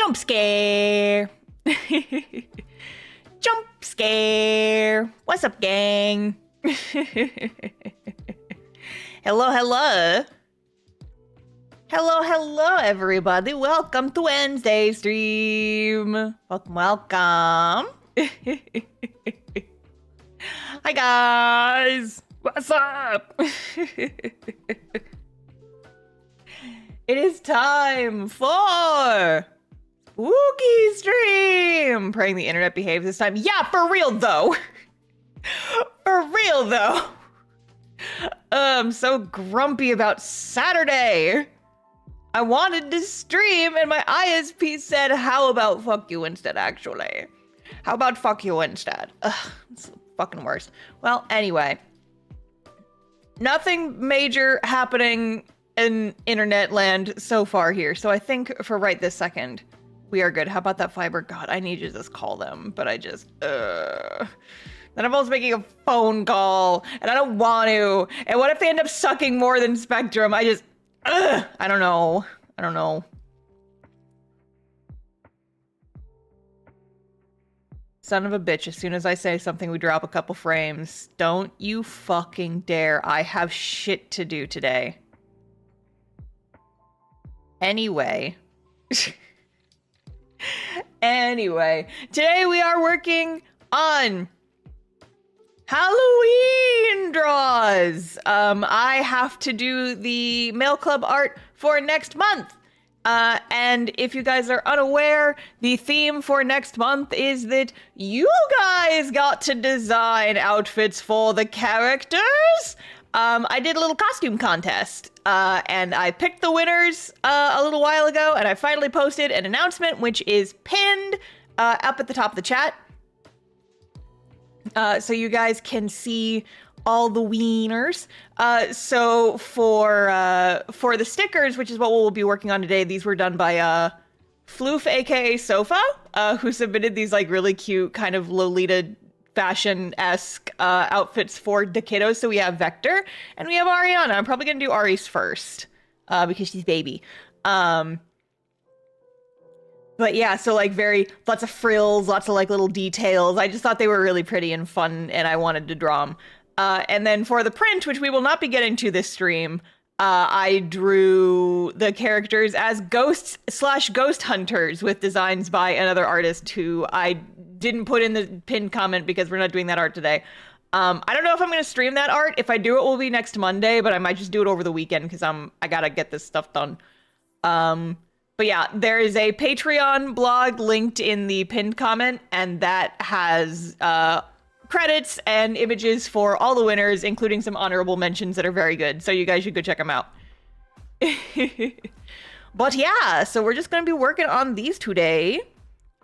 Jump scare. Jump scare. What's up, gang? Hello, hello. Hello, hello, everybody. Welcome to Wednesday stream. Welcome, welcome. Hi, guys. What's up? It is time for Spooky stream. Praying the internet behaves this time. Yeah, for real, though. For real, though. I'm so grumpy about Saturday. I wanted to stream and my ISP said, how about fuck you instead, actually? How about fuck you instead? Ugh, it's the fucking worst. Well, anyway. Nothing major happening in internet land so far here. So I think for right this second, we are good. How about that fiber? God, I need you to just call them, but I just, Then I'm also making a phone call, and I don't want to. And what if they end up sucking more than Spectrum? I just, I don't know. I don't know. Son of a bitch, as soon as I say something, we drop a couple frames. Don't you fucking dare. I have shit to do today. Anyway. Anyway, today we are working on Halloween draws. I have to do the mail club art for next month. And if you guys are unaware, the theme for next month is that you guys got to design outfits for the characters. I did a little costume contest, and I picked the winners a little while ago, and I finally posted an announcement, which is pinned up at the top of the chat. So you guys can see all the wieners. So for the stickers, which is what we'll be working on today, these were done by Floof, aka Sofa, who submitted these like really cute kind of Lolita fashion-esque outfits for the kiddos. So we have Vector and we have Ariana. I'm probably gonna do Ari's first because she's baby. But yeah, so like lots of frills, lots of like little details. I just thought they were really pretty and fun, and I wanted to draw them. And then for the print, which we will not be getting to this stream, I drew the characters as ghosts/ghost hunters with designs by another artist who I didn't put in the pinned comment because we're not doing that art today. I don't know if I'm going to stream that art. If I do, it will be next Monday, but I might just do it over the weekend because I got to get this stuff done. But yeah, there is a Patreon blog linked in the pinned comment, and that has credits and images for all the winners, including some honorable mentions that are very good. So you guys should go check them out. But yeah, so we're just going to be working on these today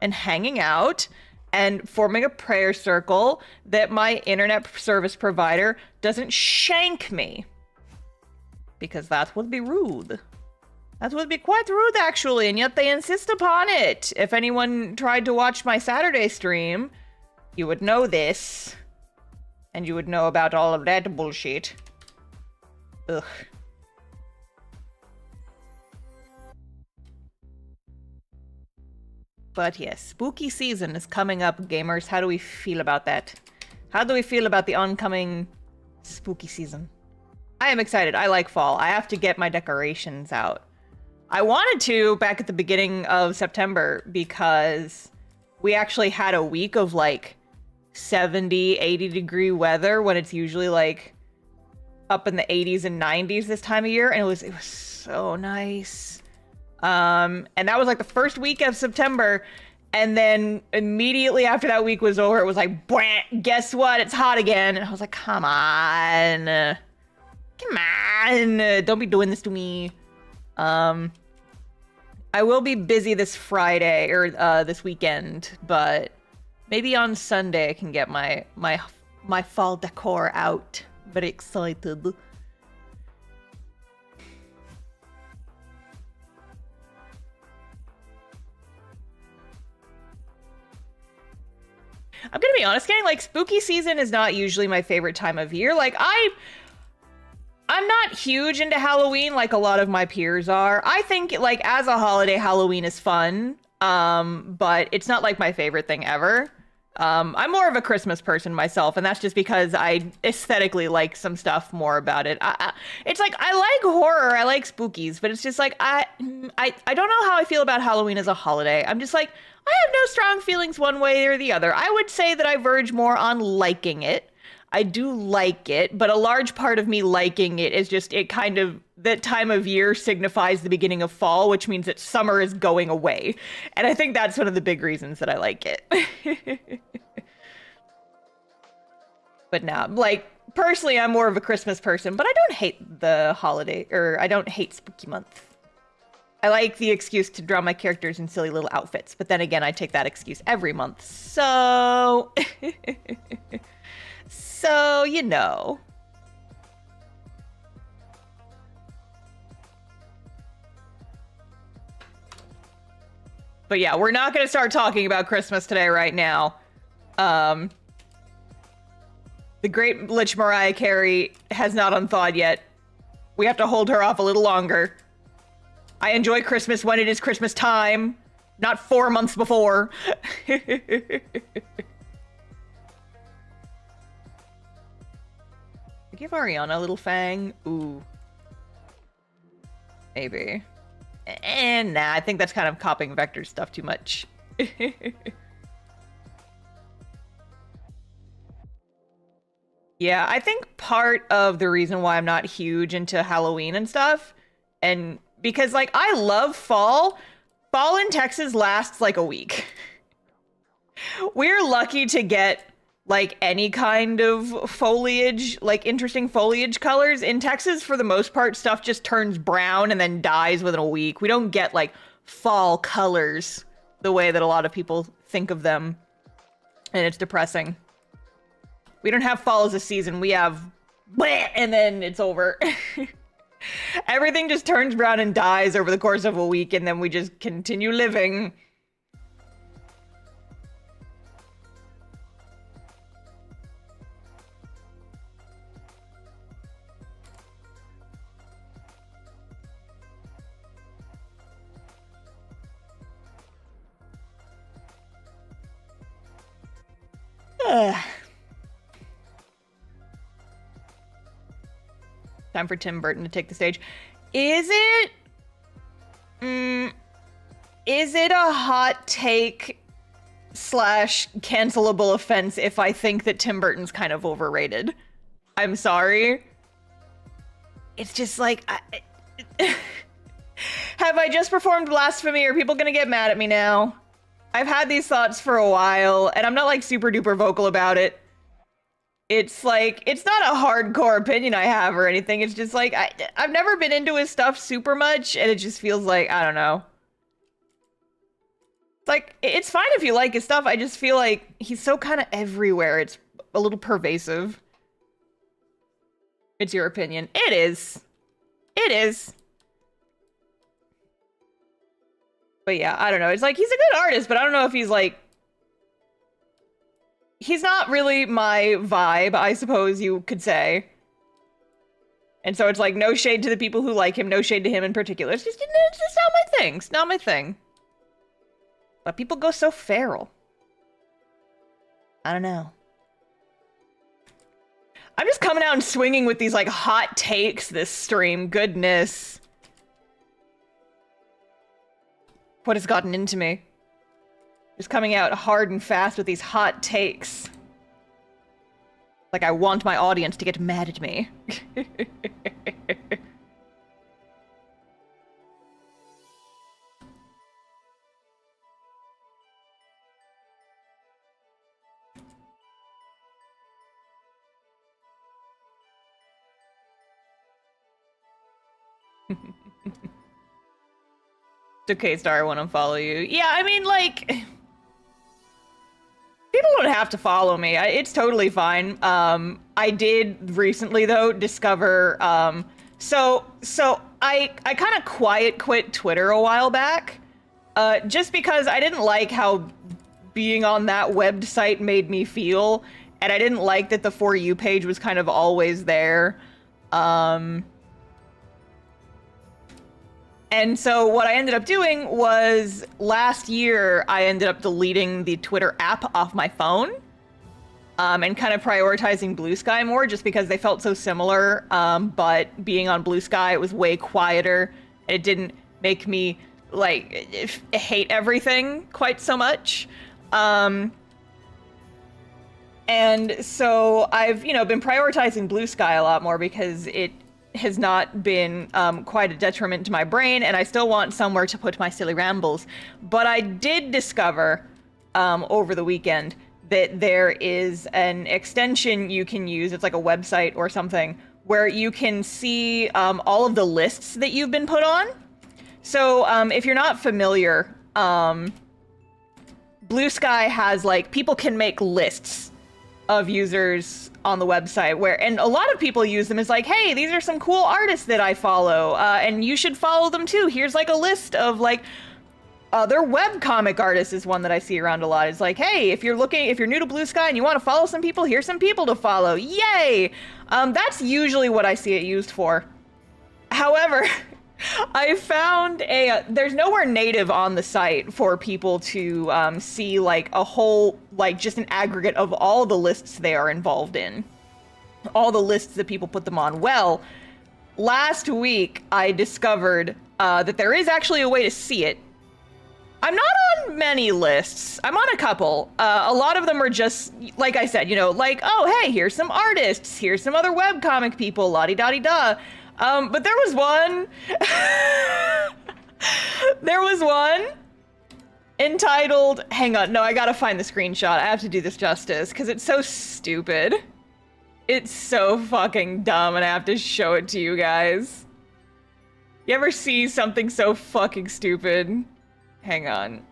and hanging out and forming a prayer circle that my internet service provider doesn't shank me. Because that would be rude. That would be quite rude, actually, and yet they insist upon it. If anyone tried to watch my Saturday stream, you would know this. And you would know about all of that bullshit. Ugh. But yes, spooky season is coming up, gamers. How do we feel about that? How do we feel about the oncoming spooky season? I am excited. I like fall. I have to get my decorations out. I wanted to back at the beginning of September because we actually had a week of like 70, 80 degree weather when it's usually like up in the 80s and 90s this time of year, and it was so nice. And that was like the first week of September, and then immediately after that week was over, it was like, guess what? It's hot again. And I was like, come on. Don't be doing this to me. I will be busy this Friday or this weekend, but maybe on Sunday I can get my fall decor out. Very excited. I'm gonna be honest, gang, like spooky season is not usually my favorite time of year. Like I'm not huge into Halloween like a lot of my peers are. I think like as a holiday, Halloween is fun, but it's not like my favorite thing ever. I'm more of a Christmas person myself, and that's just because I aesthetically like some stuff more about it. It's like I like horror, I like spookies, but it's just like I don't know how I feel about Halloween as a holiday. I'm just like, I have no strong feelings one way or the other. I would say that I verge more on liking it. I do like it, but a large part of me liking it is just that time of year signifies the beginning of fall, which means that summer is going away. And I think that's one of the big reasons that I like it. But now, like, personally, I'm more of a Christmas person, but I don't hate the holiday, or I don't hate spooky month. I like the excuse to draw my characters in silly little outfits, but then again, I take that excuse every month, so... So, you know. But yeah, we're not going to start talking about Christmas today right now. The great Lich Mariah Carey has not unthawed yet. We have to hold her off a little longer. I enjoy Christmas when it is Christmas time, not 4 months before. Give Ariana a little fang. Ooh. Maybe. And nah, I think that's kind of copying Vector's stuff too much. Yeah, I think part of the reason why I'm not huge into Halloween and stuff, and because like I love fall. Fall in Texas lasts like a week. We're lucky to get like any kind of foliage, like interesting foliage colors. In Texas, for the most part, stuff just turns brown and then dies within a week. We don't get like fall colors the way that a lot of people think of them. And it's depressing. We don't have fall as a season. We have bleh, and then it's over. Everything just turns brown and dies over the course of a week, and then we just continue living. Time for Tim Burton to take the stage. Is it a hot take / cancelable offense if I think that Tim Burton's kind of overrated? I'm sorry. It's just like, have I just performed blasphemy? Are people gonna get mad at me now? I've had these thoughts for a while, and I'm not like super duper vocal about it. It's like, it's not a hardcore opinion I have or anything. It's just like, I've never been into his stuff super much, and it just feels like, I don't know. It's like, it's fine if you like his stuff. I just feel like he's so kind of everywhere. It's a little pervasive. It's your opinion. It is. It is. But yeah, I don't know. It's like, he's a good artist, but I don't know if he's like... He's not really my vibe, I suppose you could say. And so it's like, no shade to the people who like him, no shade to him in particular. It's just not my thing. It's not my thing. But people go so feral. I don't know. I'm just coming out and swinging with these like hot takes this stream. Goodness. What has gotten into me? Just coming out hard and fast with these hot takes. Like I want my audience to get mad at me. It's okay, Star, I won't unfollow you. Yeah, I mean, like... People don't have to follow me. It's totally fine. I did recently, though, discover... So I kind of quiet quit Twitter a while back. Just because I didn't like how being on that website made me feel. And I didn't like that the For You page was kind of always there. And so what I ended up doing was last year, I ended up deleting the Twitter app off my phone and kind of prioritizing Blue Sky more just because they felt so similar. But being on Blue Sky, it was way quieter. It didn't make me like hate everything quite so much. And so I've, been prioritizing Blue Sky a lot more because it has not been quite a detriment to my brain, and I still want somewhere to put my silly rambles. But I did discover over the weekend that there is an extension you can use. It's like a website or something where you can see all of the lists that you've been put on. So if you're not familiar, Blue Sky has like, people can make lists of users on the website and a lot of people use them as like, hey, these are some cool artists that I follow, and you should follow them too. Here's like a list of like other webcomic artists is one that I see around a lot. It's like, hey, if you're new to Blue Sky and you want to follow some people, here's some people to follow. Yay! That's usually what I see it used for. However, I found there's nowhere native on the site for people to see like a whole, like just an aggregate of all the lists they are involved in. All the lists that people put them on. Well, last week I discovered that there is actually a way to see it. I'm not on many lists. I'm on a couple. A lot of them are just, like I said, like, oh, hey, here's some artists. Here's some other webcomic people, la-di-da-di-da. But there was one, entitled, hang on, no, I gotta find the screenshot. I have to do this justice, because it's so stupid. It's so fucking dumb, and I have to show it to you guys. You ever see something so fucking stupid? Hang on.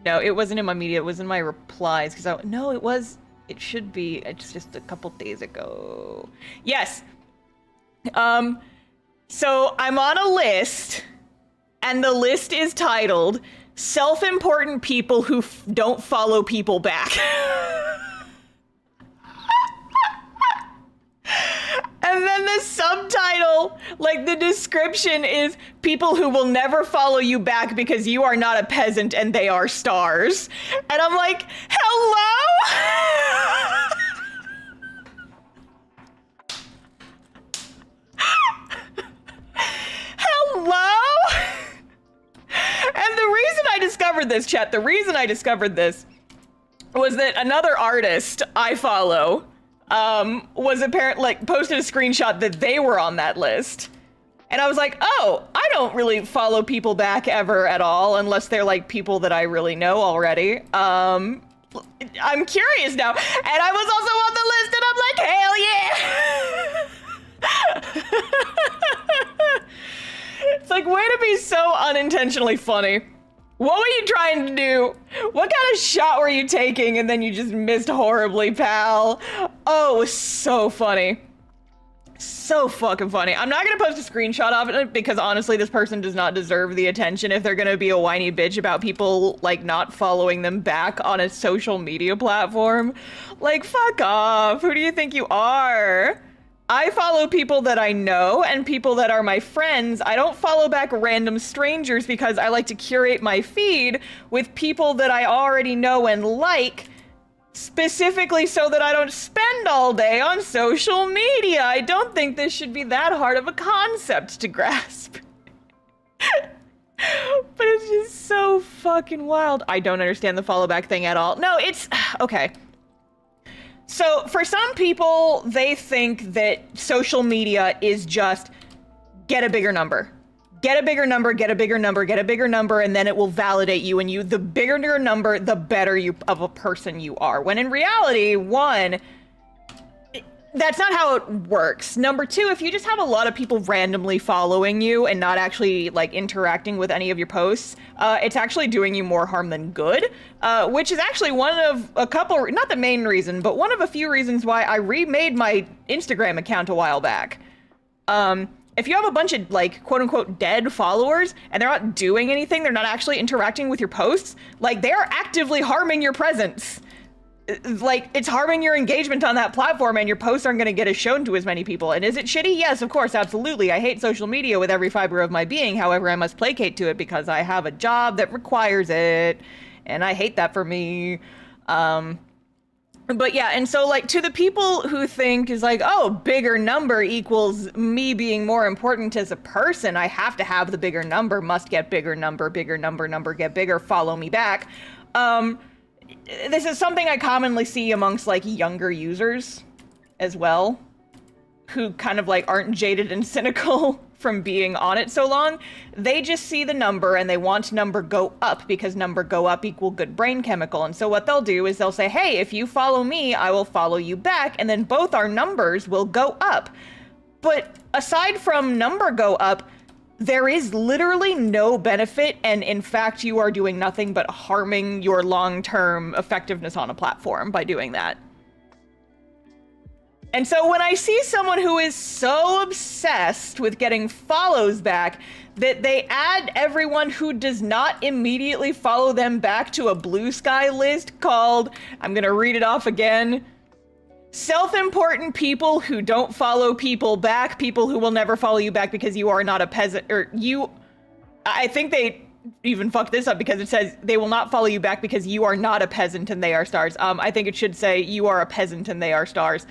No, it wasn't in my media, it was in my replies, because no, it should be, it's just a couple days ago. Yes! So I'm on a list, and the list is titled, Self-Important People Who Don't Follow People Back. And then the subtitle, like the description is, people who will never follow you back because you are not a peasant and they are stars. And I'm like, hello? Hello? And the reason I discovered this, chat, the reason I discovered this was that another artist I follow was apparently, like, posted a screenshot that they were on that list. And I was like, oh, I don't really follow people back ever at all, unless they're, like, people that I really know already. I'm curious now. And I was also on the list, and I'm like, hell yeah! It's like, way to be so unintentionally funny. What were you trying to do? What kind of shot were you taking and then you just missed horribly, pal? Oh, it was so funny. So fucking funny. I'm not gonna post a screenshot of it because honestly, this person does not deserve the attention if they're gonna be a whiny bitch about people, like, not following them back on a social media platform. Like, fuck off. Who do you think you are? I follow people that I know and people that are my friends. I don't follow back random strangers because I like to curate my feed with people that I already know and like, specifically so that I don't spend all day on social media. I don't think this should be that hard of a concept to grasp. But it's just so fucking wild. I don't understand the follow back thing at all. No, it's okay. So for some people, they think that social media is just get a bigger number. Get a bigger number, get a bigger number, get a bigger number, and then it will validate you. And the bigger your number, the better of a person you are. When in reality, one, that's not how it works. Number two, if you just have a lot of people randomly following you and not actually, like, interacting with any of your posts, it's actually doing you more harm than good, which is actually one of a couple, not the main reason, but one of a few reasons why I remade my Instagram account a while back. If you have a bunch of, like, quote unquote dead followers and they're not doing anything, they're not actually interacting with your posts, like, they are actively harming your presence. Like, it's harming your engagement on that platform and your posts aren't going to get as shown to as many people. And is it shitty? Yes, of course, absolutely. I hate social media with every fiber of my being. However, I must placate to it because I have a job that requires it. And I hate that for me. But yeah, and so, like, to the people who think is like, oh, bigger number equals me being more important as a person, I have to have the bigger number, must get bigger number, number, get bigger, follow me back. This is something I commonly see amongst, like, younger users as well, who kind of, like, aren't jaded and cynical from being on it so long. They just see the number and they want number go up because number go up equal good brain chemical. And so what they'll do is they'll say, hey, if you follow me, I will follow you back, and then both our numbers will go up. But aside from number go up, there is literally no benefit, and in fact, you are doing nothing but harming your long-term effectiveness on a platform by doing that. And so when I see someone who is so obsessed with getting follows back that they add everyone who does not immediately follow them back to a blue sky list called, I'm gonna read it off again, self-important people who don't follow people back, people who will never follow you back because you are not a peasant, or you, I think they even fucked this up because it says they will not follow you back because you are not a peasant and they are stars. I think it should say you are a peasant and they are stars.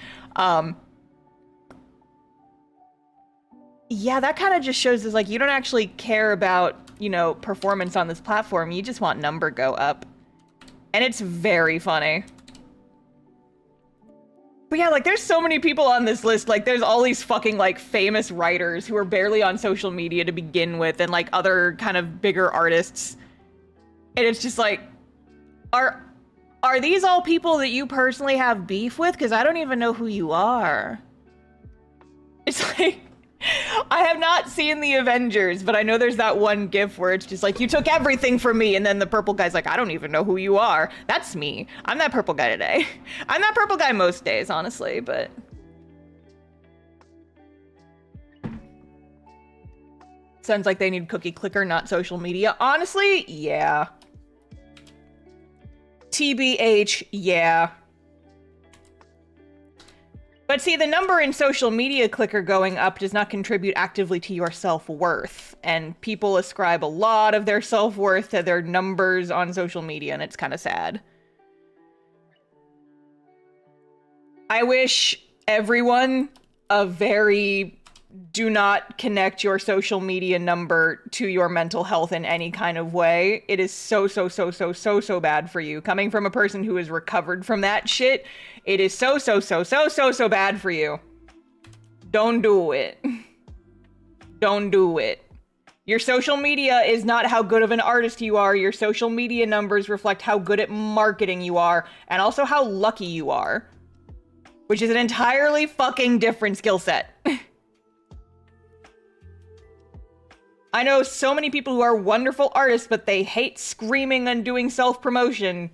Yeah, that kind of just shows us, like, you don't actually care about, you know, performance on this platform. You just want number go up. And it's very funny. But yeah, like, there's so many people on this list. Like, there's all these fucking, like, famous writers who are barely on social media to begin with, and, like, other kind of bigger artists And it's just like, are these all people that you personally have beef with? Because I don't even know who you are. It's like, I have not seen the Avengers, but I know there's that one gif where it's just like, you took everything from me, and then the purple guy's like, I don't even know who you are. That's me. I'm that purple guy today. I'm that purple guy most days, honestly, but... Sounds like they need cookie clicker, not social media. Honestly, yeah. TBH, yeah. But see, the number in social media clicker going up does not contribute actively to your self-worth. And people ascribe a lot of their self-worth to their numbers on social media, and it's kind of sad. I wish everyone a very... do not connect your social media number to your mental health in any kind of way. It is so bad for you. Coming from a person who is recovered from that shit, it is so bad for you. Don't do it. Don't do it. Your social media is not how good of an artist you are. Your social media numbers reflect how good at marketing you are, and also how lucky you are. Which is an entirely fucking different skill set. I know so many people who are wonderful artists, but they hate screaming and doing self-promotion.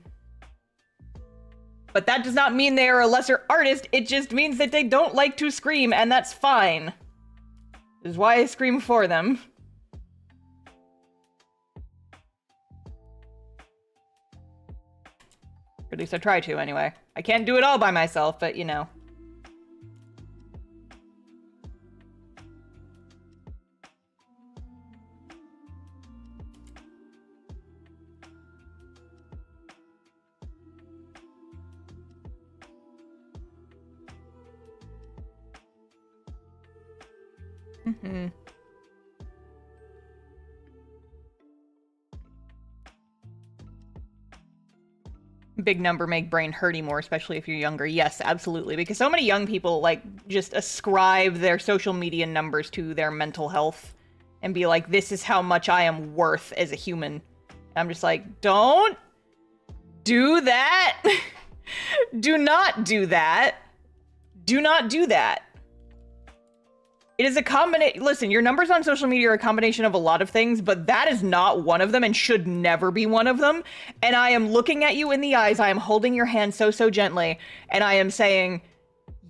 But that does not mean they are a lesser artist, it just means that they don't like to scream, and that's fine. This is why I scream for them. Or at least I try to, anyway. I can't do it all by myself, but you know. Mm-hmm. Big number make brain hurty more, especially if you're younger. Yes, absolutely. Because so many young people, like, just ascribe their social media numbers to their mental health and be like, this is how much I am worth as a human. And I'm just like, don't do that. Do not do that. Do not do that. It is a combination. Listen, your numbers on social media are a combination of a lot of things, but that is not one of them and should never be one of them. And I am looking at you in the eyes. I am holding your hand so gently. And I am saying,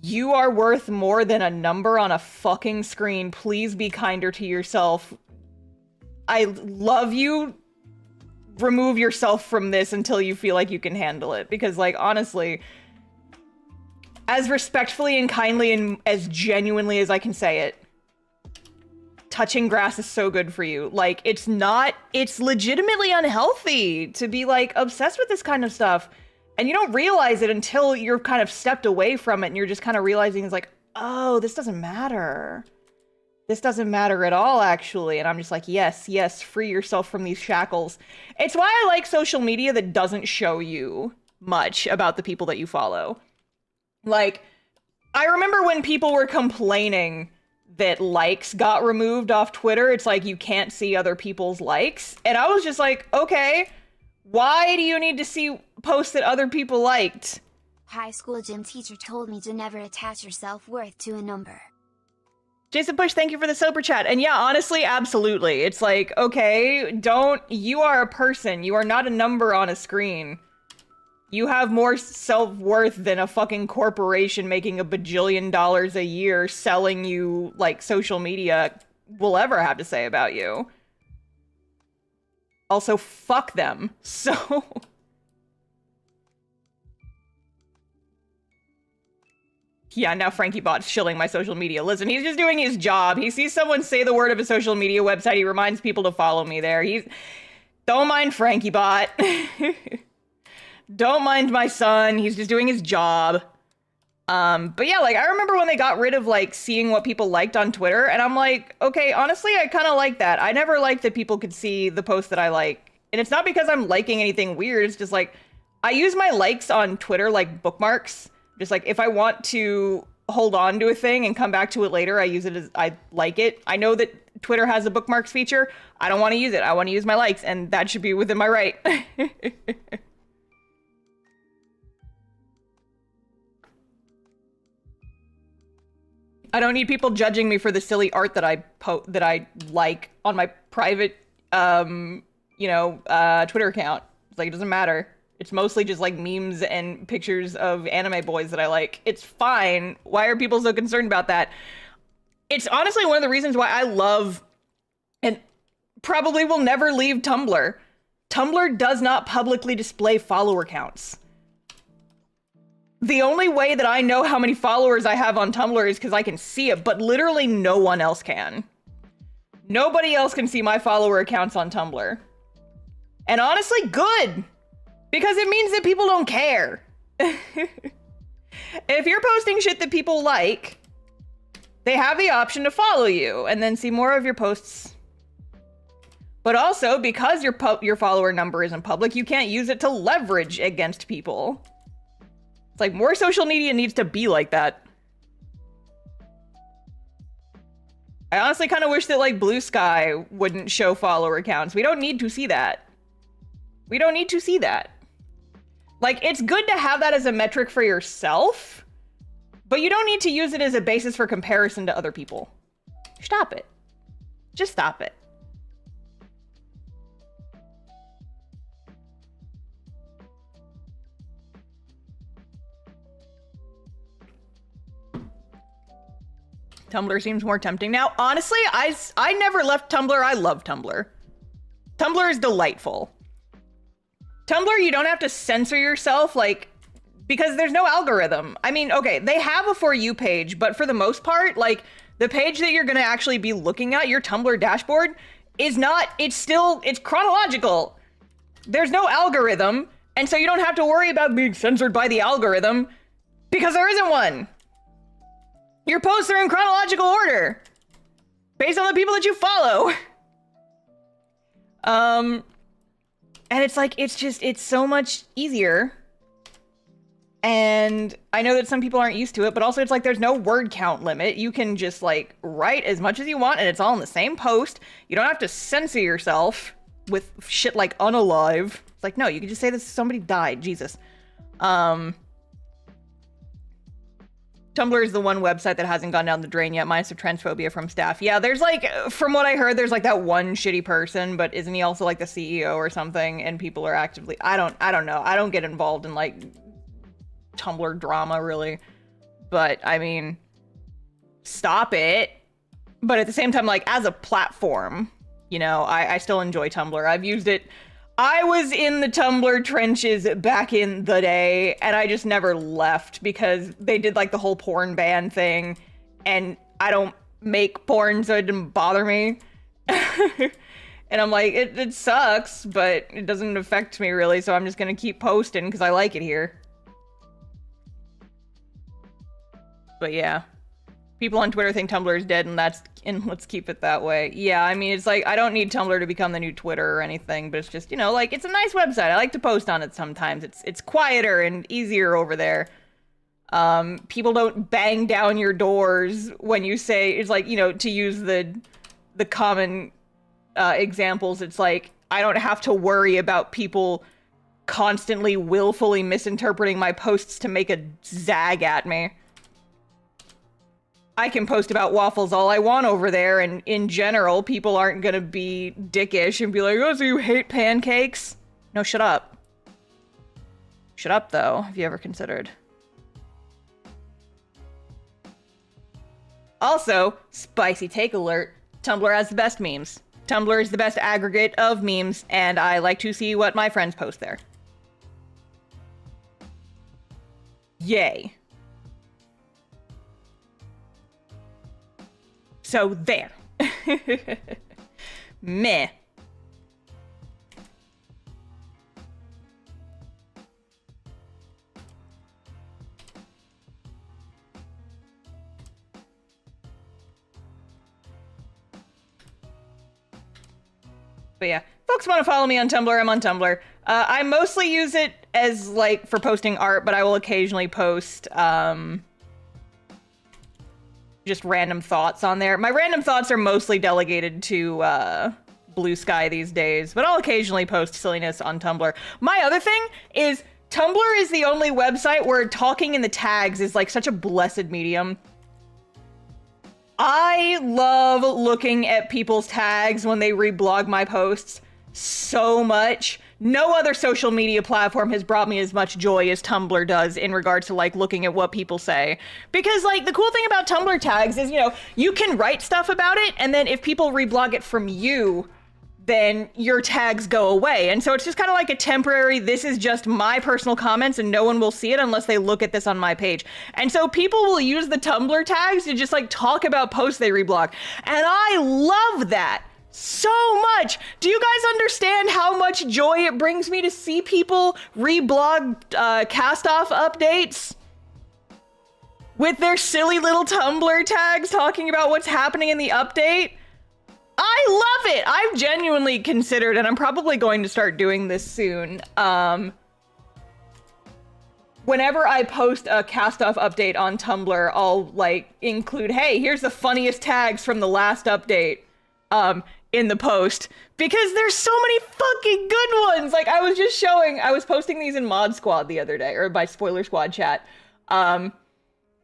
you are worth more than a number on a fucking screen. Please be kinder to yourself. I love you. Remove yourself from this until you feel like you can handle it. Because, like, honestly, as respectfully and kindly and as genuinely as I can say it, touching grass is so good for you. Like, it's legitimately unhealthy to be, like, obsessed with this kind of stuff. And you don't realize it until you're kind of stepped away from it and you're just kind of realizing it's like, oh, this doesn't matter. This doesn't matter at all, actually. And I'm just like, yes, free yourself from these shackles. It's why I like social media that doesn't show you much about the people that you follow. Like, I remember when people were complaining that likes got removed off Twitter. It's like, you can't see other people's likes. And I was just like, okay, why do you need to see posts that other people liked? High school gym teacher told me to never attach your self-worth to a number. Jason Push, thank you for the super chat. And yeah, honestly, absolutely. It's like, okay, you are a person. You are not a number on a screen. You have more self-worth than a fucking corporation making $1 bajillion a year selling you, like, social media will ever have to say about you. Also, fuck them. So... yeah, now Frankie Bot's shilling my social media. Listen, he's just doing his job. He sees someone say the word of a social media website. He reminds people to follow me there. Don't mind Frankie Bot. Don't mind my son. He's just doing his job. But yeah, like, I remember when they got rid of, like, seeing what people liked on Twitter, and I'm like, okay, honestly, I kind of like that. I never liked that people could see the posts that I like. And it's not because I'm liking anything weird. It's just, like, I use my likes on Twitter like bookmarks. Just, like, if I want to hold on to a thing and come back to it later. I use it as I like it. I know that Twitter has a bookmarks feature. I don't want to use it. I want to use my likes, and that should be within my right. I don't need people judging me for the silly art that I like on my private, Twitter account. It's like, it doesn't matter. It's mostly just like memes and pictures of anime boys that I like. It's fine. Why are people so concerned about that? It's honestly one of the reasons why I love and probably will never leave Tumblr. Tumblr does not publicly display follower counts. The only way that I know how many followers I have on Tumblr is because I can see it, but literally no one else can. Nobody else can see my follower accounts on Tumblr. And honestly, good. Because it means that people don't care. If you're posting shit that people like, they have the option to follow you and then see more of your posts. But also, because your follower number isn't public, you can't use it to leverage against people. It's like, more social media needs to be like that. I honestly kind of wish that, like, Blue Sky wouldn't show follower accounts. We don't need to see that. We don't need to see that. Like, it's good to have that as a metric for yourself, but you don't need to use it as a basis for comparison to other people. Stop it. Just stop it. Tumblr seems more tempting now. Honestly, I never left Tumblr. I love Tumblr. Tumblr is delightful. Tumblr, you don't have to censor yourself, like, because there's no algorithm. I mean, okay, they have a For You page, but for the most part, like, the page that you're gonna actually be looking at, your Tumblr dashboard, is not, it's chronological. There's no algorithm, and so you don't have to worry about being censored by the algorithm, because there isn't one. Your posts are in chronological order, based on the people that you follow. And it's like, it's so much easier. And I know that some people aren't used to it, but also it's like, there's no word count limit. You can just like write as much as you want and it's all in the same post. You don't have to censor yourself with shit like unalive. It's like, no, you can just say that somebody died, Jesus. Tumblr is the one website that hasn't gone down the drain yet, minus the transphobia from staff. Yeah, there's like, from what I heard, there's like that one shitty person, but isn't he also like the CEO or something? And people are actively, I don't know. I don't get involved in like Tumblr drama really, but I mean, stop it. But at the same time, like as a platform, you know, I still enjoy Tumblr. I've used it. I was in the Tumblr trenches back in the day, and I just never left because they did like the whole porn ban thing, and I don't make porn, so it didn't bother me. And I'm like, it sucks, but it doesn't affect me really, so I'm just gonna keep posting because I like it here. But yeah. People on Twitter think Tumblr is dead, and let's keep it that way. Yeah, I mean, it's like, I don't need Tumblr to become the new Twitter or anything, but it's just, you know, like, it's a nice website. I like to post on it sometimes. It's quieter and easier over there. People don't bang down your doors when you say, it's like, you know, to use the common examples, it's like, I don't have to worry about people constantly willfully misinterpreting my posts to make a zag at me. I can post about waffles all I want over there, and in general, people aren't gonna be dickish and be like, oh, so you hate pancakes? No, shut up. Shut up, though, have you ever considered? Also, spicy take alert, Tumblr has the best memes. Tumblr is the best aggregate of memes, and I like to see what my friends post there. Yay. So there. Meh. But yeah, folks want to follow me on Tumblr, I'm on Tumblr. I mostly use it as like for posting art, but I will occasionally post just random thoughts on there. My random thoughts are mostly delegated to Blue Sky these days, but I'll occasionally post silliness on Tumblr. My other thing is Tumblr is the only website where talking in the tags is like such a blessed medium. I love looking at people's tags when they reblog my posts so much. No other social media platform has brought me as much joy as Tumblr does in regards to like looking at what people say. Because like the cool thing about Tumblr tags is, you know, you can write stuff about it, and then if people reblog it from you, then your tags go away. And so it's just kind of like a temporary, this is just my personal comments and no one will see it unless they look at this on my page. And so people will use the Tumblr tags to just like talk about posts they reblog. And I love that so much. Do you guys understand how much joy it brings me to see people reblog cast-off updates with their silly little Tumblr tags talking about what's happening in the update? I love it. I've genuinely considered, and I'm probably going to start doing this soon. Whenever I post a cast-off update on Tumblr, I'll like include, hey, here's the funniest tags from the last update in the post, because there's so many fucking good ones. Like I was posting these in Mod Squad the other day, or by Spoiler Squad chat.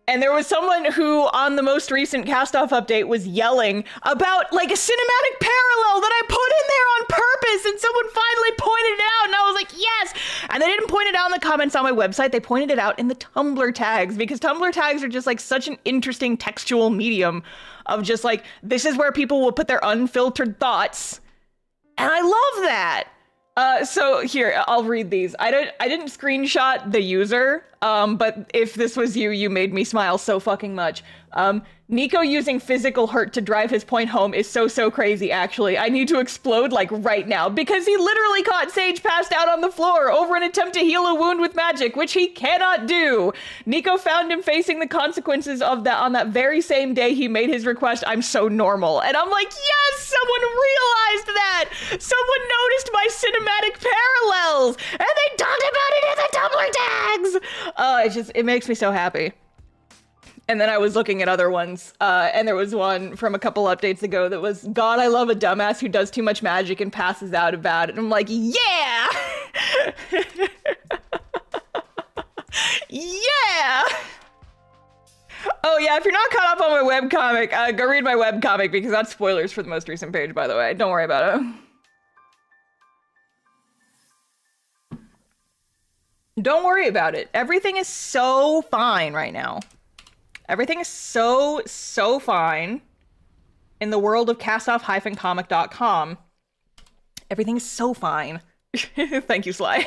And there was someone who, on the most recent cast-off update, was yelling about, like, a cinematic parallel that I put in there on purpose, and someone finally pointed it out, and I was like, yes! And they didn't point it out in the comments on my website, they pointed it out in the Tumblr tags, because Tumblr tags are just, like, such an interesting textual medium of just, like, this is where people will put their unfiltered thoughts, and I love that! So here, I'll read these. I didn't screenshot the user, but if this was you, you made me smile so fucking much. Nico using physical hurt to drive his point home is so crazy, actually. I need to explode, like, right now, because he literally caught Sage passed out on the floor over an attempt to heal a wound with magic, which he cannot do. Nico found him facing the consequences of that on that very same day he made his request, I'm so normal. And I'm like, yes, someone realized that! Someone noticed my cinematic parallels! And they talked about it in the Tumblr tags! It makes me so happy. And then I was looking at other ones, and there was one from a couple updates ago that was, God, I love a dumbass who does too much magic and passes out about it. And I'm like, yeah! Yeah! Oh yeah, if you're not caught up on my webcomic, go read my webcomic, because that's spoilers for the most recent page, by the way. Don't worry about it. Don't worry about it. Everything is so fine right now. Everything is so fine in the world of castoff-comic.com. Everything is so fine. Thank you, Sly.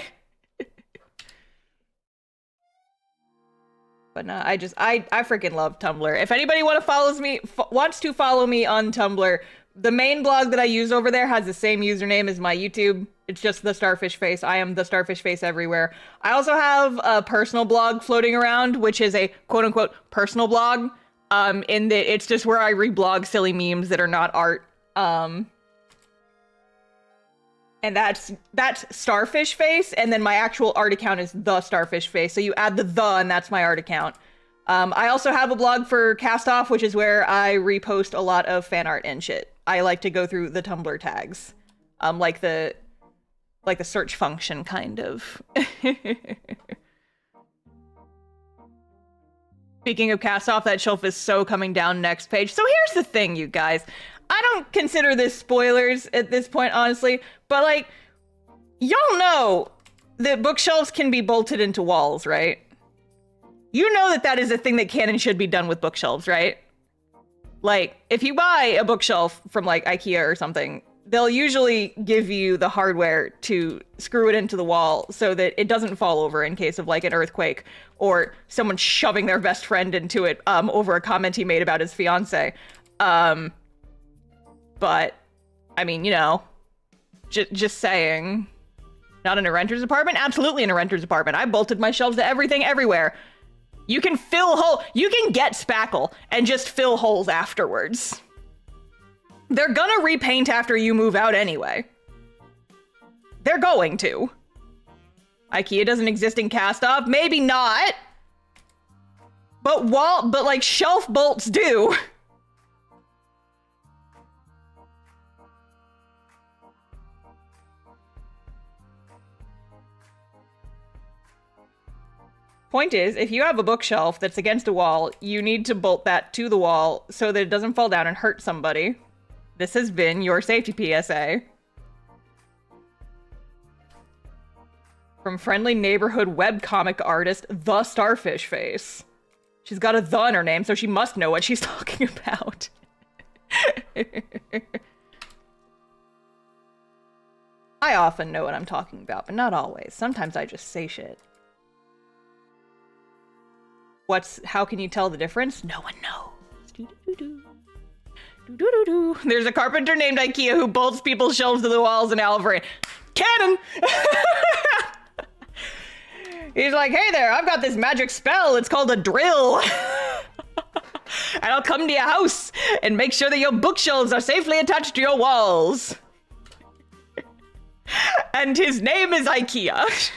But no, I freaking love Tumblr. If anybody wants to follow me on Tumblr, the main blog that I use over there has the same username as my YouTube. It's just TheStarfishface. I am TheStarfishface everywhere. I also have a personal blog floating around, which is a quote-unquote personal blog. In that it's just where I reblog silly memes that are not art. And that's Starfishface, and then my actual art account is TheStarfishface. So you add the, and that's my art account. I also have a blog for Castoff, which is where I repost a lot of fan art and shit. I like to go through the Tumblr tags. Like the search function, kind of. Speaking of Castoff, that shelf is so coming down next page. So here's the thing, you guys. I don't consider this spoilers at this point, honestly, but like, y'all know that bookshelves can be bolted into walls, right? You know that is a thing that can and should be done with bookshelves, right? Like, if you buy a bookshelf from like IKEA or something, they'll usually give you the hardware to screw it into the wall so that it doesn't fall over in case of like an earthquake or someone shoving their best friend into it over a comment he made about his fiance. But I mean, you know, just saying. Not in a renter's apartment? Absolutely in a renter's apartment. I bolted my shelves to everything everywhere. You can you can get spackle and just fill holes afterwards. They're gonna repaint after you move out anyway. They're going to. IKEA doesn't exist in Castoff? Maybe not. But like shelf bolts do. Point is, if you have a bookshelf that's against a wall, you need to bolt that to the wall so that it doesn't fall down and hurt somebody. This has been your safety PSA. From friendly neighborhood webcomic artist, TheStarfishface. She's got a "the" in her name, so she must know what she's talking about. I often know what I'm talking about, but not always. Sometimes I just say shit. How can you tell the difference? No one knows. There's a carpenter named IKEA who bolts people's shelves to the walls in Alvarez. Canon! He's like, hey there, I've got this magic spell. It's called a drill. And I'll come to your house and make sure that your bookshelves are safely attached to your walls. And his name is IKEA.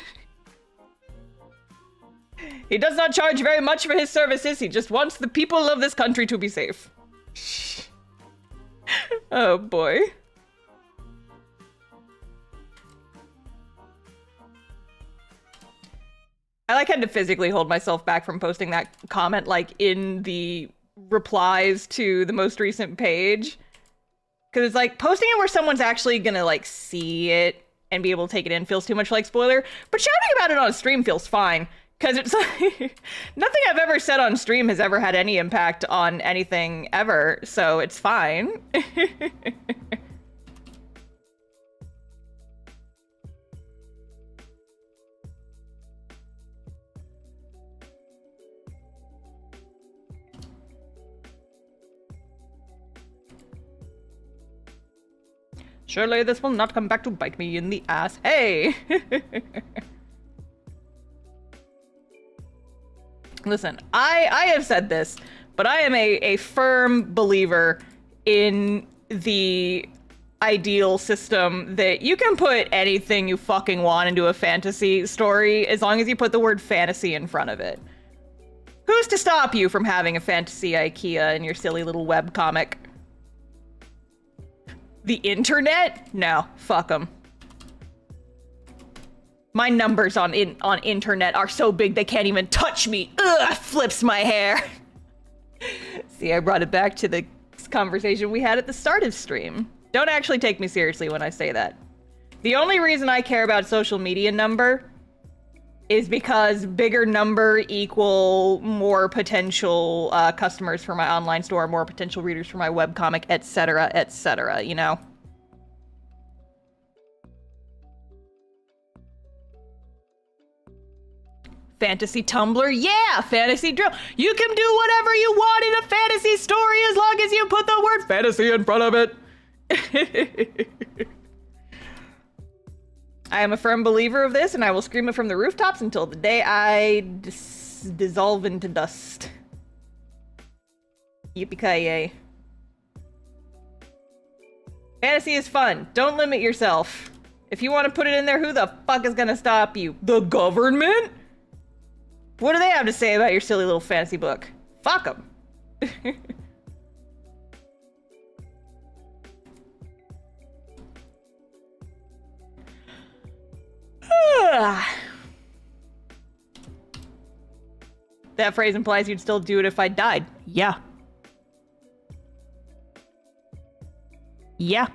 He does not charge very much for his services. He just wants the people of this country to be safe. Oh boy. I like had to physically hold myself back from posting that comment like in the replies to the most recent page. Because it's like posting it where someone's actually gonna like see it and be able to take it in feels too much like spoiler. But shouting about it on stream feels fine. Because it's like, nothing I've ever said on stream has ever had any impact on anything ever, so it's fine. Surely this will not come back to bite me in the ass. Hey! Listen, I have said this, but I am a firm believer in the ideal system that you can put anything you fucking want into a fantasy story as long as you put the word fantasy in front of it. Who's to stop you from having a fantasy IKEA in your silly little webcomic? The internet? No, fuck them. My numbers on internet are so big they can't even touch me. Ugh, flips my hair. See, I brought it back to the conversation we had at the start of stream. Don't actually take me seriously when I say that. The only reason I care about social media number is because bigger number equal more potential customers for my online store, more potential readers for my webcomic, etc., you know? Fantasy Tumblr, yeah, fantasy drill. You can do whatever you want in a fantasy story as long as you put the word fantasy in front of it. I am a firm believer of this, and I will scream it from the rooftops until the day I dissolve into dust. Yippee-ki-yay. Fantasy is fun. Don't limit yourself. If you want to put it in there, who the fuck is gonna stop you? The government? What do they have to say about your silly little fantasy book? Fuck them. That phrase implies you'd still do it if I died. Yeah. Yeah.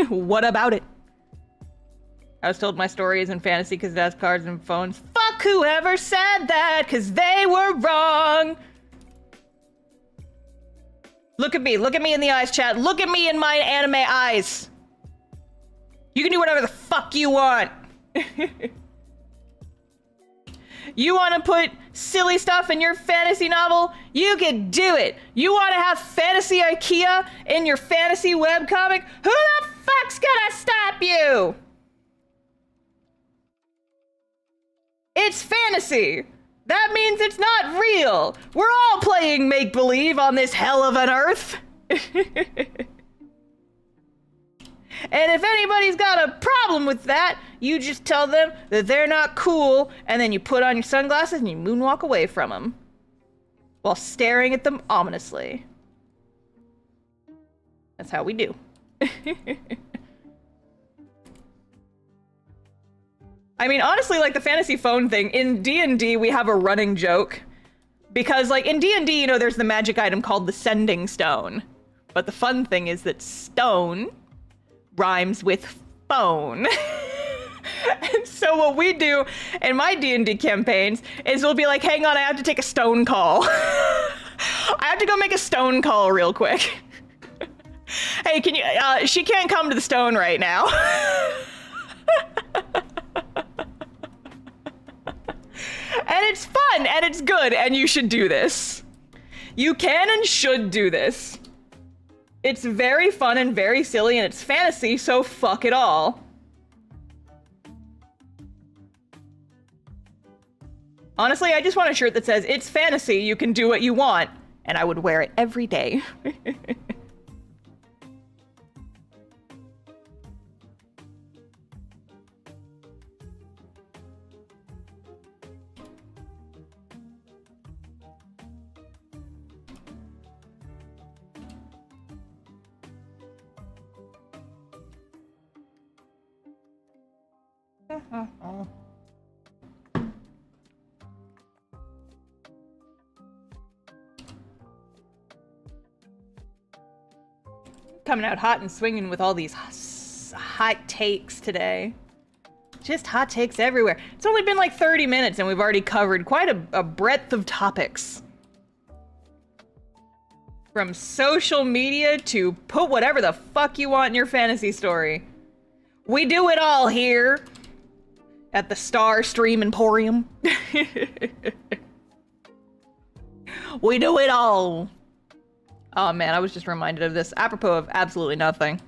What about it? I was told my story isn't fantasy because it has cards and phones. Fuck whoever said that, because they were wrong. Look at me in the eyes, chat. Look at me in my anime eyes. You can do whatever the fuck you want. You want to put silly stuff in your fantasy novel? You can do it. You want to have fantasy IKEA in your fantasy webcomic? Who the fuck's gonna stop you? It's fantasy. That means it's not real. We're all playing make-believe on this hell of an earth. And if anybody's got a problem with that, you just tell them that they're not cool, and then you put on your sunglasses and you moonwalk away from them. while staring at them ominously. That's how we do. I mean, honestly, like the fantasy phone thing, in D&D, we have a running joke. Because, like, in D&D, you know, there's the magic item called the Sending Stone. But the fun thing is that stone rhymes with phone. And so what we do in my D&D campaigns is we'll be like, hang on, I have to take a stone call. I have to go make a stone call real quick. Hey, can you, she can't come to the stone right now. And it's fun, and it's good, and you should do this. You can and should do this. It's very fun and very silly, and it's fantasy, so fuck it all. Honestly, I just want a shirt that says, it's fantasy, you can do what you want, and I would wear it every day. Coming out hot and swinging with all these hot takes today. Just hot takes everywhere. It's only been like 30 minutes and we've already covered quite a breadth of topics. From social media to put whatever the fuck you want in your fantasy story. We do it all here at the Star Stream Emporium. We do it all. Oh man, I was just reminded of this, apropos of absolutely nothing.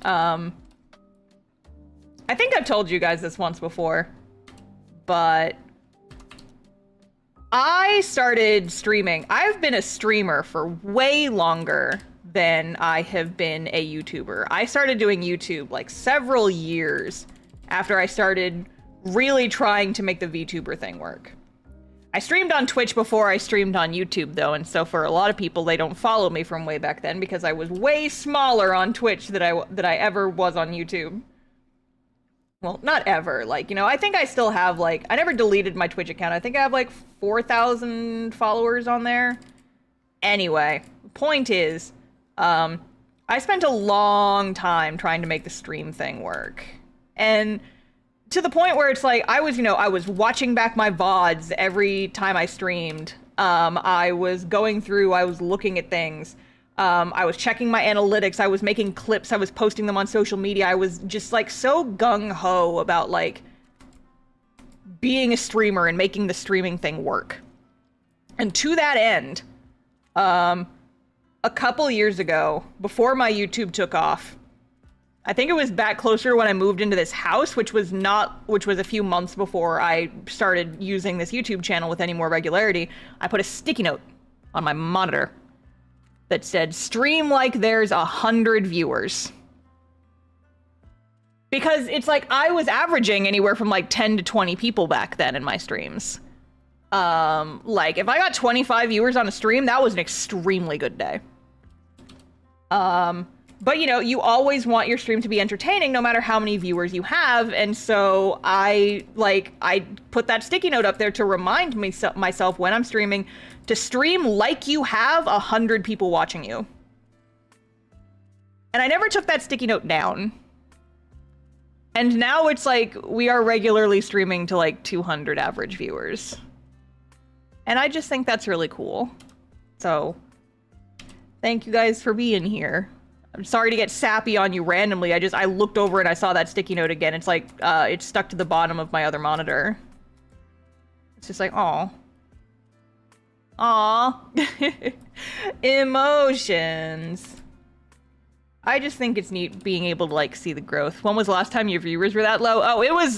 I think I've told you guys this once before, but I started streaming. I've been a streamer for way longer than I have been a YouTuber. I started doing YouTube like several years after I started really trying to make the VTuber thing work. I streamed on Twitch before I streamed on YouTube though, and so for a lot of people, they don't follow me from way back then because I was way smaller on Twitch than I ever was on YouTube. Well, not ever, like, you know, I think I still have like, I never deleted my Twitch account. I think I have like 4,000 followers on there. Anyway, point is, I spent a long time trying to make the stream thing work. And to the point where it's like, I was watching back my VODs every time I streamed. I was going through, I was looking at things. I was checking my analytics. I was making clips. I was posting them on social media. I was just like so gung-ho about like being a streamer and making the streaming thing work. And to that end, a couple years ago, before my YouTube took off, I think it was back closer when I moved into this house, which was a few months before I started using this YouTube channel with any more regularity. I put a sticky note on my monitor that said, stream like there's 100 viewers. Because it's like, I was averaging anywhere from like 10 to 20 people back then in my streams. Like if I got 25 viewers on a stream, that was an extremely good day. But you know, you always want your stream to be entertaining no matter how many viewers you have. And so I put that sticky note up there to remind myself when I'm streaming to stream like you have 100 people watching you. And I never took that sticky note down. And now it's like, we are regularly streaming to like 200 average viewers. And I just think that's really cool. So, thank you guys for being here. I'm sorry to get sappy on you randomly. I looked over and I saw that sticky note again. It's like, it's stuck to the bottom of my other monitor. It's just like, aw. Aw. Emotions. I just think it's neat being able to, like, see the growth. When was the last time your viewers were that low? Oh, it was,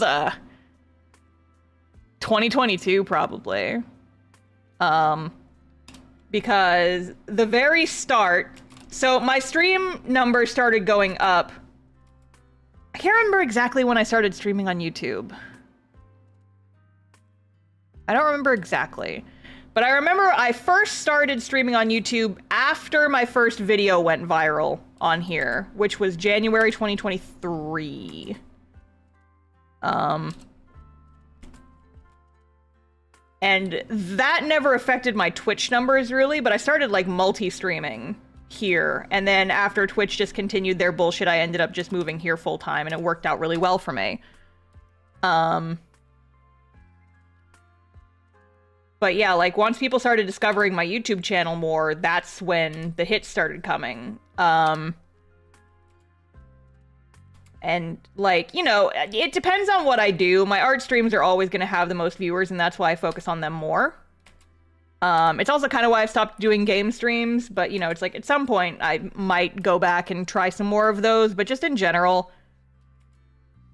2022, probably. Because the very start... So my stream numbers started going up. I can't remember exactly when I started streaming on YouTube. I don't remember exactly. But I remember I first started streaming on YouTube after my first video went viral on here, which was January 2023. And that never affected my Twitch numbers really, but I started like multi-streaming here. And then after Twitch discontinued their bullshit, I ended up just moving here full time and it worked out really well for me. But yeah, like once people started discovering my YouTube channel more, that's when the hits started coming. And like, you know, it depends on what I do. My art streams are always going to have the most viewers, and that's why I focus on them more. It's also kind of why I stopped doing game streams, but you know, it's like at some point I might go back and try some more of those, but just in general,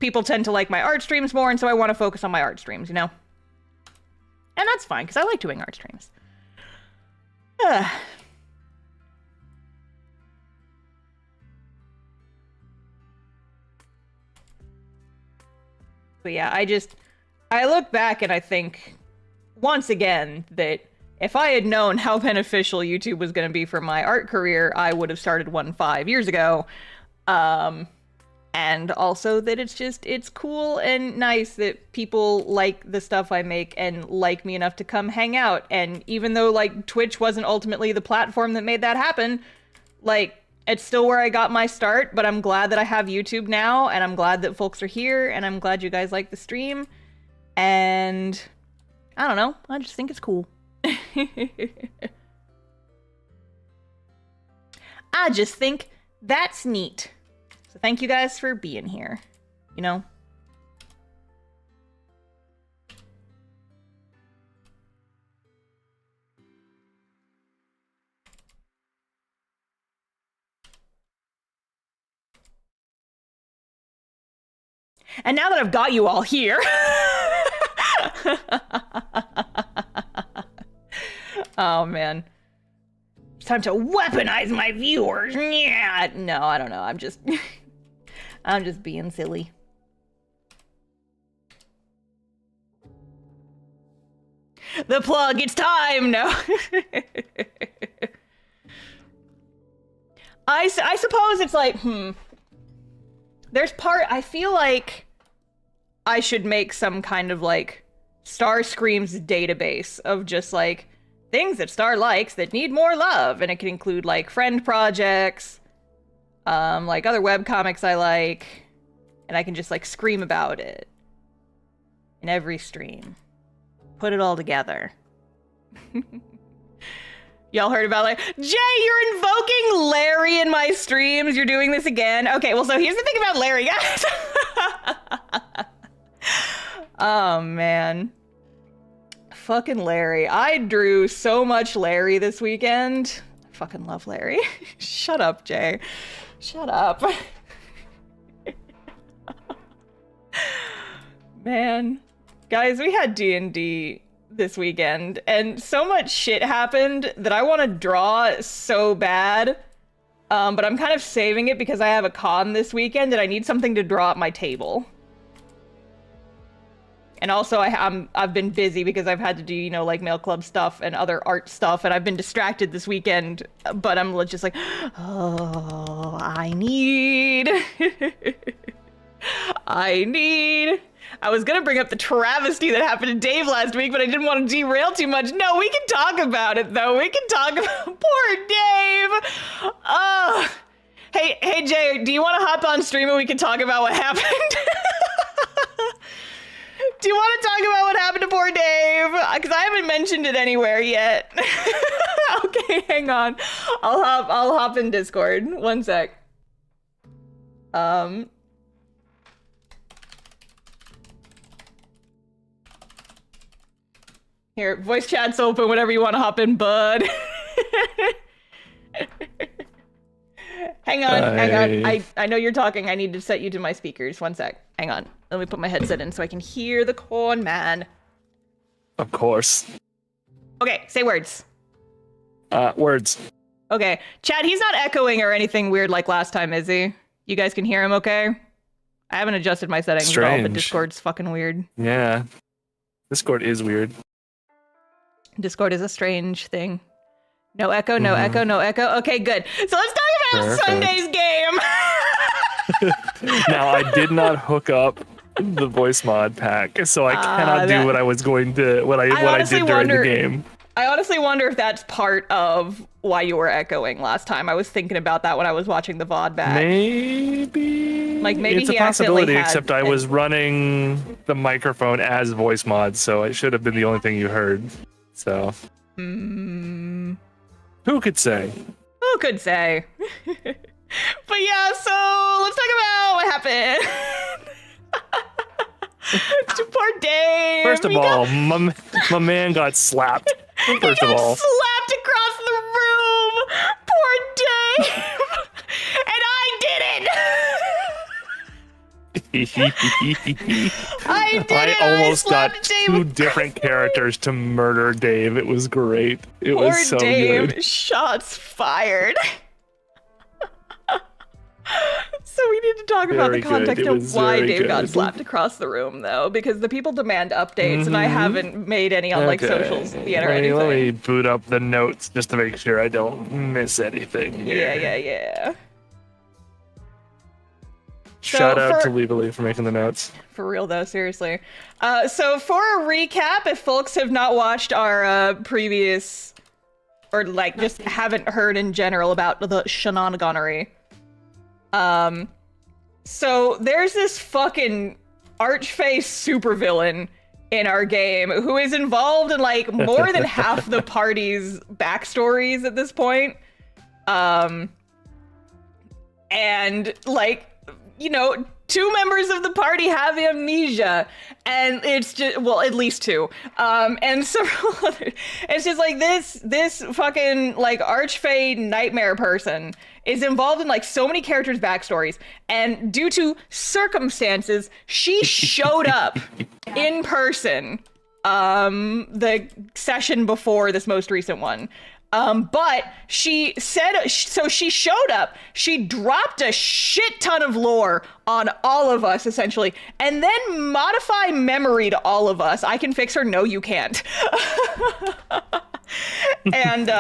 people tend to like my art streams more, and so I want to focus on my art streams, you know? And that's fine, because I like doing art streams. But yeah, I look back and I think, once again, that if I had known how beneficial YouTube was going to be for my art career, I would have started one 5 years ago. And also that it's cool and nice that people like the stuff I make and like me enough to come hang out. And even though, like, Twitch wasn't ultimately the platform that made that happen, like, it's still where I got my start, but I'm glad that I have YouTube now, and I'm glad that folks are here, and I'm glad you guys like the stream. And I don't know, I just think it's cool. I just think that's neat. So thank you guys for being here, you know? And now that I've got you all here, oh man, it's time to weaponize my viewers. Yeah, no, I don't know. I'm just being silly. The plug, it's time. No. I suppose it's like, there's I feel like I should make some kind of like Starscream's database of just like things that Star likes that need more love. And it can include like friend projects, like other webcomics I like, and I can just like scream about it in every stream. Put it all together. Y'all heard about like, Jay, you're invoking Larry in my streams. You're doing this again. Okay, well, so here's the thing about Larry, guys. Oh, man. Fucking Larry. I drew so much Larry this weekend. I fucking love Larry. Shut up, Jay. Shut up. Man. Guys, we had D&D this weekend, and so much shit happened that I want to draw so bad, but I'm kind of saving it because I have a con this weekend and I need something to draw at my table. And also I've been busy because I've had to do, you know, like mail club stuff and other art stuff, and I've been distracted this weekend, but I'm just like, oh, I was gonna bring up the travesty that happened to Dave last week, but I didn't want to derail too much. No, we can talk about it, though. We can talk about poor Dave. Oh, hey, Jay, do you want to hop on stream and we can talk about what happened? Do you want to talk about what happened to poor Dave? Because I haven't mentioned it anywhere yet. Okay, hang on. I'll hop in Discord. One sec. Here, voice chat's open whenever you want to hop in, bud. Hang on. I know you're talking. I need to set you to my speakers. One sec. Hang on. Let me put my headset in so I can hear the corn man. Of course. Okay, say words. Words. Okay. Chad, he's not echoing or anything weird like last time, is he? You guys can hear him okay? I haven't adjusted my settings at all, but Discord's fucking weird. Yeah. Discord is weird. Discord is a strange thing. No echo, no echo, no echo. Okay, good. So let's talk about Perfect. Sunday's game. Now, I did not hook up the voice mod pack, so I cannot do what I was going to, what I honestly did during wonder- the game. I honestly wonder if that's part of why you were echoing last time. I was thinking about that when I was watching the VOD back. Maybe. Like, maybe it's a he accidentally possibility, had except I was running the microphone as voice mod, so it should have been the only thing you heard. So. Who could say? Who could say? But yeah, so let's talk about what happened. Poor Dave. First of all, my man got slapped. First of all. Slapped across the room. Poor Dave. And I did it. I did I it. almost got slapped Dave two across different the room. characters to murder Dave. It was great. It Poor was so Dave. good. Shots fired. So we need to talk about Very the good. context It of was why very Dave got good. slapped across the room, though, because the people demand updates, and I haven't made any on like Okay. socials yet or Let anything. me boot up the notes just to make sure I don't miss anything here. Yeah. Shout out for- to Legally for making the notes. For real though, seriously. So for a recap, if folks have not watched our previous, or like just haven't heard in general about the shenaniganery. So there's this fucking archface supervillain in our game who is involved in like more than half the party's backstories at this point. And like, you know, 2 members of the party have amnesia, and it's just, well, at least 2, and several others. It's just like this fucking like archfey nightmare person is involved in like so many characters' backstories, and due to circumstances, she showed up in person the session before this most recent one. But she said, so she showed up, she dropped a shit ton of lore on all of us, essentially, and then modify memory to all of us. I can fix her. No, you can't. And,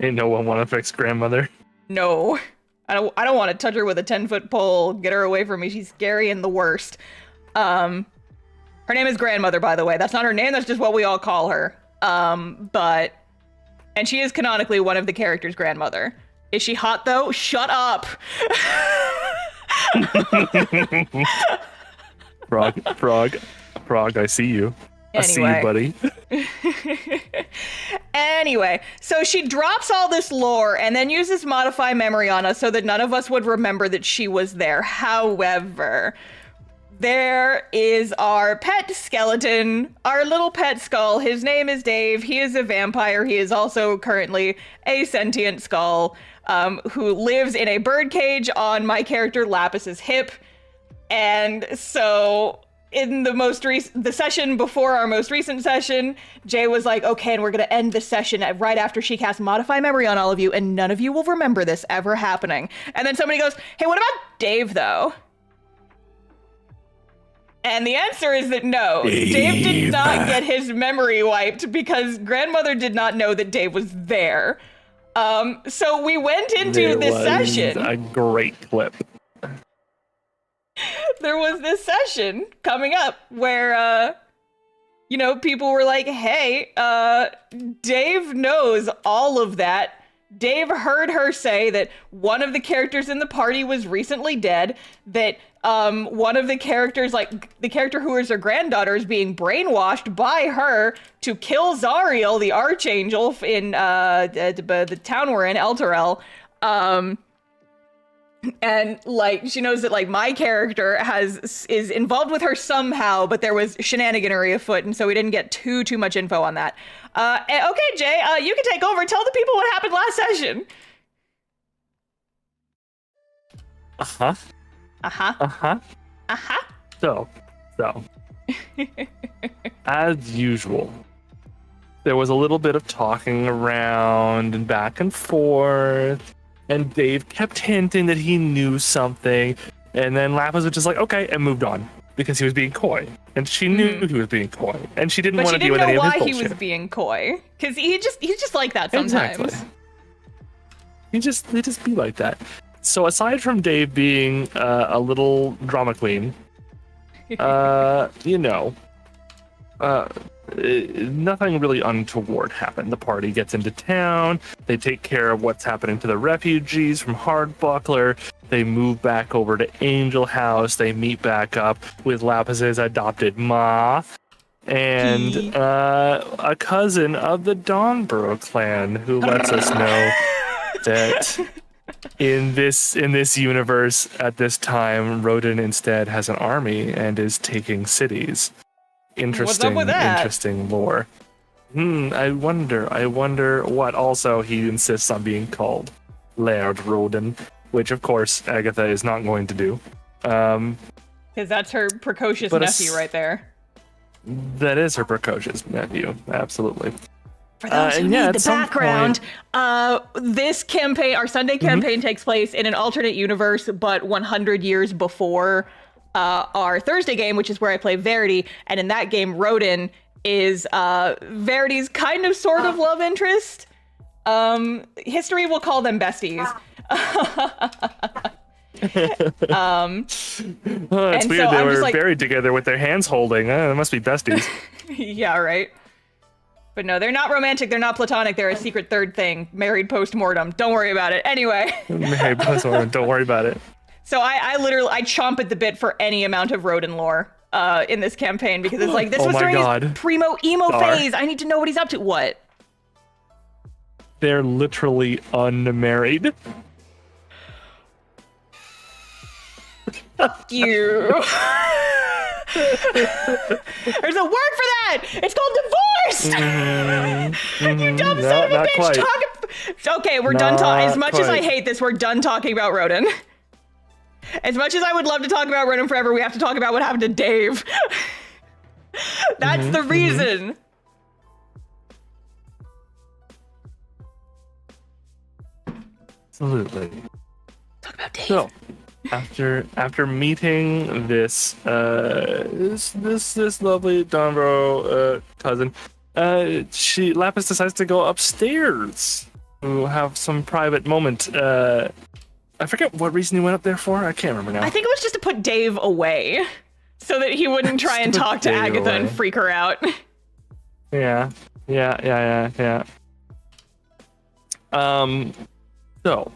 Ain't no one want to fix grandmother. no, I don't want to touch her with a 10-foot pole. Get her away from me. She's scary and the worst. Her name is Grandmother, by the way. That's not her name. That's just what we all call her. And she is canonically one of the characters' grandmother. Is she hot, though? Shut up! Frog, I see you. I see you, buddy. Anyway, so she drops all this lore and then uses modify memory on us so that none of us would remember that she was there. However, there is our pet skeleton, our little pet skull. His name is Dave. He is a vampire. He is also currently a sentient skull who lives in a birdcage on my character Lapis's hip. And so in the session before our most recent session, Jay was like, okay, and we're going to end the session right after she casts modify memory on all of you, and none of you will remember this ever happening. And then somebody goes, hey, what about Dave, though? And the answer is that no, Dave did not get his memory wiped because grandmother did not know that Dave was there. So we went into this session. A great clip. There was this session coming up where, you know, people were like, hey, Dave knows all of that. Dave heard her say that one of the characters in the party was recently dead, that one of the characters, like the character who is her granddaughter, is being brainwashed by her to kill Zariel, the archangel in the town we're in, Elturel. And like she knows that like my character is involved with her somehow, but there was shenaniganery afoot, and so we didn't get too much info on that. Okay, Jay, you can take over. Tell the people what happened last session. So, as usual, there was a little bit of talking around and back and forth, and Dave kept hinting that he knew something, and then Lapis was just like, okay, and moved on. because he was being coy, and she knew he was being coy, and she didn't But want she to deal didn't with know any of his why bullshit. he was being coy. Because he's just like that sometimes. Exactly. They just be like that. So aside from Dave being a little drama queen, nothing really untoward happened. The party gets into town. They take care of what's happening to the refugees from Hardbuckler. They move back over to Angel House. They meet back up with Lapis's adopted ma and a cousin of the Dawnborough clan who lets us know that in this universe at this time, Rodin instead has an army and is taking cities. Interesting lore. I wonder what also he insists on being called Laird Rodin, which of course Agatha is not going to do. Because that's her precocious nephew right there. That is her precocious nephew, absolutely. For those who need the background, this campaign, our Sunday campaign, takes place in an alternate universe, but 100 years before our Thursday game, which is where I play Verity. And in that game, Rodin is Verity's kind of sort of love interest. History will call them besties. It's weird they were buried together with their hands holding. They must be besties. Yeah, right. But no, they're not romantic. They're not platonic. They're a secret third thing. Married post-mortem. Don't worry about it. Anyway. Married post-mortem. Don't worry about it. So I literally chomp at the bit for any amount of Rodin lore in this campaign because it's like, this was during his primo emo phase. I need to know what he's up to. What? They're literally unmarried. Fuck you. There's a word for that. It's called divorced. You dumb son of a bitch. Okay, we're done talking. As much as I hate this, we're done talking about Rodin. As much as I would love to talk about Rodin forever, we have to talk about what happened to Dave. That's the reason. Absolutely. Talk about Dave. So, after meeting this lovely Dawnborough cousin, Lapis decides to go upstairs to have some private moment. I forget what reason he went up there for. I can't remember now. I think it was just to put Dave away, so that he wouldn't try and talk to Agatha and freak her out. Yeah. So,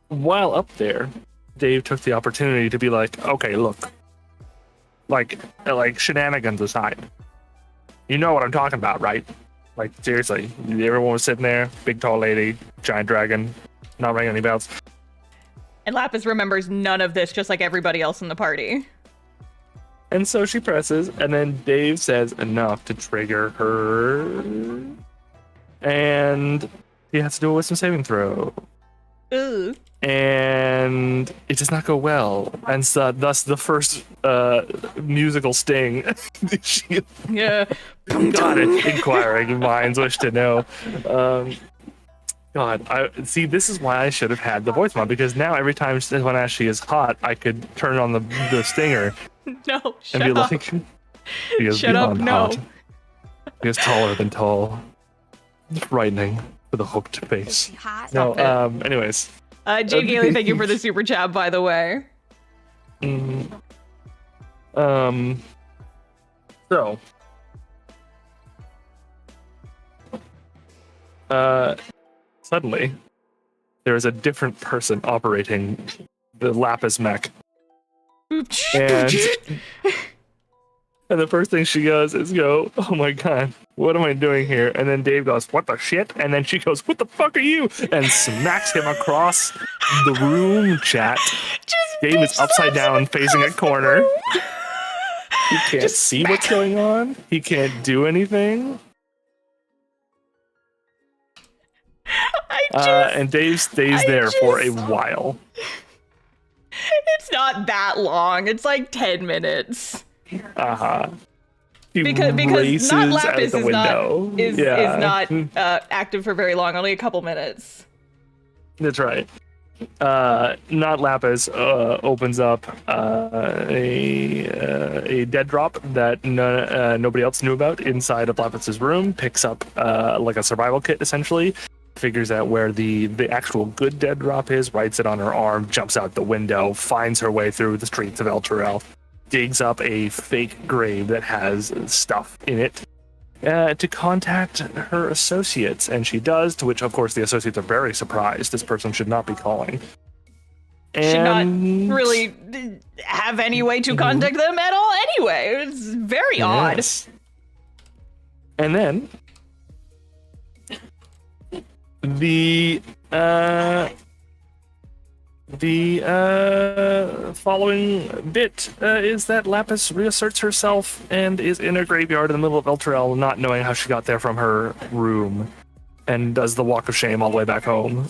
while up there, Dave took the opportunity to be like, okay, look, like shenanigans aside, you know what I'm talking about, right? Like, seriously, everyone was sitting there, big tall lady, giant dragon, not ringing any bells. And Lapis remembers none of this, just like everybody else in the party. And so she presses, and then Dave says enough to trigger her. And he has to do a wisdom saving throw. Ooh. And it does not go well. And so, thus the first musical sting. Yeah. Got it. Inquiring minds wish to know. God, this is why I should have had the voice mod, because now every time someone asks she is hot, I could turn on the stinger. No, and be like, he is beyond hot. He is taller than tall. Frightening with a hooked face. No, anyways. Jade Gailey, thank you for the super chat, by the way. So. Suddenly, there is a different person operating the Lapis mech. And the first thing she does is go, oh my god, what am I doing here? And then Dave goes, what the shit? And then she goes, what the fuck are you? And smacks him across the room, chat. Dave is upside down, facing a corner. He can't see what's going on. He can't do anything. And Dave stays there for a while. It's not that long. It's like 10 minutes. Because not Lapis is not active for very long, only a couple minutes. That's right. not Lapis, opens up a dead drop that nobody else knew about inside of Lapis's room, picks up like a survival kit, essentially, figures out where the actual good dead drop is, writes it on her arm, jumps out the window, finds her way through the streets of El Turel, digs up a fake grave that has stuff in it, to contact her associates, and she does, to which, of course, the associates are very surprised. This person should not be calling. Should not really have any way to contact them at all anyway. It's very odd. Yes. And then the following bit is that Lapis reasserts herself and is in a graveyard in the middle of El Turel, not knowing how she got there from her room, and does the walk of shame all the way back home.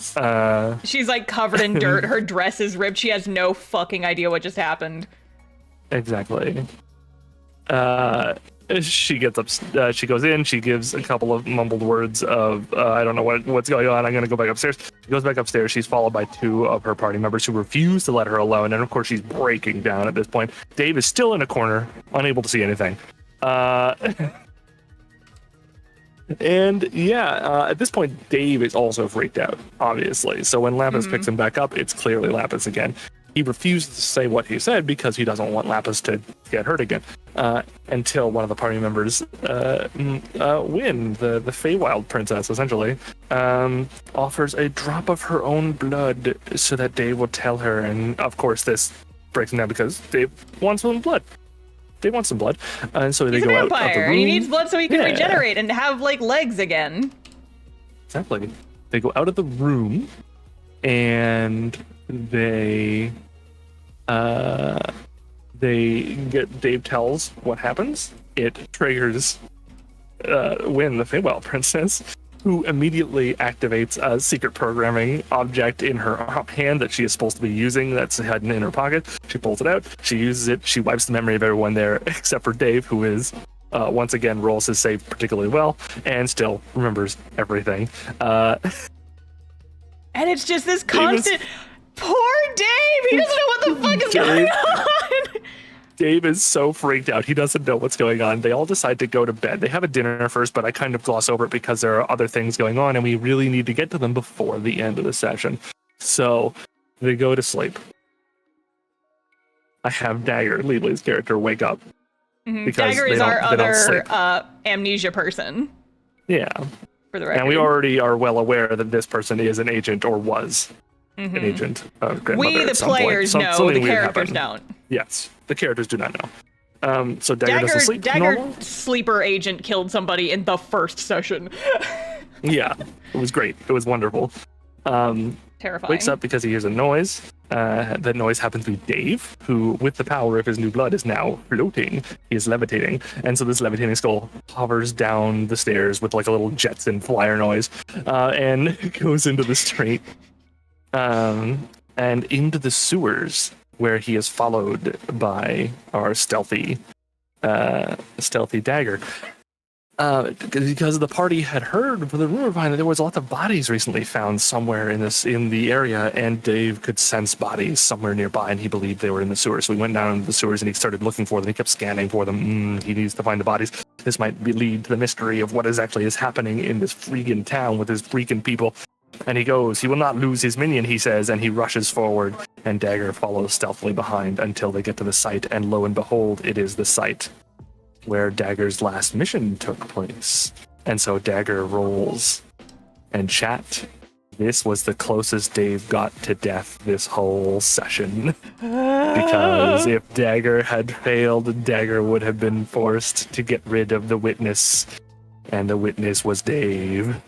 She's like covered in dirt. Her dress is ripped. She has no fucking idea what just happened. Exactly. She gets up. She goes in. She gives a couple of mumbled words of I don't know what's going on. I'm gonna go back upstairs. She goes back upstairs. She's followed by two of her party members who refuse to let her alone, and of course she's breaking down at this point. Dave is still in a corner, unable to see anything. And yeah, at this point, Dave is also freaked out, obviously. So when Lapis picks him back up, it's clearly Lapis again. He refuses to say what he said because he doesn't want Lapis to get hurt again. Until one of the party members, Wynn, the Feywild princess, essentially, offers a drop of her own blood so that Dave will tell her. And of course, this breaks him down because Dave wants some blood. Dave wants some blood, and so they He's go a out the vampire, room. and he needs blood so he can regenerate and have like legs again. Exactly. They go out of the room, and they get Dave tells what happens. It triggers Wynn, the Feywild princess, who immediately activates a secret programming object in her hand that she is supposed to be using that's hidden in her pocket. She pulls it out, she uses it, she wipes the memory of everyone there except for Dave, who is once again rolls his save particularly well and still remembers everything. And it's just this constant poor Dave! He doesn't know what the fuck is going on! Dave is so freaked out. He doesn't know what's going on. They all decide to go to bed. They have a dinner first, but I kind of gloss over it because there are other things going on, and we really need to get to them before the end of the session. So they go to sleep. I have Dagger, Leely's character, wake up. Dagger is our other amnesia person. Yeah. For the record. And we already are well aware that this person is an agent or was an agent. We, the players, know. The characters don't. Yes, the characters do not know. So Dagger doesn't sleep Dagger normal? sleeper agent killed somebody in the first session. Yeah, it was great. It was wonderful. Terrifying. Wakes up because he hears a noise. That noise happens to be Dave, who, with the power of his new blood, is now floating. He is levitating. And so this levitating skull hovers down the stairs with like a little Jetson flyer noise and goes into the street and into the sewers, where he is followed by our stealthy Dagger. Because the party had heard from the rumor behind that there was lots of bodies recently found somewhere in the area, and Dave could sense bodies somewhere nearby, and he believed they were in the sewers. So he went down into the sewers and he started looking for them. He kept scanning for them. He needs to find the bodies. This might lead to the mystery of what is happening in this freaking town with his freaking people. And he goes, he will not lose his minion, he says, and he rushes forward, and Dagger follows stealthily behind until they get to the site, and lo and behold, it is the site where Dagger's last mission took place. And so Dagger rolls, and chat, this was the closest Dave got to death this whole session. Because if Dagger had failed, Dagger would have been forced to get rid of the witness, and the witness was Dave.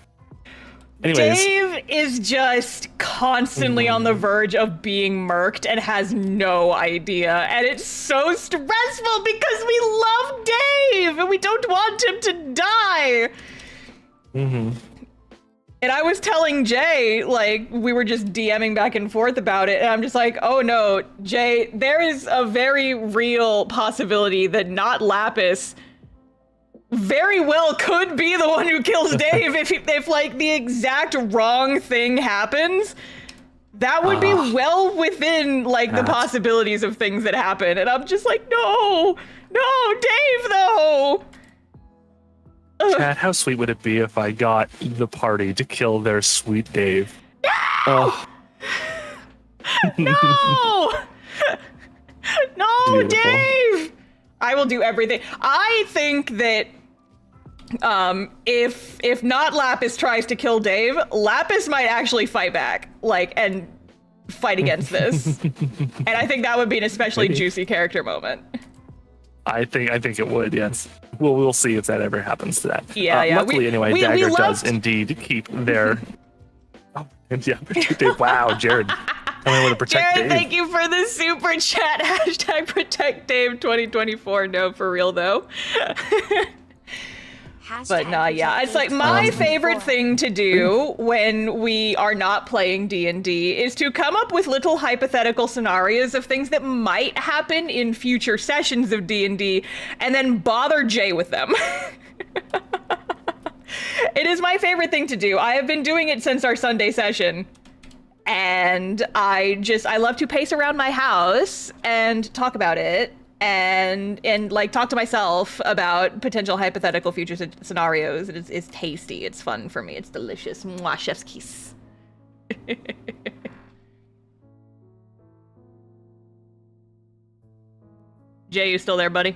Anyways. Dave is just constantly on the verge of being murked and has no idea. And it's so stressful because we love Dave and we don't want him to die. And I was telling Jay, like, we were just DMing back and forth about it. And I'm just like, oh no, Jay, there is a very real possibility that not Lapis very well could be the one who kills Dave if like the exact wrong thing happens. That would be well within, like, the possibilities of things that happen. And I'm just like, no, Dave, though. Chat, how sweet would it be if I got the party to kill their sweet Dave? No! No! No, Beautiful. Dave! I will do everything. I think that if not Lapis tries to kill Dave, Lapis might actually fight back, like, and fight against this. And I think that would be an especially juicy character moment. I think it would, yes. We'll see if that ever happens to that. Yeah. Luckily, anyway, Dagger does indeed keep their... Oh, yeah, Dave. Wow, Jared. Coming in with a protect Jared, Dave. thank you for the super chat. Hashtag protect Dave 2024. No, for real, though. But nah, yeah, it's like my favorite thing to do when we are not playing D&D is to come up with little hypothetical scenarios of things that might happen in future sessions of D&D and then bother Jay with them. It is my favorite thing to do. I have been doing it since our Sunday session. And I love to pace around my house and talk about it. And like talk to myself about potential hypothetical future scenarios. It's tasty. It's fun for me. It's delicious. Mwah, chef's kiss. Jay, you still there, buddy?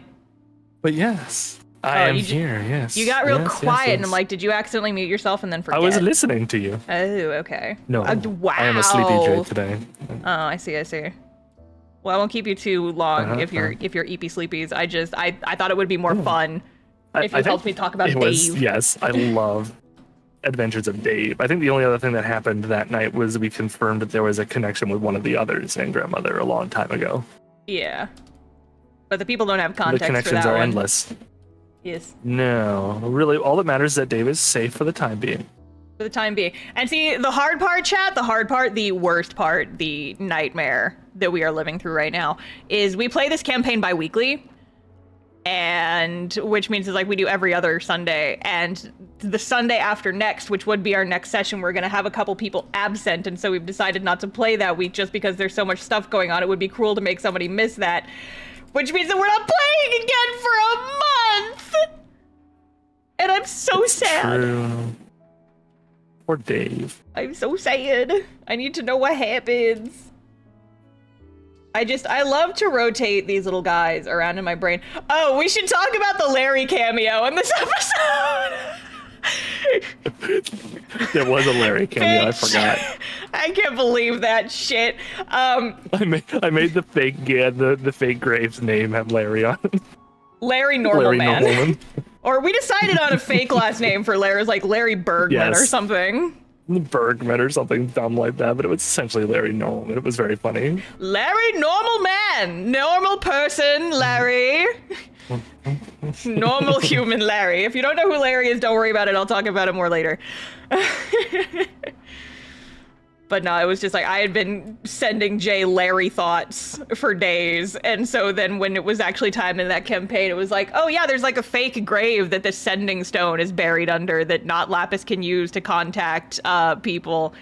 But yes, I am here, yes. You got real quiet, yes. and I'm like, did you accidentally mute yourself and then forget? I was listening to you. Oh, okay. No, wow. I am a sleepy Jay today. Oh, I see. Well, I won't keep you too long if you're EP sleepies. I thought it would be more fun if you helped me talk about Dave. Yes, I love Adventures of Dave. I think the only other thing that happened that night was we confirmed that there was a connection with one of the others and grandmother a long time ago. Yeah. But the people don't have context the connections for that are one. endless. Yes. No, really, all that matters is that Dave is safe for the time being. For the time being. And see, the hard part, chat, the worst part, the nightmare that we are living through right now, is we play this campaign bi-weekly, and which means is like we do every other Sunday, and the Sunday after next, which would be our next session, we're gonna have a couple people absent, and so we've decided not to play that week just because there's so much stuff going on. It would be cruel to make somebody miss that, which means that we're not playing again for a month! And I'm so sad. True. Poor Dave. I'm so sad. I need to know what happens. I love to rotate these little guys around in my brain. Oh, we should talk about the Larry cameo in this episode. There was a Larry cameo, I forgot. I can't believe that shit. I made the fake the fake Graves name have Larry on it. Larry Normal Man. Normalman. Or we decided on a fake last name for Larry, like Larry Bergman or something. Bergman or something dumb like that, but it was essentially Larry Norman. It was very funny. Larry Normal Man. Normal person, Larry. Normal human Larry. If you don't know who Larry is, don't worry about it. I'll talk about it more later. But no, it was just like I had been sending Jay Larry thoughts for days. And so then when it was actually time in that campaign, it was like, oh yeah, there's like a fake grave that the sending stone is buried under that not Lapis can use to contact people.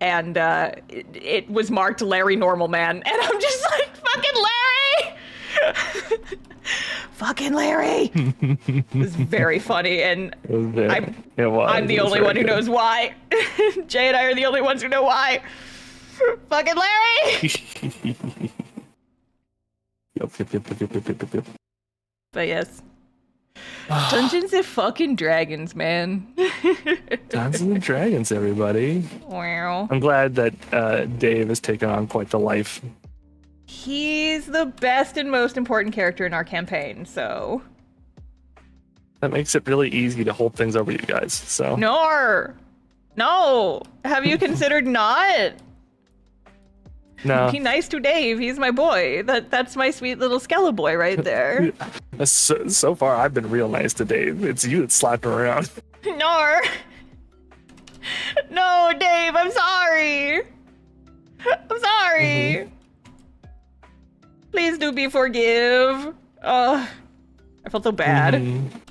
And it was marked Larry Normal Man. And I'm just like, fucking Larry! Fucking Larry! It was very funny, and I'm the only one who knows why. Jay and I are the only ones who know why. Fucking Larry! Yep. But yes. Dungeons and fucking Dragons, man. Dungeons and Dragons, everybody. Wow. I'm glad that Dave has taken on quite the life. He's the best and most important character in our campaign, so... That makes it really easy to hold things over you guys, so... No! Have you considered not? No. Be nice to Dave, he's my boy. That's my sweet little Skella boy right there. So far, I've been real nice to Dave. It's you that slapped him around. No, Dave, I'm sorry. I'm sorry. Please do be forgive. I felt so bad.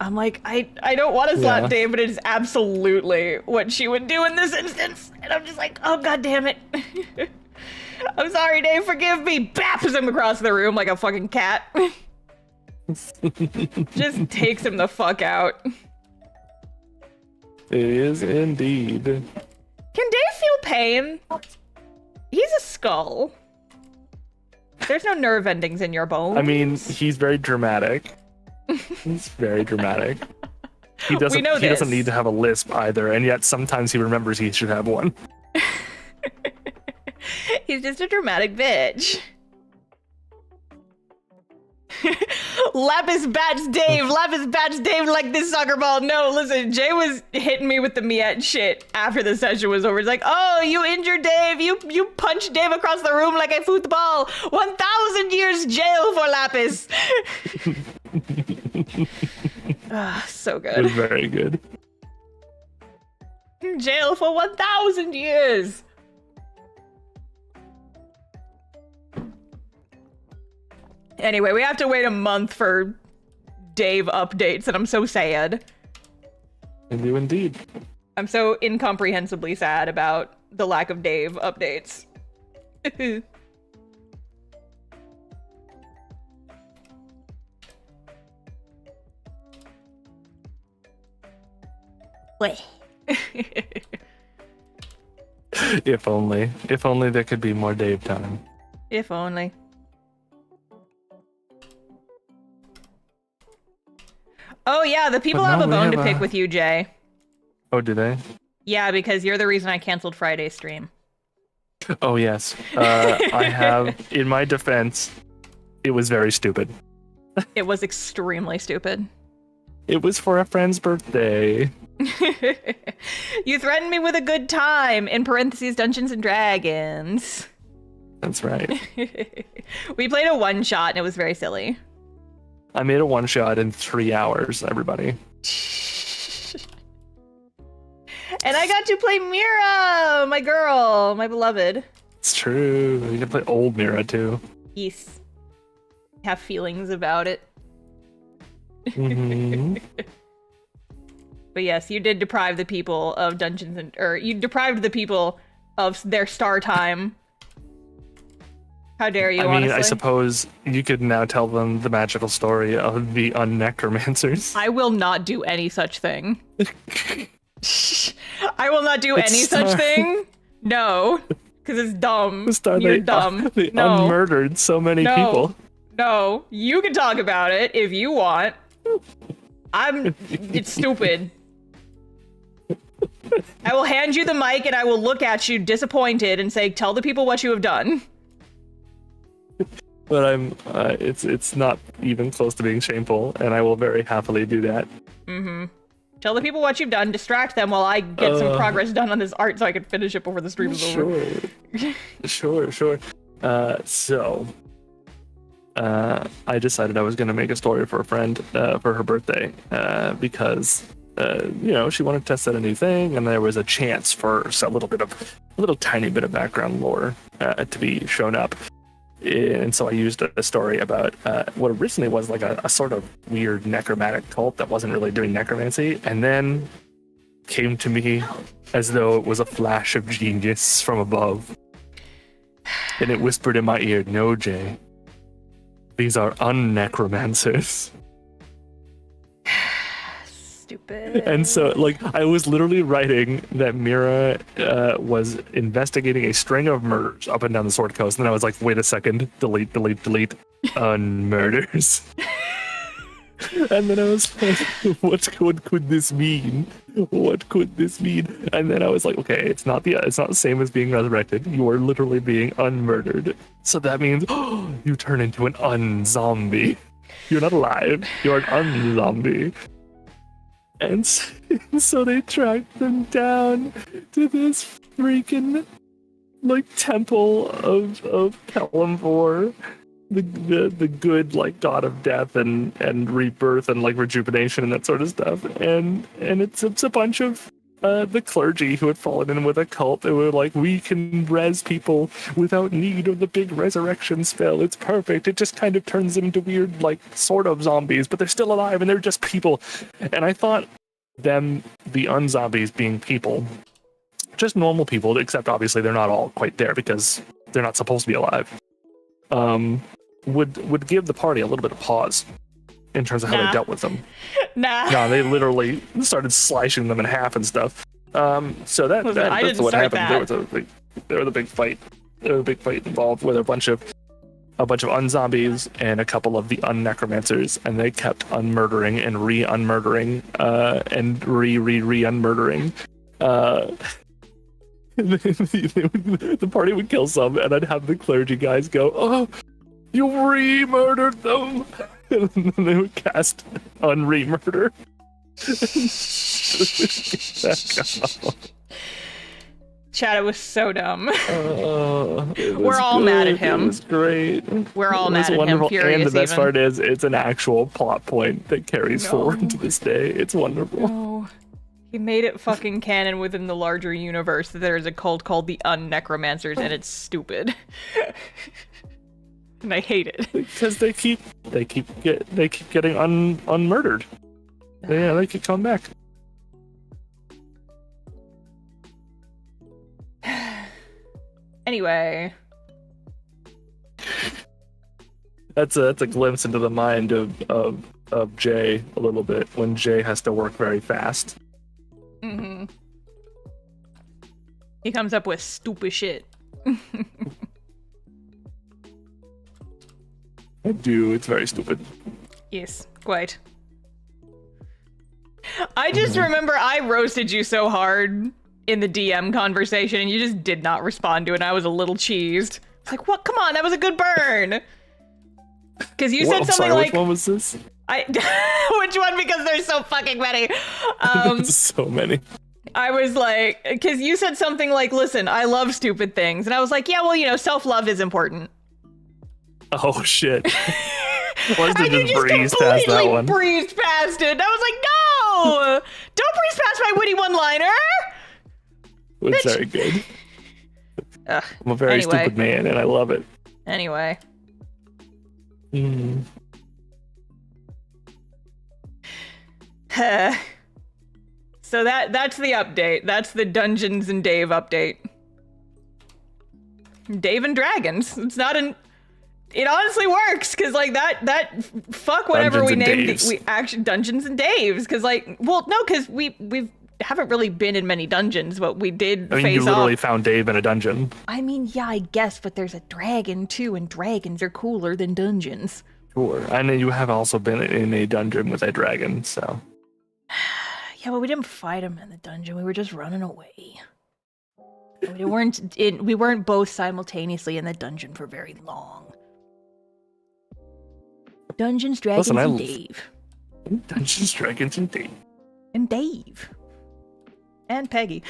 I'm like, I don't want to slap Dave, but it is absolutely what she would do in this instance. And I'm just like, oh, god damn it. I'm sorry, Dave, forgive me. Baps him across the room like a fucking cat. Just takes him the fuck out. It is indeed. Can Dave feel pain? He's a skull. There's no nerve endings in your bones. I mean, he's very dramatic. He's very dramatic. He doesn't need to have a lisp either, and yet sometimes he remembers he should have one. He's just a dramatic bitch. Lapis bats Dave like this soccer ball. No, listen, Jay was hitting me with the Miette shit after the session was over. He's like, oh, you injured Dave. You punched Dave across the room like a football. 1,000 years jail for Lapis. So good. It was very good. Jail for 1,000 years. Anyway, we have to wait a month for Dave updates, and I'm so sad. I do indeed. I'm so incomprehensibly sad about the lack of Dave updates. Wait. If only there could be more Dave time. If only. Oh yeah, the people have a bone to pick with you, Jay. Oh, do they? Yeah, because you're the reason I canceled Friday's stream. Oh yes. I have, in my defense, it was very stupid. It was extremely stupid. It was for a friend's birthday. You threatened me with a good time, in parentheses, Dungeons and Dragons. That's right. We played a one-shot and it was very silly. I made a one-shot in 3 hours, everybody. And I got to play Mira, my girl, my beloved. It's true. You can play old Mira, too. Yes. Have feelings about it. Mm-hmm. But yes, you did deprive the people of you deprived the people of their star time. How dare you, honestly? I suppose you could now tell them the magical story of the unnecromancers. I will not do any such thing. I will not do any such thing. No, because it's dumb. You're dumb. They unmurdered so many people. No, you can talk about it if you want. It's stupid. I will hand you the mic and I will look at you disappointed and say, tell the people what you have done. But it's not even close to being shameful, and I will very happily do that. Mm-hmm. Tell the people what you've done, distract them while I get some progress done on this art so I can finish it before the stream is over. Sure. So, I decided I was going to make a story for a friend for her birthday because, she wanted to test out a new thing, and there was a chance for a little tiny bit of background lore to be shown up. And so I used a story about what originally was like a sort of weird necromantic cult that wasn't really doing necromancy, and then came to me as though it was a flash of genius from above. And it whispered in my ear, "No, Jay. These are unnecromancers." Stupid. And so, I was literally writing that Mira was investigating a string of murders up and down the Sword Coast, and then I was like, wait a second, delete, unmurders. And then I was like, what could this mean? What could this mean? And then I was like, okay, it's not the same as being resurrected. You are literally being unmurdered. So that means you turn into an unzombie. You're not alive. You're an unzombie. And so they tracked them down to this freaking temple of Kalimvor, the good god of death and rebirth and rejuvenation and that sort of stuff. And it's a bunch of the clergy who had fallen in with a cult. They were like, we can res people without need of the big resurrection spell. It's perfect. It just kind of turns them into weird, sort of zombies, but they're still alive and they're just people. And I thought them, the unzombies, being people, just normal people, except obviously they're not all quite there because they're not supposed to be alive, would give the party a little bit of pause in terms of how they dealt with them. No, they literally started slicing them in half and stuff. So that's what happened. There was a big fight. There was a big fight involved with a bunch of unzombies and a couple of the unnecromancers, and they kept unmurdering and re-unmurdering and re-unmurdering. The party would kill some, and I'd have the clergy guys go, "Oh, you re-murdered them," and then they would cast unre-murder. Chad, it was so dumb. We're all mad at him. It was great. We're all mad at him. Furious. And the best part is, it's an actual plot point that carries forward to this day. It's wonderful. No. He made it fucking canon within the larger universe that there's a cult called the Unnecromancers, and it's stupid. And I hate it. Because they keep getting unmurdered. Yeah, they keep coming back. Anyway. That's a glimpse into the mind of Jay a little bit, when Jay has to work very fast. Mm-hmm. He comes up with stupid shit. I do, it's very stupid. Yes, quite. I just remember I roasted you so hard in the DM conversation, and you just did not respond to it, and I was a little cheesed. It's like, what? Come on, that was a good burn. Because you said something like... Which one was this? Which one? Because there's so fucking many. So many. I was like, because you said something like, listen, I love stupid things. And I was like, yeah, well, self-love is important. Oh, shit. And you just completely breezed past it. And I was like, no! Don't breeze past my witty one-liner! It's very good. I'm a very stupid man, and I love it. Anyway. So that's the update. That's the Dungeons and Dave update. Dave and Dragons. It's not an... It honestly works, because like that fuck whatever we named it. We actually Dungeons and Daves, because like, well, no, because we haven't really been in many dungeons, but we did. I mean, you literally found Dave in a dungeon. I mean, yeah, I guess, but there's a dragon too, and dragons are cooler than dungeons. Sure, and you have also been in a dungeon with a dragon, so. Yeah, but we didn't fight him in the dungeon. We were just running away. We weren't both simultaneously in the dungeon for very long. Dungeons, Dragons, and Dave. Dungeons, Dragons, and Dave. And Dave. And Peggy.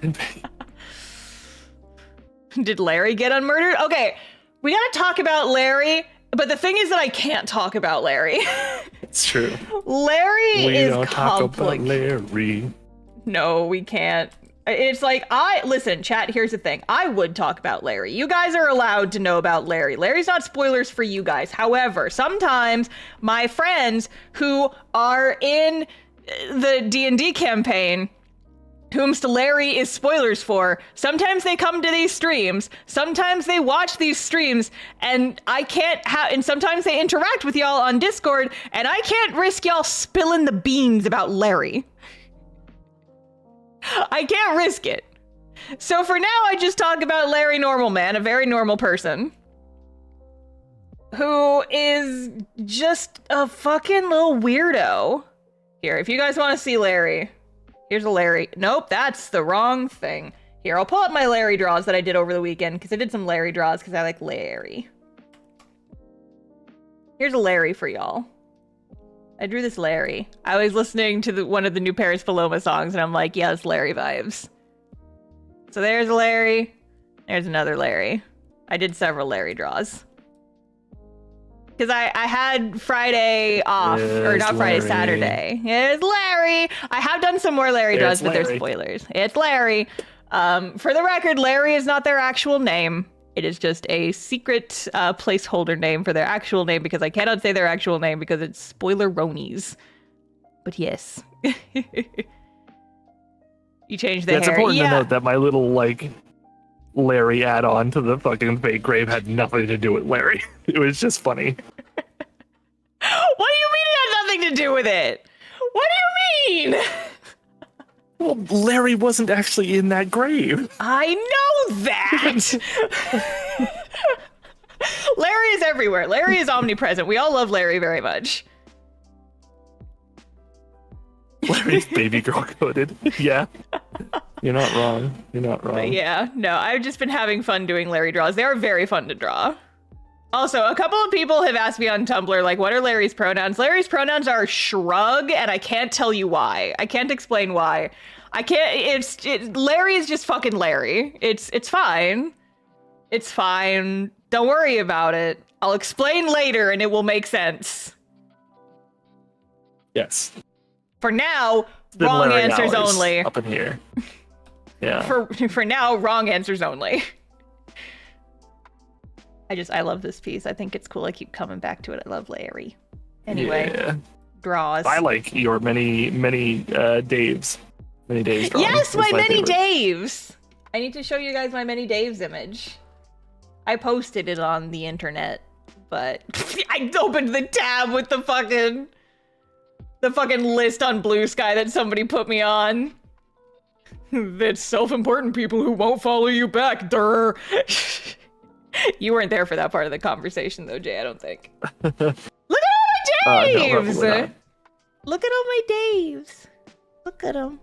And Peggy. Did Larry get unmurdered? Okay, we gotta talk about Larry, but the thing is that I can't talk about Larry. It's true. Larry is complicated. We don't talk about Larry. No, we can't. It's like, listen, chat, here's the thing. I would talk about Larry. You guys are allowed to know about Larry. Larry's not spoilers for you guys. However, sometimes my friends who are in the D&D campaign, whomst Larry is spoilers for, sometimes they come to these streams, sometimes they watch these streams, and and sometimes they interact with y'all on Discord, and I can't risk y'all spilling the beans about Larry. I can't risk it. So for now, I just talk about Larry Normal Man, a very normal person who is just a fucking little weirdo. Here, if you guys want to see Larry, here's a Larry. Nope, that's the wrong thing. Here, I'll pull up my Larry draws that I did over the weekend, because I did some Larry draws because I like Larry. Here's a Larry for y'all. I drew this Larry. I was listening to one of the new Paris Paloma songs, and I'm like, yeah, it's Larry vibes. So there's a Larry. There's another Larry. I did several Larry draws. Because I had Friday off, or not Friday, Larry. Saturday. It's Larry! I have done some more Larry draws, but they're spoilers. It's Larry. For the record, Larry is not their actual name. It is just a secret placeholder name for their actual name, because I cannot say their actual name because it's spoiler-ronies. But yes. You changed the hair. It's important to note that my little, Larry add-on to the fucking fake grave had nothing to do with Larry. It was just funny. What do you mean it had nothing to do with it? What do you mean? Well, Larry wasn't actually in that grave. I know that. Larry is everywhere. Larry is omnipresent. We all love Larry very much. Larry's baby girl coded. Yeah. You're not wrong. You're not wrong. But yeah, no, I've just been having fun doing Larry draws. They are very fun to draw. Also, a couple of people have asked me on Tumblr, like, what are Larry's pronouns? Larry's pronouns are shrug, and I can't tell you why. I can't explain why. I can't, Larry is just fucking Larry. It's fine. It's fine. Don't worry about it. I'll explain later, and it will make sense. Yes. For now, wrong Larry answers hours only. up in here. Yeah. For now, wrong answers only. I love this piece. I think it's cool. I keep coming back to it. I love Larry. Anyway, yeah. draws. I like your many Daves. Many Daves drawing. Yes, my many favorite. Daves. I need to show you guys my many Daves image. I posted it on the internet, but I opened the tab with the fucking list on Blue Sky that somebody put me on. That's self-important people who won't follow you back, durr. You weren't there for that part of the conversation, though, Jay, I don't think. Look at all my Daves! No, Look at all my Daves. Look at them.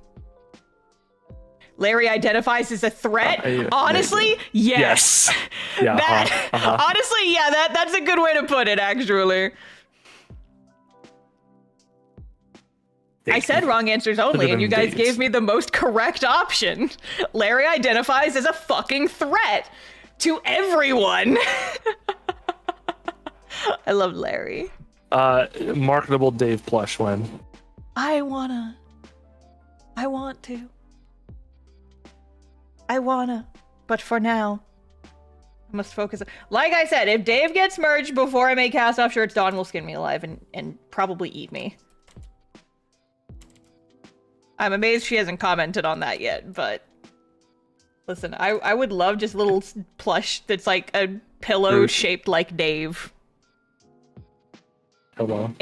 Larry identifies as a threat. Honestly, yes. Yeah. Honestly, yeah. That's a good way to put it. Actually, I said wrong answers only, and you guys gave me the most correct option. Larry identifies as a fucking threat to everyone. I love Larry. Marketable Dave plush when. I wanna, but for now, I must focus. Like I said, if Dave gets merged before I make cast-off shirts, Dawn will skin me alive and probably eat me. I'm amazed she hasn't commented on that yet, but listen, I would love just a little plush that's like a pillow shaped like Dave. Hello.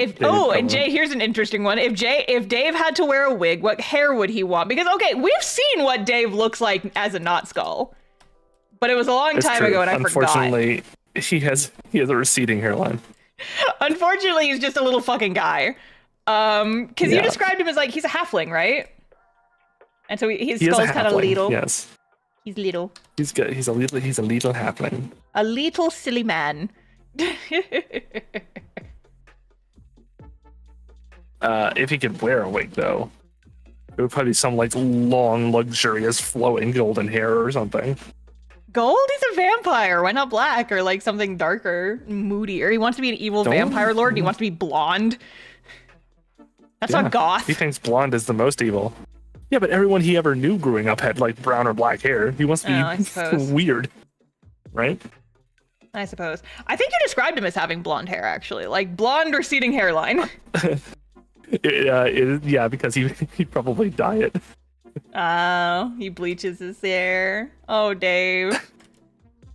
And Jay, here's an interesting one. If Dave had to wear a wig, what hair would he want? Because okay, we've seen what Dave looks like as a Knot Skull, but it was a long time ago, and I forgot. Unfortunately, he has a receding hairline. Unfortunately, he's just a little fucking guy. Because you described him as like he's a halfling, right? And so his skull's kind of little. Yes. He's little. He's a little halfling. A little silly man. If he could wear a wig, though, it would probably be some like long, luxurious, flowing golden hair or something. Gold? He's a vampire. Why not black or like something darker, moodier? He wants to be an evil vampire lord. And he wants to be blonde. That's not goth. He thinks blonde is the most evil. Yeah, but everyone he ever knew growing up had like brown or black hair. He wants to be weird, right? I suppose. I think you described him as having blonde hair, actually, like blonde receding hairline. Yeah, because he probably dye it. Oh, he bleaches his hair. Oh, Dave.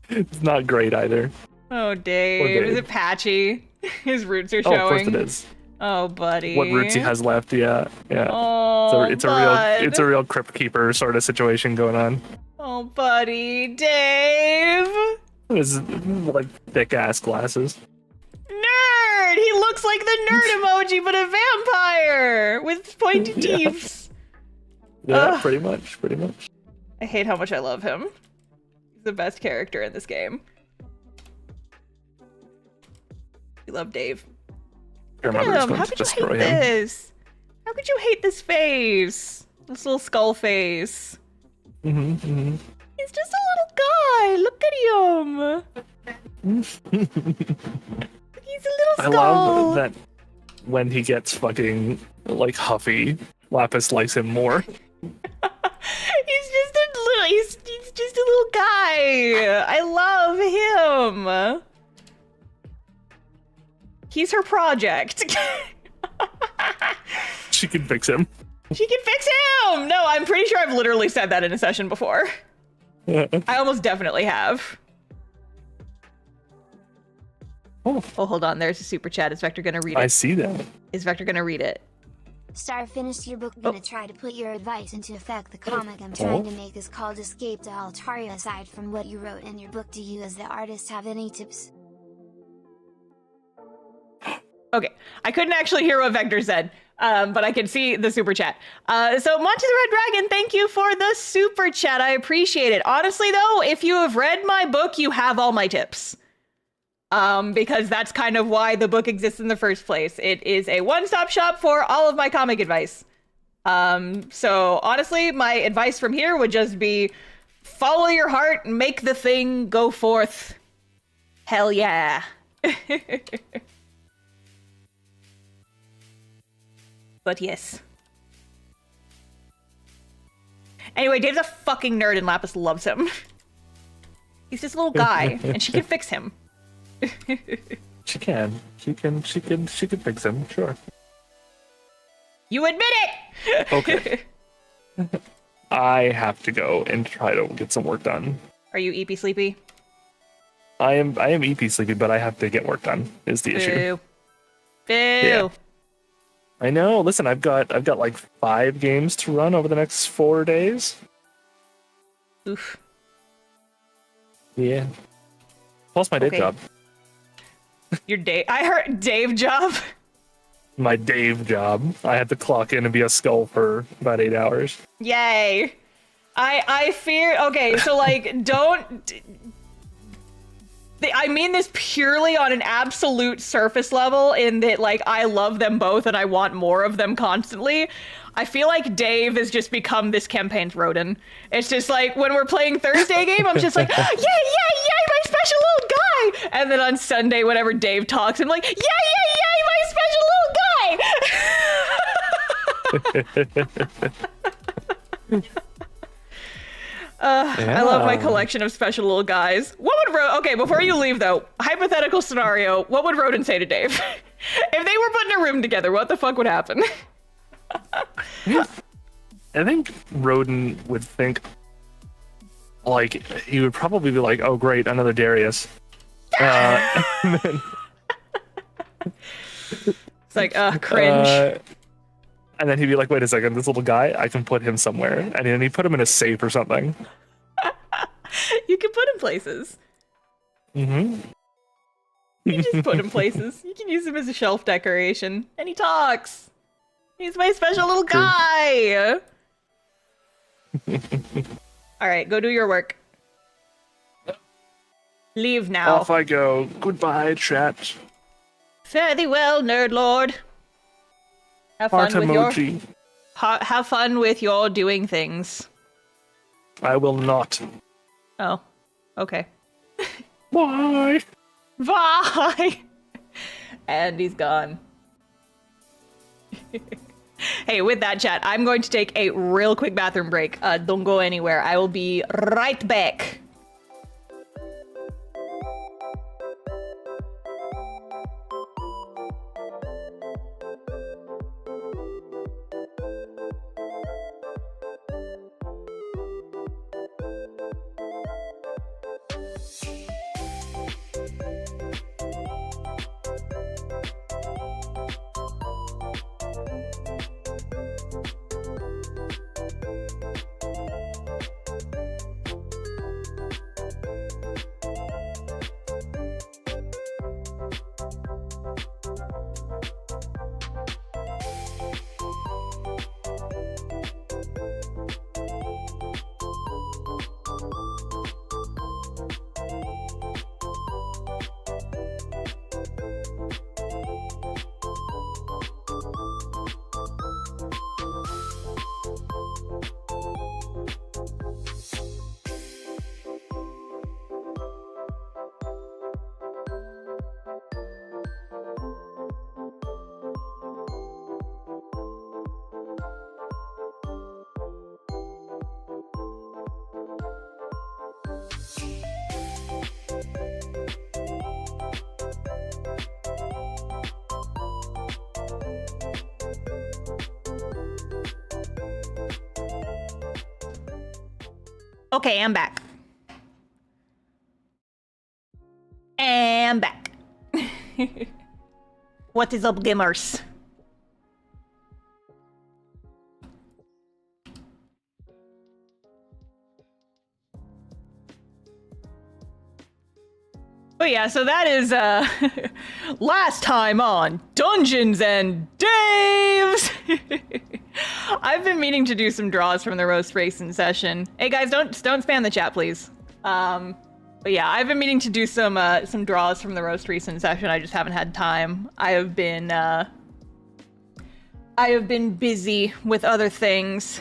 It's not great either. Oh, Dave. Is it patchy? His roots are showing. Oh, of course it is. Oh, buddy. What roots he has left? Yeah. Oh, so it's a real crypt keeper sort of situation going on. Oh, buddy, Dave. His like thick ass glasses. Nerd. He looks like the nerd emoji, but a vampire with pointy teeth. Yeah, pretty much. I hate how much I love him. He's the best character in this game. We love Dave. Look at him. How could you hate this? How could you hate this face? This little skull face. Mm-hmm. He's just a little guy. Look at him. He's a little skull. I love that when he gets fucking like huffy, Lapis likes him more. He's just a little guy. I love him. He's her project. She can fix him. She can fix him! No, I'm pretty sure I've literally said that in a session before. I almost definitely have. Oh, Oh, hold on. There's a super chat. Is Vector gonna read it? I see that. Is Vector gonna read it? Star finished your book. Gonna try to put your advice into effect. The comic I'm trying to make is called Escape to Altaria. Aside from what you wrote in your book, do you as the artist have any tips? Okay, I couldn't actually hear what Vector said, but I can see the super chat. So Monty the Red Dragon, thank you for the super chat. I appreciate it. Honestly, though, if you have read my book, you have all my tips. Because that's kind of why the book exists in the first place. It is a one-stop shop for all of my comic advice. So honestly, my advice from here would just be follow your heart, make the thing go forth. Hell yeah. But yes. Anyway, Dave's a fucking nerd and Lapis loves him. He's just a little guy, and she can fix him. She can. She can fix him, sure. You admit it! Okay. I have to go and try to get some work done. Are you EP sleepy? I am EP sleepy, but I have to get work done, is the issue. Boo. Yeah. I know. Listen, I've got like 5 games to run over the next 4 days. Oof. Yeah. Plus my day job. Your Dave? I heard Dave job. My Dave job. I had to clock in and be a skull for about 8 hours. Yay. I fear. Okay, so like, don't. I mean this purely on an absolute surface level, in that like I love them both and I want more of them constantly. I feel like Dave has just become this campaign's Rodin. It's just like when we're playing Thursday game, I'm just like, yay, my special little guy. And then on Sunday, whenever Dave talks, I'm like, yay, my special little guy. I love my collection of special little guys. What would okay, before you leave though, hypothetical scenario, what would Rodin say to Dave? If they were put in a room together, what the fuck would happen? I think Rodin would think, like, he would probably be like, oh great, another Darius. And then, it's like, cringe. And then he'd be like, wait a second, this little guy, I can put him somewhere. And then he'd put him in a safe or something. You can put him places. Mm-hmm. You can just put him places. You can use him as a shelf decoration. And he talks. He's my special little guy. All right, go do your work. Leave now. Off I go. Goodbye, chat. Fare thee well, nerd lord. Have fun Heart with emoji. your have fun with your doing things. I will not. Oh, okay. Bye. Bye. And he's gone. Hey, with that, chat, I'm going to take a real quick bathroom break. Don't go anywhere. I will be right back. Okay, I'm back. am back. What is up, gamers? But yeah, so that is last time on Dungeons and Daves. I've been meaning to do some draws from the roast racing session. Hey guys, don't spam the chat, please. But yeah, I've been meaning to do some draws from the roast racing session. I just haven't had time. I have been busy with other things.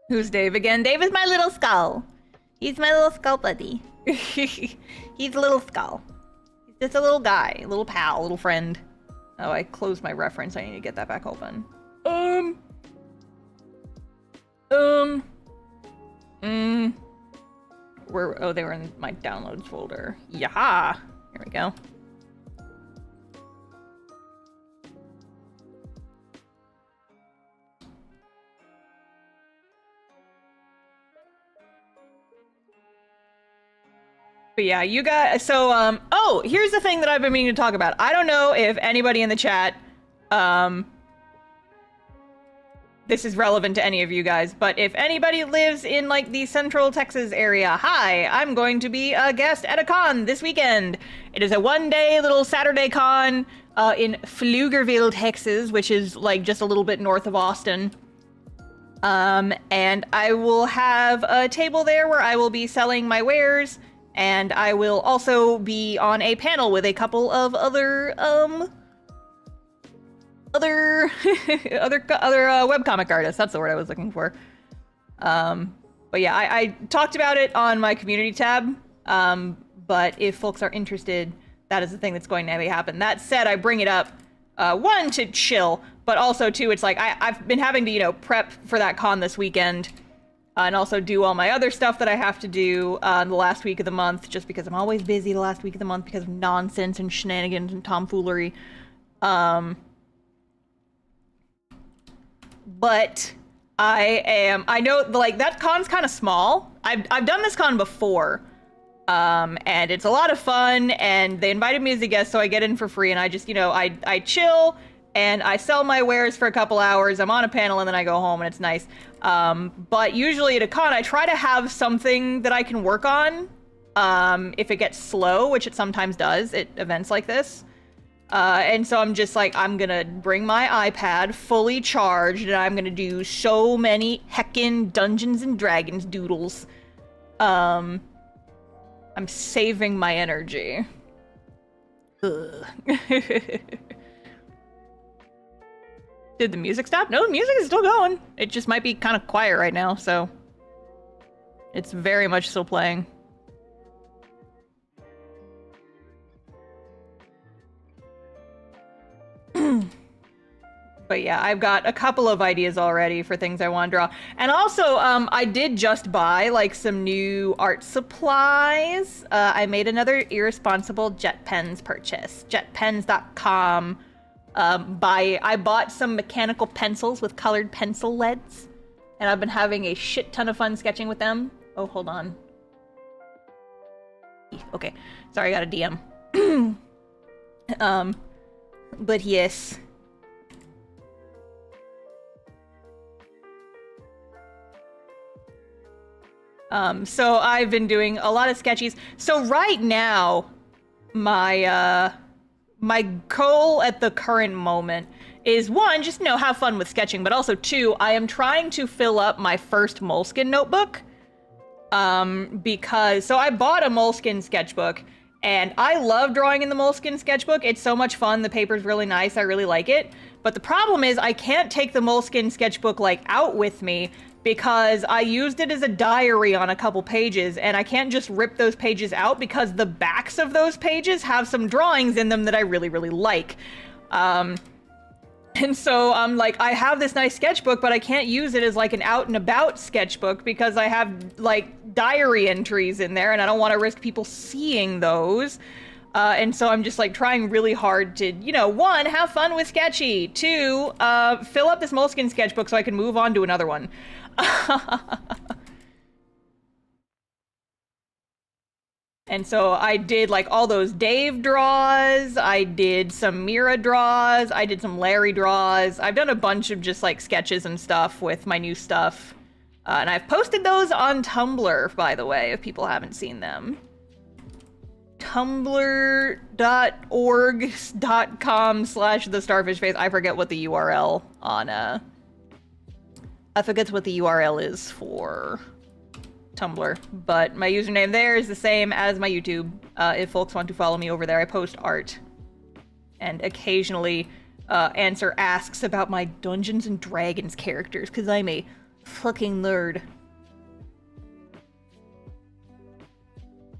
Who's Dave again? Dave is my little skull. He's my little skull buddy. He's a little skull. He's just a little guy, a little pal, a little friend. Oh, I closed my reference. I need to get that back open. Oh, they were in my downloads folder. Yeah. Here we go. But yeah, you guys, so, oh, here's the thing that I've been meaning to talk about. I don't know if anybody in the chat, this is relevant to any of you guys, but if anybody lives in, like, the Central Texas area, hi, I'm going to be a guest at a con this weekend. It is a one-day little Saturday con, in Pflugerville, Texas, which is, like, just a little bit north of Austin. And I will have a table there where I will be selling my wares. And I will also be on a panel with a couple of other webcomic artists. That's the word I was looking for. But yeah, I talked about it on my community tab. But if folks are interested, that is the thing that's going to happen. That said, I bring it up, one, to chill, but also two, it's like I've been having to, you know, prep for that con this weekend. And also do all my other stuff that I have to do the last week of the month, just because I'm always busy the last week of the month because of nonsense and shenanigans and tomfoolery. But I know, like, that con's kind of small. I've done this con before, and it's a lot of fun, and they invited me as a guest, so I get in for free, and I just, you know, I chill, and I sell my wares for a couple hours, I'm on a panel, and then I go home, and it's nice. But usually at a con, I try to have something that I can work on, if it gets slow, which it sometimes does at events like this. And so I'm just like, I'm gonna bring my iPad fully charged, and I'm gonna do so many heckin' Dungeons and Dragons doodles. I'm saving my energy. Ugh. Did the music stop? No, the music is still going. It just might be kind of quiet right now, so it's very much still playing. But yeah, I've got a couple of ideas already for things I want to draw. And also, I did just buy, like, some new art supplies. I made another irresponsible jet pens purchase. Jetpens.com. I bought some mechanical pencils with colored pencil leads, and I've been having a shit ton of fun sketching with them. Oh, hold on. Okay, sorry, I got a DM. But yes. So I've been doing a lot of sketchies. So right now, my goal at the current moment is, one, just, you know, have fun with sketching, but also, two, I am trying to fill up my first Moleskine notebook. Because, so I bought a Moleskine sketchbook, and I love drawing in the Moleskine sketchbook. It's so much fun. The paper's really nice. I really like it. But the problem is I can't take the Moleskine sketchbook, like, out with me, because I used it as a diary on a couple pages, and I can't just rip those pages out because the backs of those pages have some drawings in them that I really, really like. And so I'm like, I have this nice sketchbook, but I can't use it as, like, an out and about sketchbook because I have, like, diary entries in there, and I don't want to risk people seeing those. And so I'm just, like, trying really hard to, you know, one, have fun with sketchy, two, fill up this Moleskine sketchbook so I can move on to another one. And so I did like all those Dave draws, I did some Mira draws, I did some Larry draws. I've done a bunch of just like sketches and stuff with my new stuff. And I've posted those on Tumblr, by the way, if people haven't seen them. tumblr.org.com/TheStarfishface. I forget what the URL on, I forget what the URL is for Tumblr, but my username there is the same as my YouTube. If folks want to follow me over there, I post art and occasionally answer asks about my Dungeons and Dragons characters, because I'm a fucking nerd.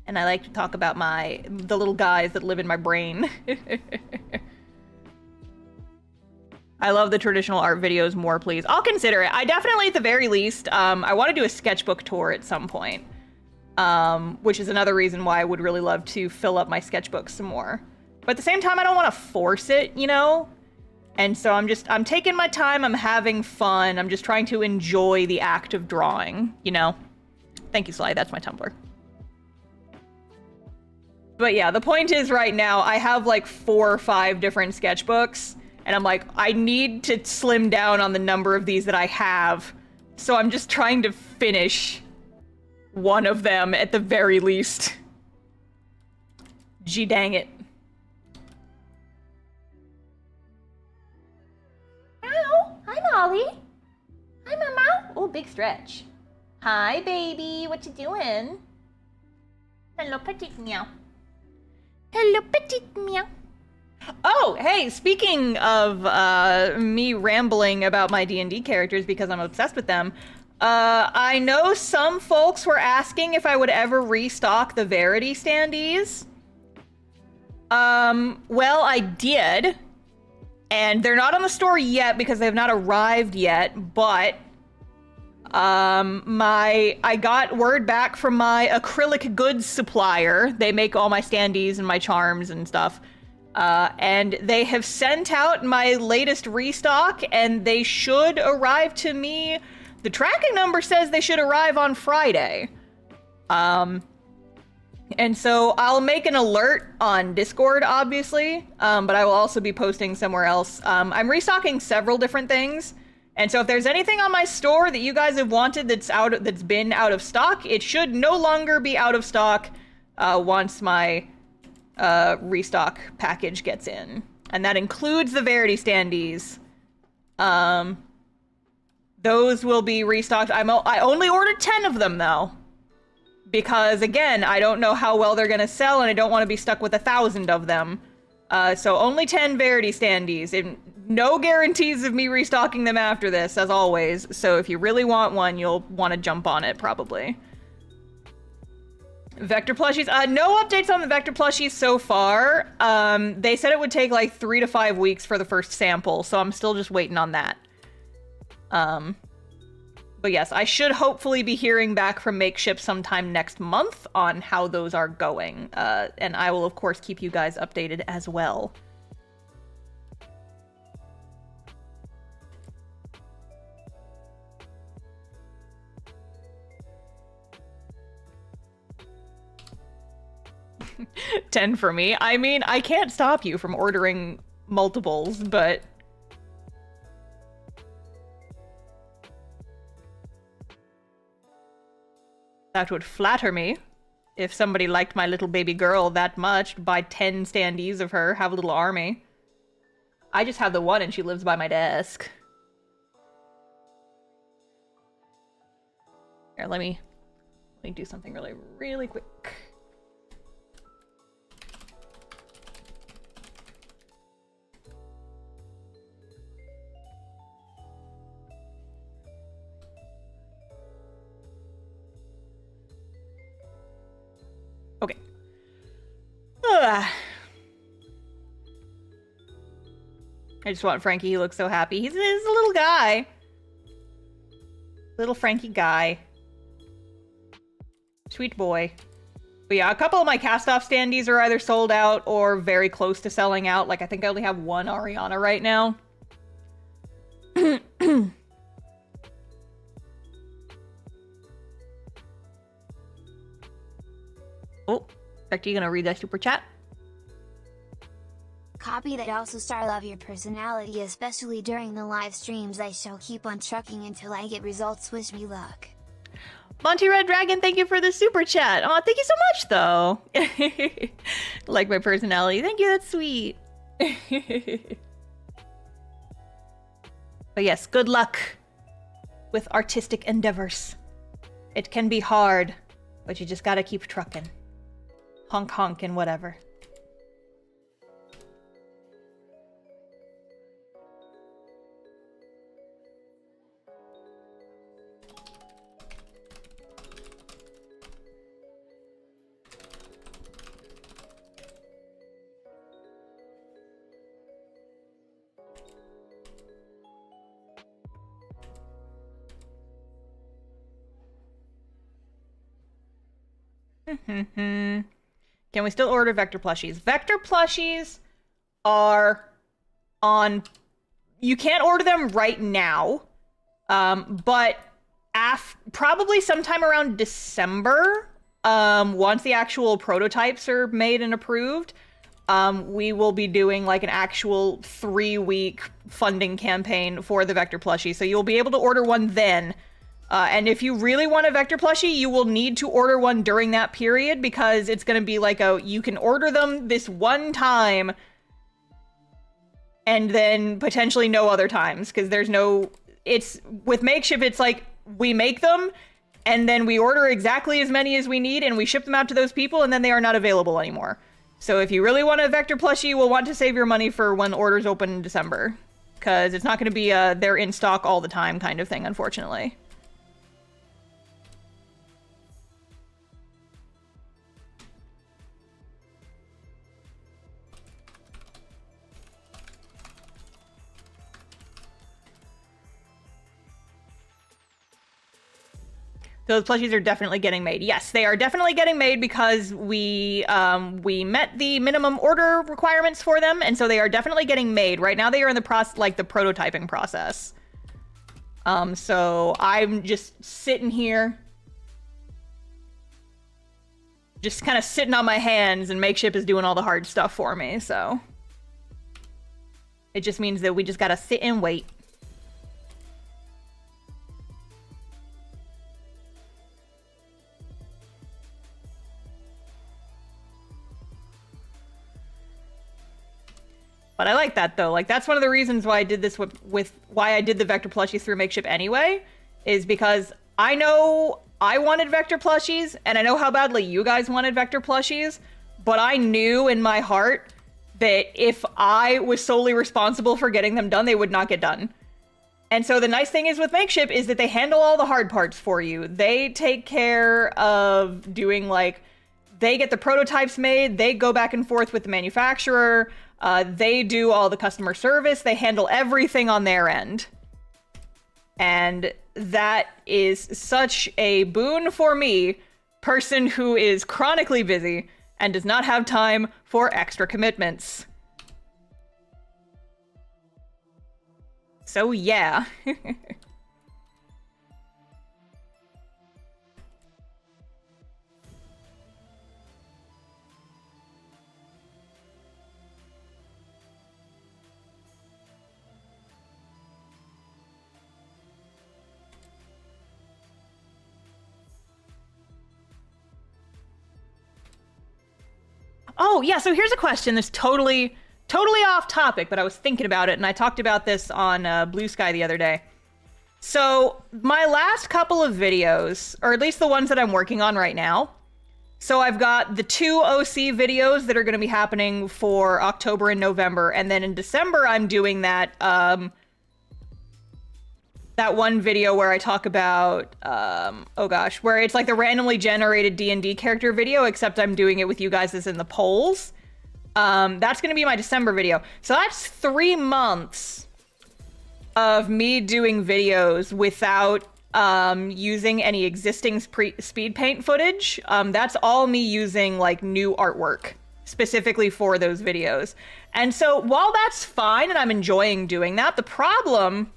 And I like to talk about the little guys that live in my brain. I love the traditional art videos more, please. I'll consider it. I definitely, at the very least, I want to do a sketchbook tour at some point. Which is another reason why I would really love to fill up my sketchbook some more. But at the same time, I don't want to force it, you know? And so I'm taking my time, I'm having fun, I'm just trying to enjoy the act of drawing, you know? Thank you, Sly, that's my Tumblr. But yeah, the point is right now, I have like 4 or 5 different sketchbooks, and I'm like, I need to slim down on the number of these that I have, so I'm just trying to finish one of them at the very least. Gee dang it. Ow! Hi, Molly. Hi, Mama. Oh, big stretch. Hi, baby. What you doing? Hello, petite meow. Hello, petite meow. Oh, hey, speaking of me rambling about my D&D characters because I'm obsessed with them, I know some folks were asking if I would ever restock the Verity standees. Well, I did. And they're not on the store yet because they have not arrived yet, but I got word back from my acrylic goods supplier. They make all my standees and my charms and stuff. And they have sent out my latest restock, and they should arrive to me. The tracking number says they should arrive on Friday. And so I'll make an alert on Discord, obviously, but I will also be posting somewhere else. I'm restocking several different things, and so if there's anything on my store that you guys have wanted that's been out of stock, it should no longer be out of stock once my restock package gets in, and that includes the Verity standees. Those will be restocked. I only ordered 10 of them though, because again, I don't know how well they're gonna sell, and I don't want to be stuck with 1,000 of them. So only 10 Verity standees, and no guarantees of me restocking them after this, as always. So if you really want one, you'll want to jump on it, probably. Vector plushies, no updates on the Vector plushies so far. They said it would take like 3 to 5 weeks for the first sample, so I'm still just waiting on that. But yes, I should hopefully be hearing back from Makeshift sometime next month on how those are going. And I will, of course, keep you guys updated as well. $10 for me. I mean, I can't stop you from ordering multiples, but... that would flatter me. If somebody liked my little baby girl that much, buy 10 standees of her, have a little army. I just have the one and she lives by my desk. Here, let me do something really quick. Okay. Ugh. I just want Frankie. He looks so happy. He's a little guy. Little Frankie guy. Sweet boy. But yeah, a couple of my cast-off standees are either sold out or very close to selling out. Like, I think I only have one Ariana right now. Oh, Spectre, you gonna read that super chat? Copy that. Also, Star, love your personality, especially during the live streams. I shall keep on trucking until I get results. Wish me luck. Monty Red Dragon, thank you for the super chat. Oh, thank you so much, though. Like my personality. Thank you, that's sweet. But yes, good luck with artistic endeavors. It can be hard, but you just gotta keep trucking. Honk honk and whatever. Can we still order Vector plushies? Vector plushies are on... You can't order them right now, but probably sometime around December, once the actual prototypes are made and approved, we will be doing like an actual 3-week funding campaign for the Vector plushie. So you'll be able to order one then. And if you really want a Vector plushie, you will need to order one during that period, because it's going to be like you can order them this one time and then potentially no other times, because there's no, with Makeshift, it's like we make them and then we order exactly as many as we need and we ship them out to those people and then they are not available anymore. So if you really want a Vector plushie, you will want to save your money for when orders open in December, because it's not going to be they're in stock all the time kind of thing, unfortunately. Those plushies are definitely getting made. Yes, they are definitely getting made because we met the minimum order requirements for them, and so they are definitely getting made. Right now they are in the process, like the prototyping process. So I'm just sitting here, just kind of sitting on my hands, and Makeshift is doing all the hard stuff for me, so it just means that we just gotta sit and wait. But I like that, though. Like, that's one of the reasons why I did this with why I did the Vector plushies through Makeshift anyway, is because I know I wanted Vector plushies, and I know how badly you guys wanted Vector plushies, but I knew in my heart that if I was solely responsible for getting them done, they would not get done. And so the nice thing is with Makeshift is that they handle all the hard parts for you. They take care of doing, like, they get the prototypes made, they go back and forth with the manufacturer, they do all the customer service, they handle everything on their end. And that is such a boon for me, person who is chronically busy and does not have time for extra commitments. So yeah. Oh, yeah, so here's a question that's totally off topic, but I was thinking about it, and I talked about this on Blue Sky the other day. So, my last couple of videos, or at least the ones that I'm working on right now, so I've got the 2 OC videos that are going to be happening for October and November, and then in December I'm doing that, that one video where I talk about, oh gosh, where it's like the randomly generated D&D character video, except I'm doing it with you guys as in the polls. That's going to be my December video. So that's 3 months of me doing videos without using any existing speed paint footage. That's all me using like new artwork specifically for those videos. And so while that's fine and I'm enjoying doing that, the problem,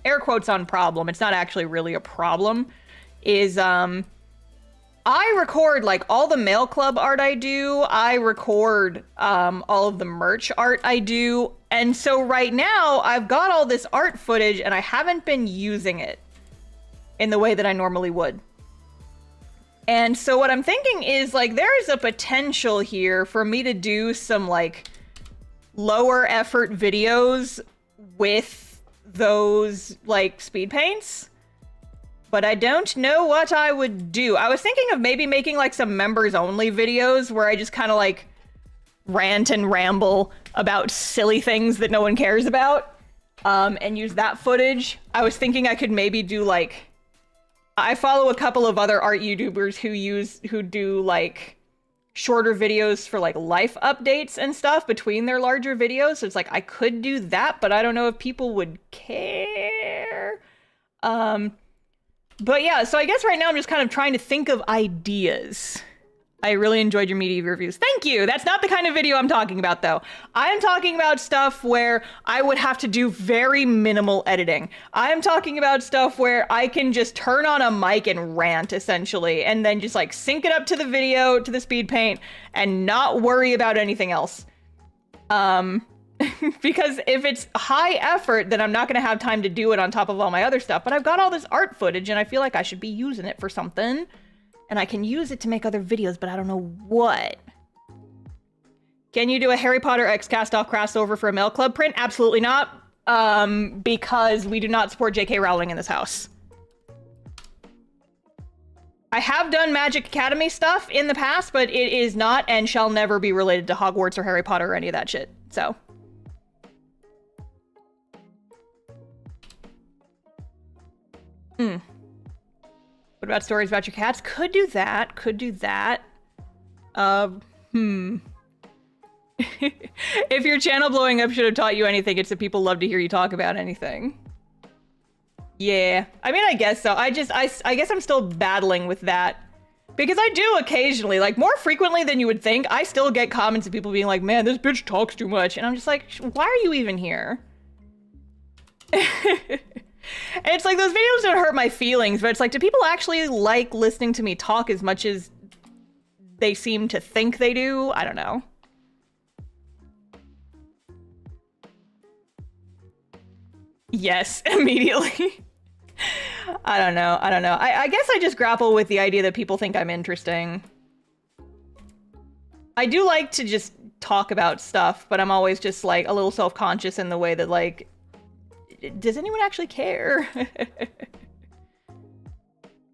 air quotes on problem, it's not actually really a problem, is I record like all the mail club art I do. I record all of the merch art I do. And so right now I've got all this art footage and I haven't been using it in the way that I normally would. And so what I'm thinking is like there is a potential here for me to do some like lower effort videos with those like speed paints. But I don't know what I would do. I was thinking of maybe making like some members only videos where I just kind of like rant and ramble about silly things that no one cares about, and use that footage. I was thinking I could maybe do like, I follow a couple of other art YouTubers who do like shorter videos for like life updates and stuff between their larger videos. So it's like I could do that, but I don't know if people would care. But yeah, so I guess right now I'm just kind of trying to think of ideas. I really enjoyed your media reviews. Thank you. That's not the kind of video I'm talking about, though. I am talking about stuff where I would have to do very minimal editing. I am talking about stuff where I can just turn on a mic and rant, essentially, and then just like sync it up to the video, to the speed paint, and not worry about anything else. Because if it's high effort, then I'm not going to have time to do it on top of all my other stuff. But I've got all this art footage, and I feel like I should be using it for something. And I can use it to make other videos, but I don't know what. Can you do a Harry Potter X cast-off crossover for a mail club print? Absolutely not. Because we do not support J.K. Rowling in this house. I have done Magic Academy stuff in the past, but it is not and shall never be related to Hogwarts or Harry Potter or any of that shit. So... What about stories about your cats? Could do that. Could do that. If your channel blowing up should have taught you anything, it's that people love to hear you talk about anything. Yeah. I mean, I guess so. I guess I'm still battling with that. Because I do occasionally, like more frequently than you would think, I still get comments of people being like, man, this bitch talks too much. And I'm just like, why are you even here? And it's like, those videos don't hurt my feelings, but it's like, do people actually like listening to me talk as much as they seem to think they do? I don't know. Yes, immediately. I don't know. I guess I just grapple with the idea that people think I'm interesting. I do like to just talk about stuff, but I'm always just like a little self-conscious in the way that like, does anyone actually care? This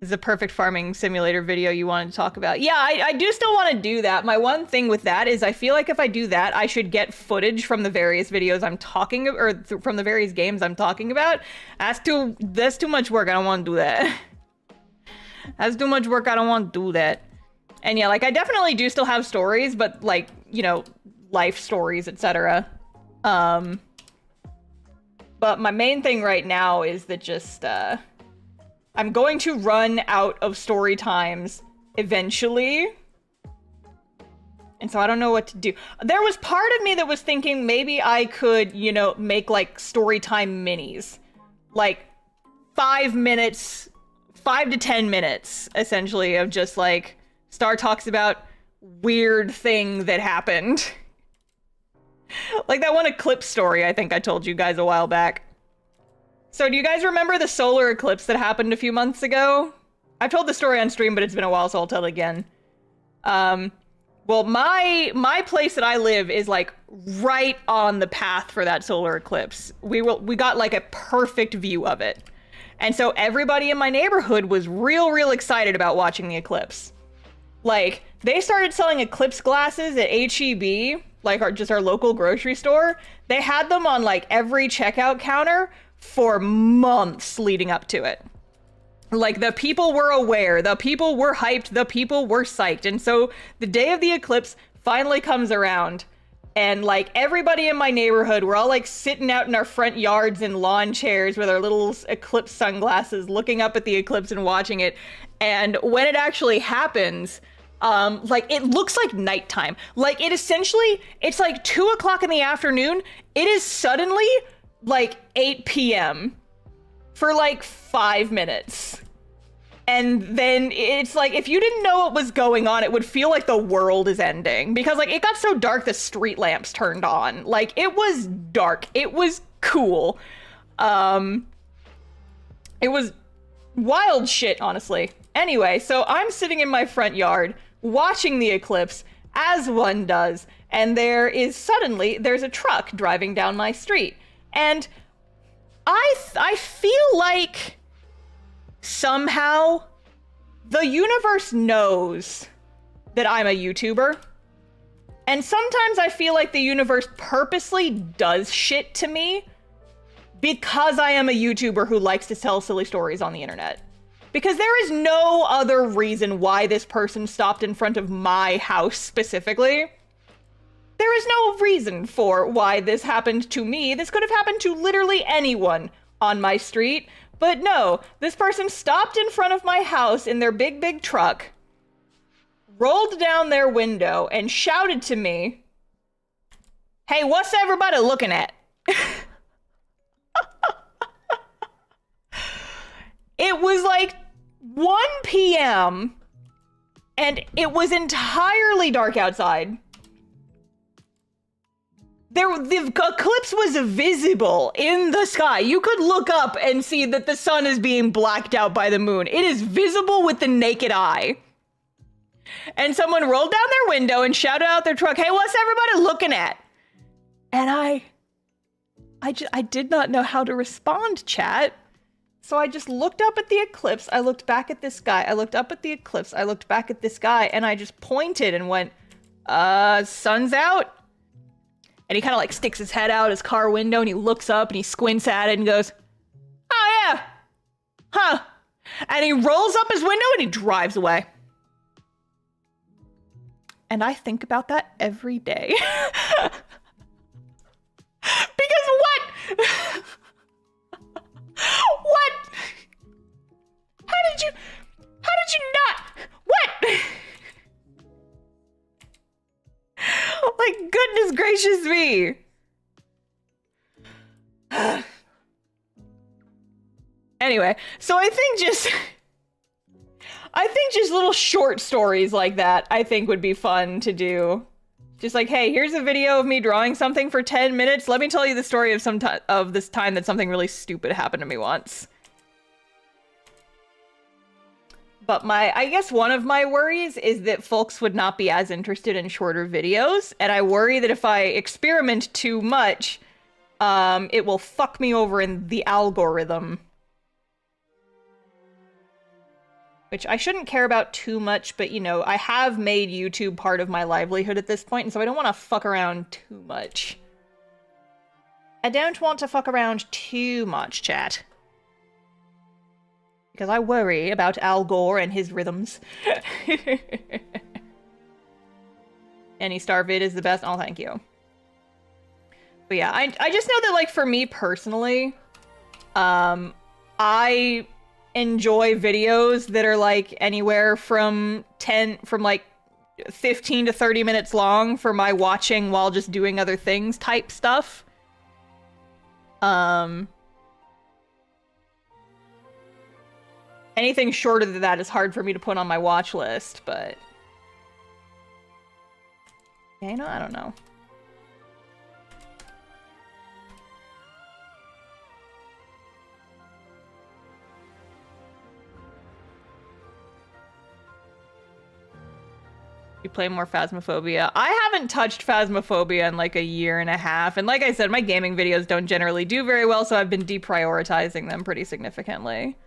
is a perfect farming simulator video you wanted to talk about. Yeah, I do still want to do that. My one thing with that is I feel like if I do that, I should get footage from the various videos I'm talking or from the various games I'm talking about. That's too much work. I don't want to do that. That's too much work. I don't want to do that. And yeah, like I definitely do still have stories, but like, you know, life stories, etc. But my main thing right now is that just, I'm going to run out of story times eventually. And so I don't know what to do. There was part of me that was thinking maybe I could, you know, make like story time minis. Like 5 minutes, 5 to 10 minutes, essentially, of just like, Star talks about weird thing that happened. Like that one eclipse story I think I told you guys a while back. So do you guys remember the solar eclipse that happened a few months ago? I've told the story on stream, but it's been a while, so I'll tell it again. Well, my place that I live is like right on the path for that solar eclipse. We got like a perfect view of it. And so everybody in my neighborhood was real excited about watching the eclipse. Like, they started selling eclipse glasses at H-E-B, like our local grocery store. They had them on like every checkout counter for months leading up to it. Like, the people were aware, the people were hyped, the people were psyched. And so the day of the eclipse finally comes around, and like everybody in my neighborhood, we're all like sitting out in our front yards in lawn chairs with our little eclipse sunglasses, looking up at the eclipse and watching it. And when it actually happens, like it looks like nighttime. Like it's like 2 o'clock in the afternoon. It is suddenly like 8 p.m. for like 5 minutes. And then it's like, if you didn't know what was going on, it would feel like the world is ending. Because, like, it got so dark the street lamps turned on. Like, it was dark. It was cool. It was wild shit, honestly. Anyway, so I'm sitting in my front yard, watching the eclipse, as one does. And there's a truck driving down my street. And I feel like somehow the universe knows that I'm a YouTuber. And sometimes I feel like the universe purposely does shit to me because I am a YouTuber who likes to tell silly stories on the internet. Because there is no other reason why this person stopped in front of my house specifically. There is no reason for why this happened to me. This could have happened to literally anyone on my street. But no, this person stopped in front of my house in their big truck, rolled down their window, and shouted to me, "Hey, what's everybody looking at?" It was like 1 p.m. and it was entirely dark outside. The eclipse was visible in the sky. You could look up and see that the sun is being blacked out by the moon. It is visible with the naked eye. And someone rolled down their window and shouted out their truck, "Hey, what's everybody looking at?" And I did not know how to respond, chat. So I just looked up at the eclipse. I looked back at this guy. I looked up at the eclipse. I looked back at this guy, and I just pointed and went, sun's out. And he kind of like sticks his head out his car window and he looks up and he squints at it and goes, "Oh yeah, huh." And he rolls up his window and he drives away. And I think about that every day. Because what? What? How did you not? What? Like, goodness gracious me. Anyway, so I think just little short stories like that, I think would be fun to do. Just like, hey, here's a video of me drawing something for 10 minutes. Let me tell you the story of this time that something really stupid happened to me once. But I guess one of my worries is that folks would not be as interested in shorter videos. And I worry that if I experiment too much, it will fuck me over in the algorithm. Which I shouldn't care about too much, but you know, I have made YouTube part of my livelihood at this point, and so I don't want to fuck around too much. I don't want to fuck around too much, chat. Because I worry about Al Gore and his rhythms. Any Starvid is the best. Oh, thank you. But yeah, I just know that, like, for me personally, I enjoy videos that are, like, anywhere from 15 to 30 minutes long for my watching while just doing other things type stuff. Anything shorter than that is hard for me to put on my watch list, but... yeah, you know, I don't know. You play more Phasmophobia. I haven't touched Phasmophobia in like a year and a half, and like I said, my gaming videos don't generally do very well, so I've been deprioritizing them pretty significantly.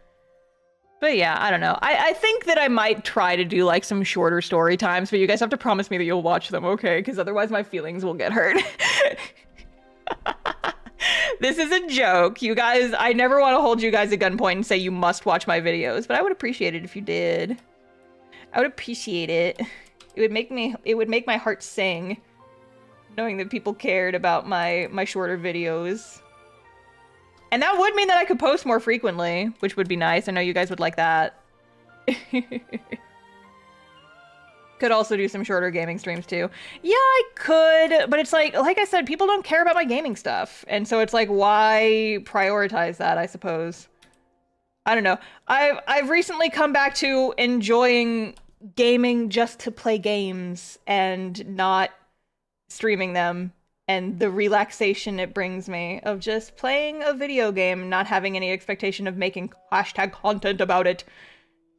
But yeah, I don't know. I think that I might try to do like some shorter story times, but you guys have to promise me that you'll watch them, okay? Because otherwise my feelings will get hurt. This is a joke. You guys, I never want to hold you guys at gunpoint and say you must watch my videos, but I would appreciate it if you did. I would appreciate it. It would make my heart sing, knowing that people cared about my shorter videos. And that would mean that I could post more frequently, which would be nice. I know you guys would like that. Could also do some shorter gaming streams too. Yeah, I could, but it's like I said, people don't care about my gaming stuff. And so it's like, why prioritize that, I suppose? I don't know. I've recently come back to enjoying gaming just to play games and not streaming them, and the relaxation it brings me of just playing a video game, not having any expectation of making hashtag content about it,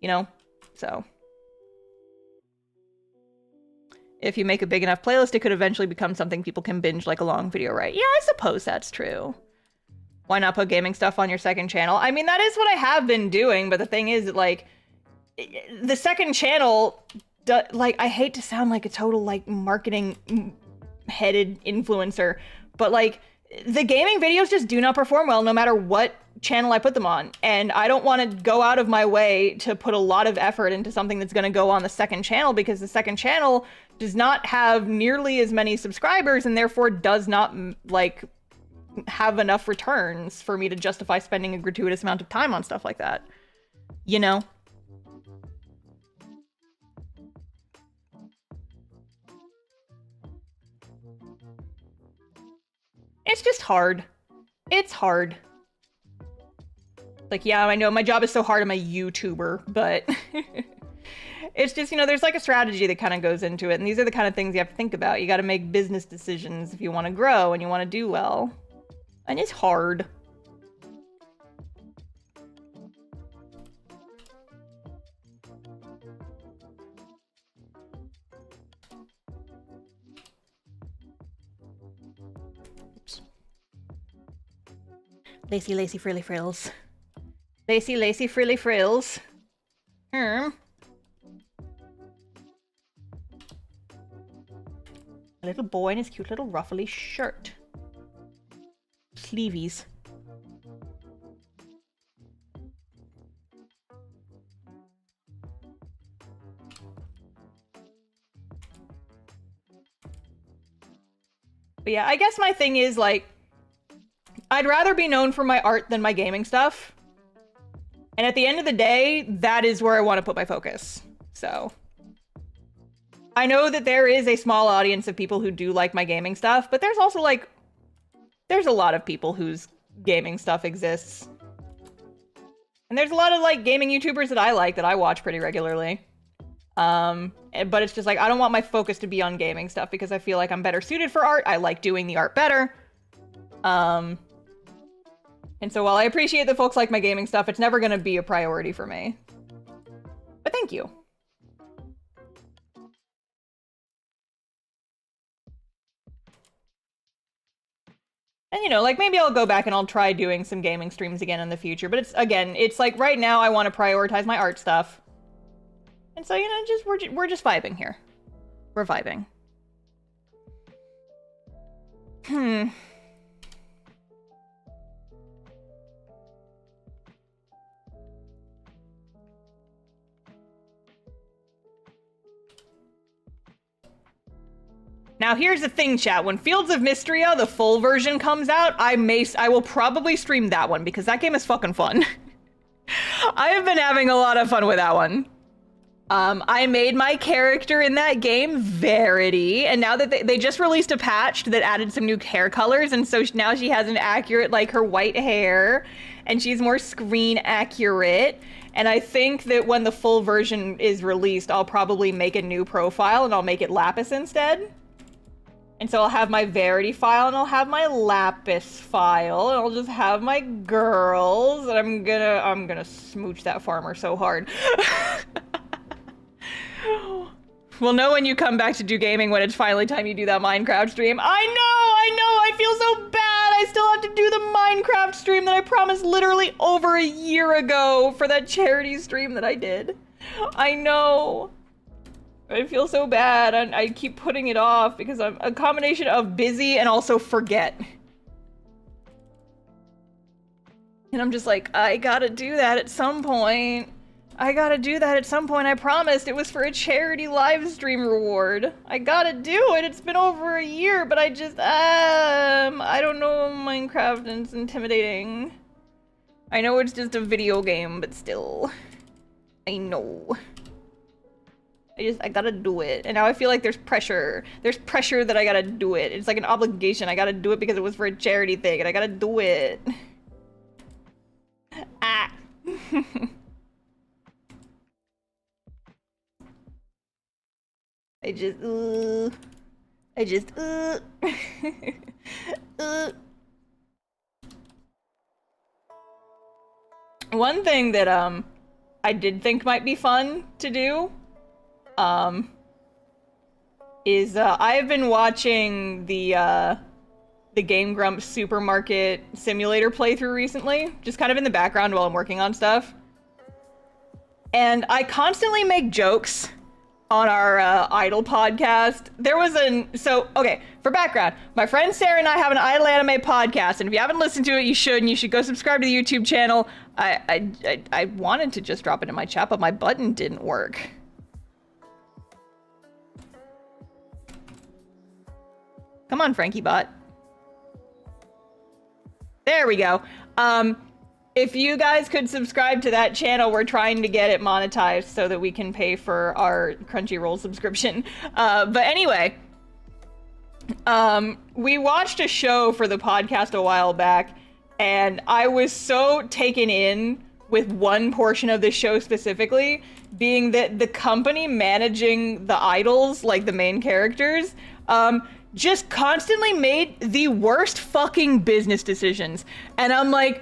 you know? So if you make a big enough playlist, it could eventually become something people can binge like a long video, right? Yeah, I suppose that's true. Why not put gaming stuff on your second channel? I mean, that is what I have been doing, but the thing is that, like, the second channel, like, I hate to sound like a total, like, marketing-headed influencer, but, like, the gaming videos just do not perform well no matter what channel I put them on. And I don't want to go out of my way to put a lot of effort into something that's going to go on the second channel, because the second channel does not have nearly as many subscribers and therefore does not, like, have enough returns for me to justify spending a gratuitous amount of time on stuff like that. You know? It's just hard. It's hard. Like, yeah, I know my job is so hard, I'm a YouTuber, but it's just, you know, there's like a strategy that kind of goes into it, and these are the kind of things you have to think about. You got to make business decisions if you want to grow and you want to do well. And it's hard. Oops. Lacy, lacy, frilly frills. Lacy, lacy, frilly frills. A little boy in his cute little ruffly shirt. Sleevies. But yeah, I guess my thing is, like, I'd rather be known for my art than my gaming stuff. And at the end of the day, that is where I want to put my focus. So I know that there is a small audience of people who do like my gaming stuff, but there's also, like, there's a lot of people whose gaming stuff exists. And there's a lot of, like, gaming YouTubers that I like, that I watch pretty regularly. But it's just like, I don't want my focus to be on gaming stuff because I feel like I'm better suited for art. I like doing the art better. And so while I appreciate that folks like my gaming stuff, it's never going to be a priority for me. But thank you. And, you know, like, maybe I'll go back and I'll try doing some gaming streams again in the future. But it's, again, it's like right now I want to prioritize my art stuff. And so, you know, we're just vibing here. We're vibing. Now, here's the thing, chat. When Fields of Mystria, the full version, comes out, I will probably stream that one, because that game is fucking fun. I have been having a lot of fun with that one. I made my character in that game Verity, and now that they just released a patch that added some new hair colors, and so now she has an accurate, like, her white hair, and she's more screen accurate. And I think that when the full version is released, I'll probably make a new profile, and I'll make it Lapis instead. And so I'll have my Verity file, and I'll have my Lapis file, and I'll just have my girls, and I'm gonna smooch that farmer so hard. We'll know when you come back to do gaming when it's finally time you do that Minecraft stream. I know, I feel so bad. I still have to do the Minecraft stream that I promised literally over a year ago for that charity stream that I did. I know. I feel so bad. I keep putting it off because I'm a combination of busy and also forget. And I'm just like, I gotta do that at some point. I gotta do that at some point. I promised it was for a charity live stream reward. I gotta do it. It's been over a year, but I just, I don't know Minecraft and it's intimidating. I know it's just a video game, but still. I know. I gotta do it. And now I feel like there's pressure. There's pressure that I gotta do it. It's like an obligation. I gotta do it because it was for a charity thing and I gotta do it. Ah. I just, One thing that, I did think might be fun to do, is, I have been watching the Game Grumps Supermarket Simulator playthrough recently, just kind of in the background while I'm working on stuff. And I constantly make jokes on our Idle podcast. There was okay, for background, my friend Sarah and I have an Idle Anime podcast, and if you haven't listened to it, you should, and you should go subscribe to the YouTube channel. I wanted to just drop it in my chat, but my button didn't work. Come on, Frankie Bot. There we go. If you guys could subscribe to that channel, we're trying to get it monetized so that we can pay for our Crunchyroll subscription. But anyway, we watched a show for the podcast a while back, and I was so taken in with one portion of the show specifically, being that the company managing the idols, like the main characters, just constantly made the worst fucking business decisions. And I'm like,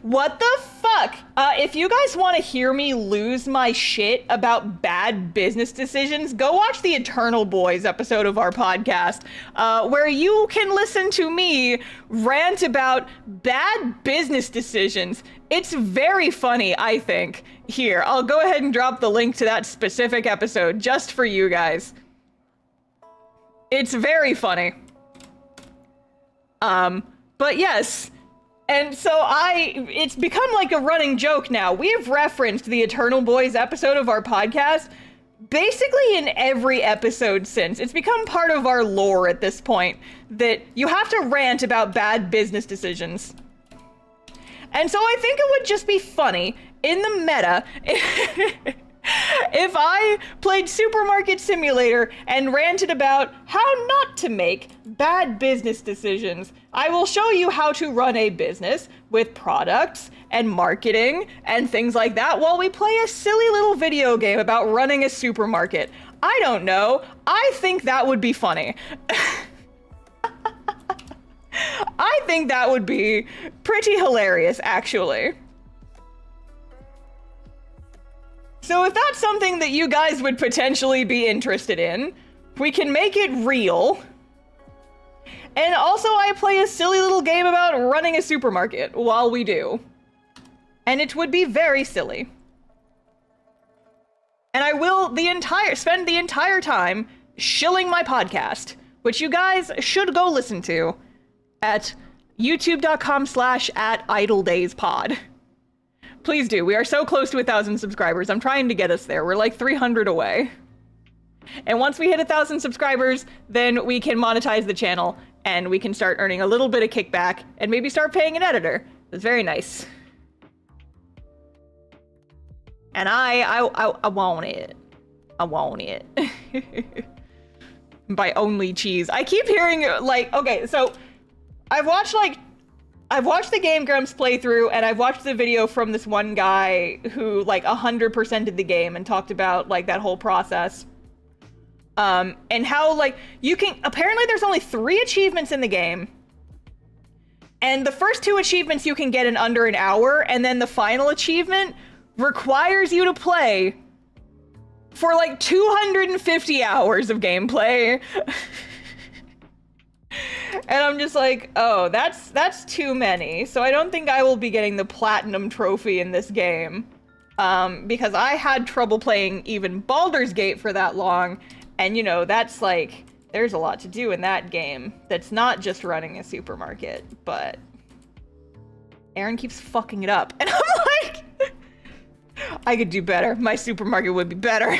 what the fuck? If you guys want to hear me lose my shit about bad business decisions, go watch the Eternal Boys episode of our podcast, where you can listen to me rant about bad business decisions. It's very funny, I think. Here, I'll go ahead and drop the link to that specific episode just for you guys. It's very funny. But yes. And so it's become like a running joke now. We have referenced the Eternal Boys episode of our podcast basically in every episode since. It's become part of our lore at this point that you have to rant about bad business decisions. And so I think it would just be funny in the meta if I played Supermarket Simulator and ranted about how not to make bad business decisions. I will show you how to run a business with products and marketing and things like that while we play a silly little video game about running a supermarket. I don't know. I think that would be funny. I think that would be pretty hilarious, actually. So if that's something that you guys would potentially be interested in, we can make it real. And also I play a silly little game about running a supermarket while we do. And it would be very silly. And I will spend the entire time shilling my podcast, which you guys should go listen to at youtube.com/@idledayspod. Please do. We are so close to 1,000 subscribers. I'm trying to get us there. We're like 300 away. And once we hit 1,000 subscribers, then we can monetize the channel and we can start earning a little bit of kickback and maybe start paying an editor. It's very nice. And I want it. I want it. By only cheese. I keep hearing like, okay, so I've watched the Game Grumps playthrough, and I've watched the video from this one guy who like 100%ed the game and talked about like that whole process. And how like apparently there's only 3 achievements in the game. And the first 2 achievements you can get in under an hour, and then the final achievement requires you to play for like 250 hours of gameplay. And I'm just like, oh, that's too many. So I don't think I will be getting the platinum trophy in this game. Because I had trouble playing even Baldur's Gate for that long. And you know, that's like, there's a lot to do in that game. That's not just running a supermarket, but Aaron keeps fucking it up. And I'm like, I could do better. My supermarket would be better.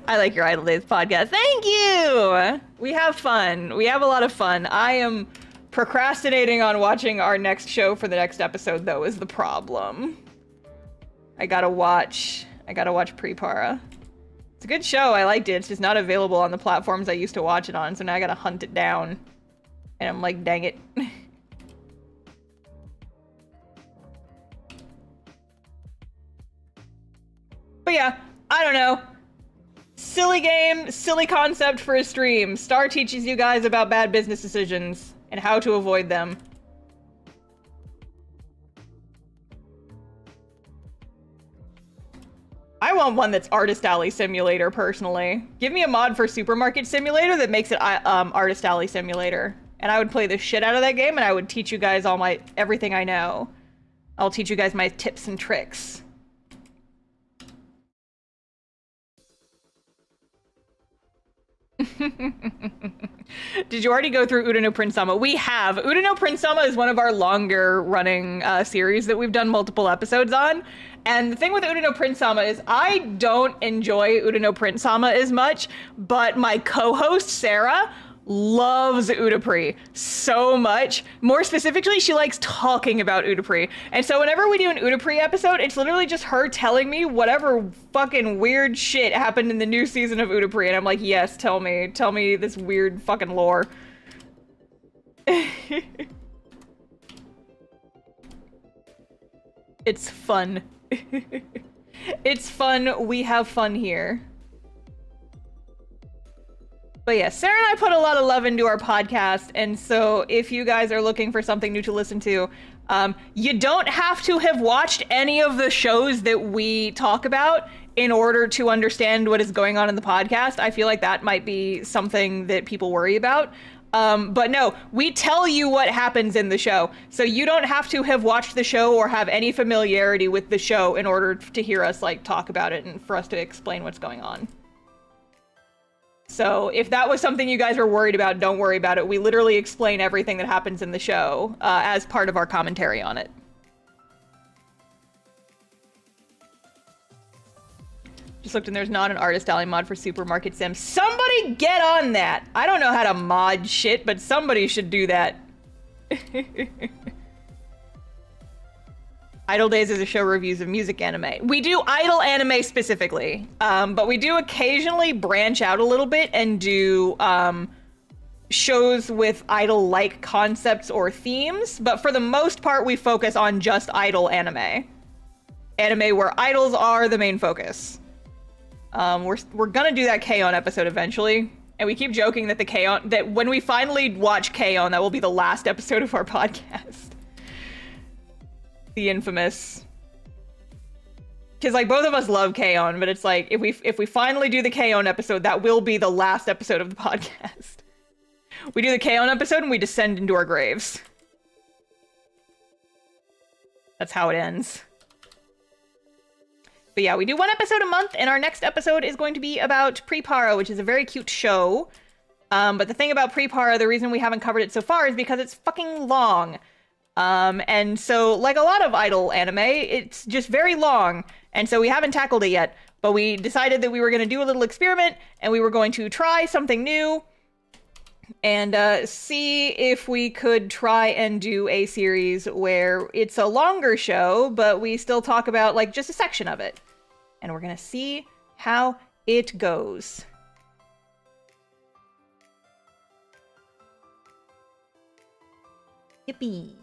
I like your Idle Days podcast. Thank you! We have fun. We have a lot of fun. I am procrastinating on watching our next show for the next episode, though, is the problem. I gotta watch Prepara. It's a good show. I liked it. It's just not available on the platforms I used to watch it on, so now I gotta hunt it down. And I'm like, dang it. But yeah, I don't know. Silly game, silly concept for a stream. Star teaches you guys about bad business decisions and how to avoid them. I want one that's Artist Alley Simulator, personally. Give me a mod for Supermarket Simulator that makes it Artist Alley Simulator. And I would play the shit out of that game, and I would teach you guys everything I know. I'll teach you guys my tips and tricks. Did you already go through Uda no Prince Sama? We have. Uda no Prince Sama is one of our longer running series that we've done multiple episodes on. And the thing with Uda no Prince Sama is I don't enjoy Uda no Prince Sama as much, but my co-host Sarah loves Udapri so much. More specifically, she likes talking about Udapri. And so whenever we do an Udapri episode, it's literally just her telling me whatever fucking weird shit happened in the new season of Udapri. And I'm like, yes, tell me this weird fucking lore. It's fun. It's fun. We have fun here. But yeah, Sarah and I put a lot of love into our podcast, and so if you guys are looking for something new to listen to, you don't have to have watched any of the shows that we talk about in order to understand what is going on in the podcast. I feel like that might be something that people worry about. But no, we tell you what happens in the show. So you don't have to have watched the show or have any familiarity with the show in order to hear us like talk about it and for us to explain what's going on. So if that was something you guys were worried about, don't worry about it. We literally explain everything that happens in the show as part of our commentary on it. Just looked and there's not an Artist Alley mod for Supermarket Sim. Somebody get on that! I don't know how to mod shit, but somebody should do that. Idle Days is a show reviews of music anime. We do idle anime specifically, but we do occasionally branch out a little bit and do shows with idle-like concepts or themes, but for the most part we focus on just idle anime. Anime where idols are the main focus. We're gonna do that K-On! Episode eventually, and we keep joking that that when we finally watch K-On!, that will be the last episode of our podcast. The infamous, because like both of us love K-On!, but it's like if we finally do the K-On! Episode, that will be the last episode of the podcast. We do the K-On! Episode and we descend into our graves. That's how it ends. But yeah, we do one episode a month, and our next episode is going to be about Prepara, which is a very cute show. But the thing about Prepara, the reason we haven't covered it so far is because it's fucking long. And so, like a lot of idle anime, it's just very long, and so we haven't tackled it yet, but we decided that we were going to do a little experiment, and we were going to try something new, and see if we could try and do a series where it's a longer show, but we still talk about, like, just a section of it. And we're going to see how it goes. Yippee.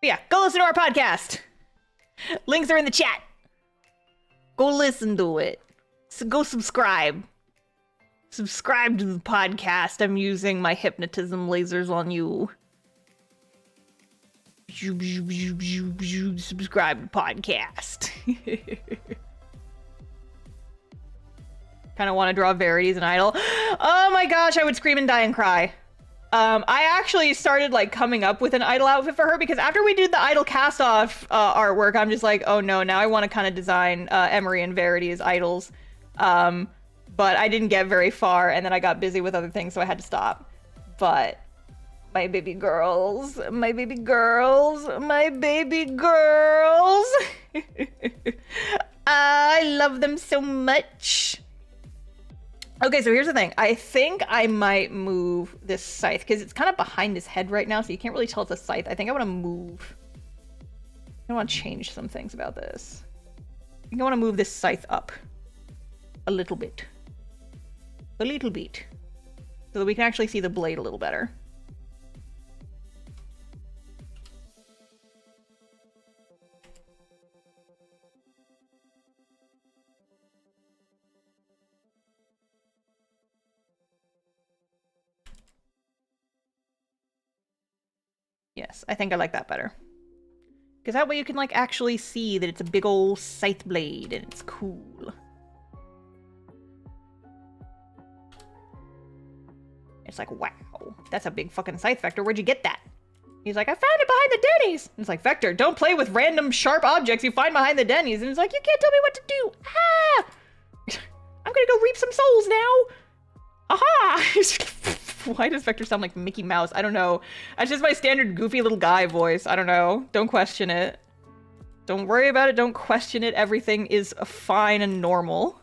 But yeah, go listen to our podcast. Links are in the chat. Go listen to it. So go subscribe. Subscribe to the podcast. I'm using my hypnotism lasers on you. Subscribe to the podcast. Kind of want to draw Verity as an idol. Oh my gosh, I would scream and die and cry. I actually started like coming up with an idol outfit for her because after we did the idol cast-off artwork, I'm just like, oh no, now I want to kind of design Emery and Verity as idols. But I didn't get very far, and then I got busy with other things, so I had to stop. But my baby girls, my baby girls, my baby girls. I love them so much. Okay, so here's the thing. I think I might move this scythe because it's kind of behind his head right now, so you can't really tell it's a scythe. I think I want to move. I want to change some things about this. think I want to move this scythe up a little bit. A little bit. So that we can actually see the blade a little better. Yes, I think I like that better. Because that way you can, like, actually see that it's a big ol' scythe blade and it's cool. It's like, wow, that's a big fucking scythe, Vector. Where'd you get that? He's like, I found it behind the Denny's. And it's like, Vector, don't play with random sharp objects you find behind the Denny's. And it's like, you can't tell me what to do. Ah! I'm gonna go reap some souls now. Aha! Why does Vector sound like Mickey Mouse? I don't know. That's just my standard goofy little guy voice. I don't know. Don't question it. Don't worry about it. Don't question it. Everything is fine and normal.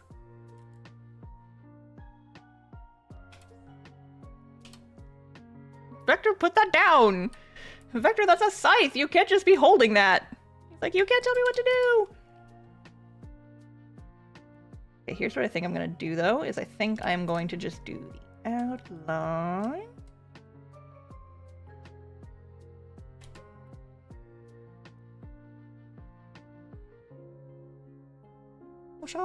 Vector, put that down. Vector, that's a scythe. You can't just be holding that. He's like, you can't tell me what to do. Okay, here's what I think I'm going to do, though, is I think I'm going to just do the outline. Whoosha!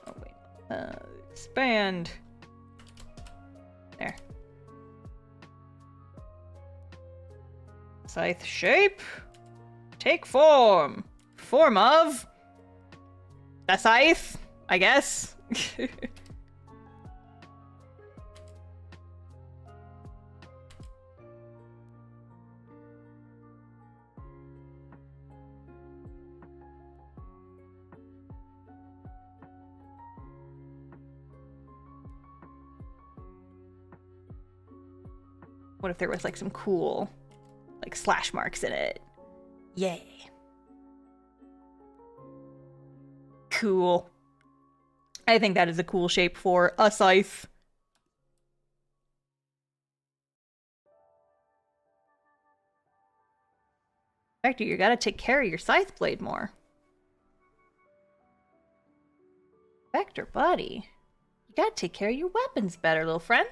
Oh, wait. Expand. There. Scythe shape. Take form. Form of the scythe, I guess. What if there was like some cool like slash marks in it? Yay. Cool. I think that is a cool shape for a scythe. Vector, you gotta take care of your scythe blade more. Vector, buddy. You gotta take care of your weapons better, little friend.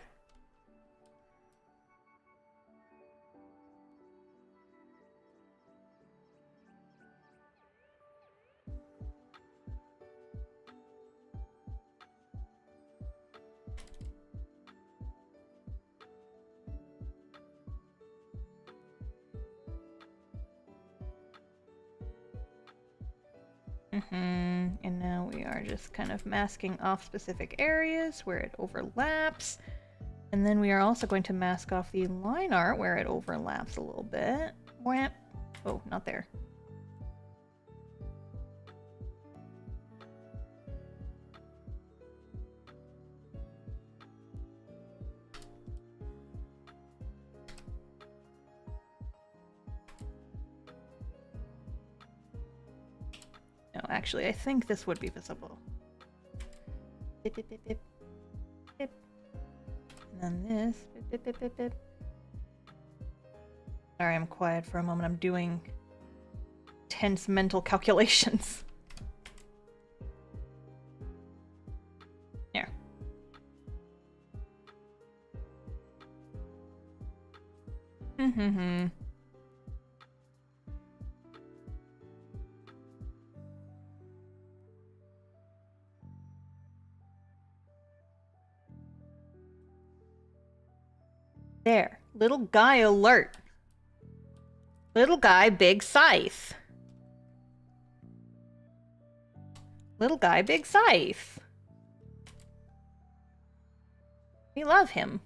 And now we are just kind of masking off specific areas where it overlaps. And then we are also going to mask off the line art where it overlaps a little bit. Oh, not there. No, actually, I think this would be visible. Bip, bip, bip, bip. Bip. And then this. Bip, bip, bip, bip, bip. Sorry, I'm quiet for a moment. I'm doing tense mental calculations. There. There. Little guy alert. Little guy, big scythe. Little guy, big scythe. We love him.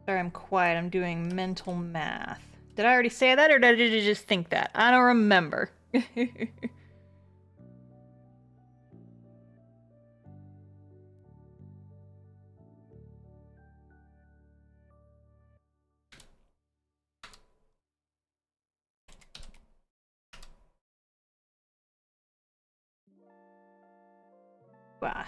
Sorry, I'm quiet. I'm doing mental math. Did I already say that, or did I just think that? I don't remember. Wow.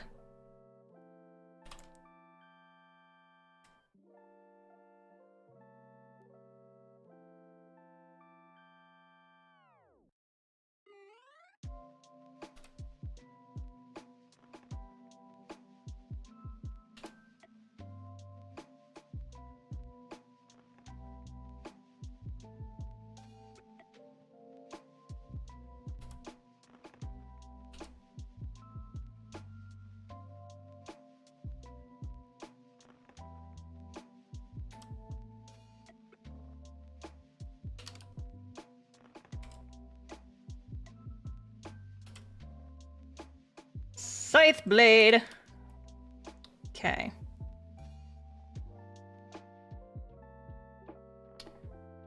Scythe blade. Okay.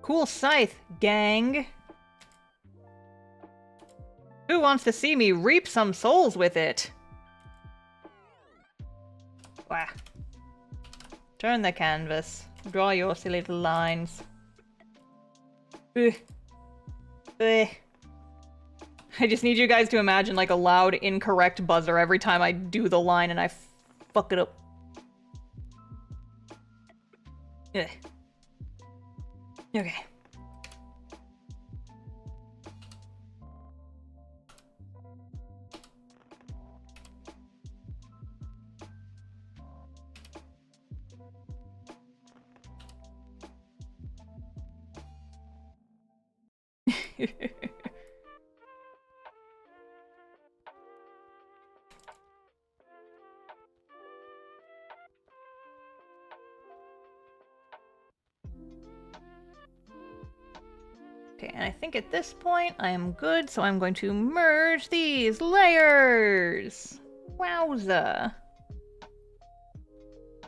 Cool scythe, gang. Who wants to see me reap some souls with it? Wow. Turn the canvas. Draw your silly little lines. Ugh. Ugh. I just need you guys to imagine like a loud, incorrect buzzer every time I do the line and I fuck it up. Ugh. Okay. Okay, and I think at this point I am good, so I'm going to merge these layers. Wowza.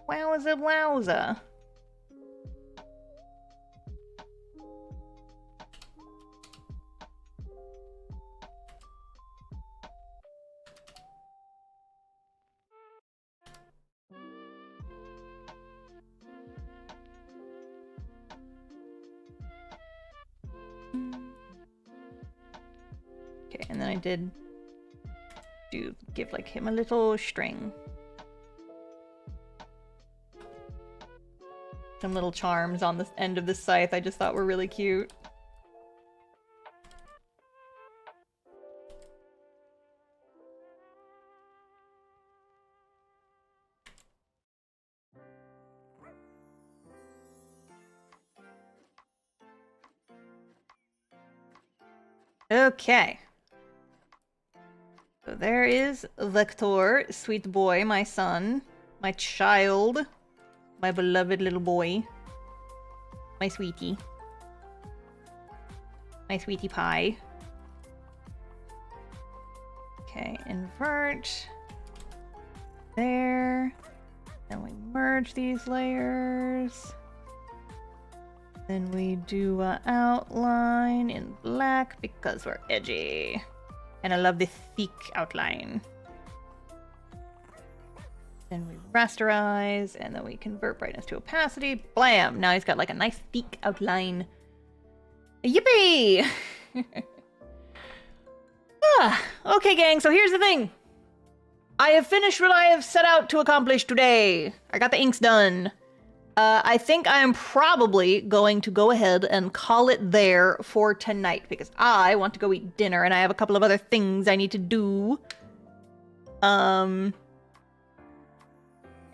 Wowza, wowza. Okay, and then I did give like him a little string. Some little charms on the end of the scythe I just thought were really cute. Okay. So there is Vector, sweet boy, my son, my child, my beloved little boy, my sweetie pie. Okay, invert there. Then we merge these layers. Then we do an outline in black because we're edgy. And I love the thick outline. Then we rasterize, and then we convert brightness to opacity. Blam! Now he's got like a nice thick outline. Yippee! Okay, gang, so here's the thing. I have finished what I have set out to accomplish today. I got the inks done. I think I am probably going to go ahead and call it there for tonight because I want to go eat dinner and I have a couple of other things I need to do. And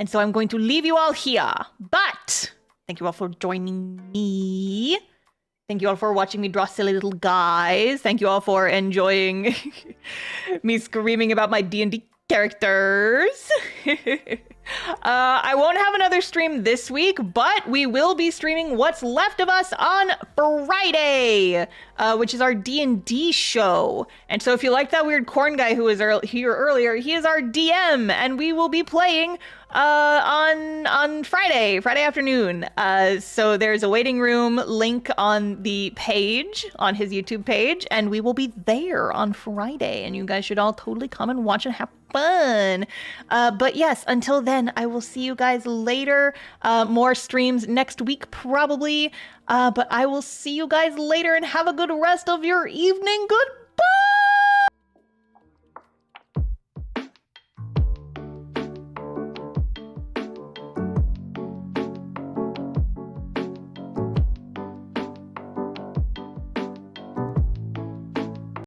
so I'm going to leave you all here. But thank you all for joining me. Thank you all for watching me draw silly little guys. Thank you all for enjoying me screaming about my D&D characters. I won't have another stream this week, but we will be streaming What's Left of Us on Friday, which is our D&D show. And so if you like that weird corn guy who was here earlier, he is our DM, and we will be playing on Friday afternoon. So there's a waiting room link on the page, on his YouTube page, and we will be there on Friday, and you guys should all totally come and watch and have fun. But yes, until then, I will see you guys later. More streams next week probably, but I will see you guys later, and have a good rest of your evening. Goodbye.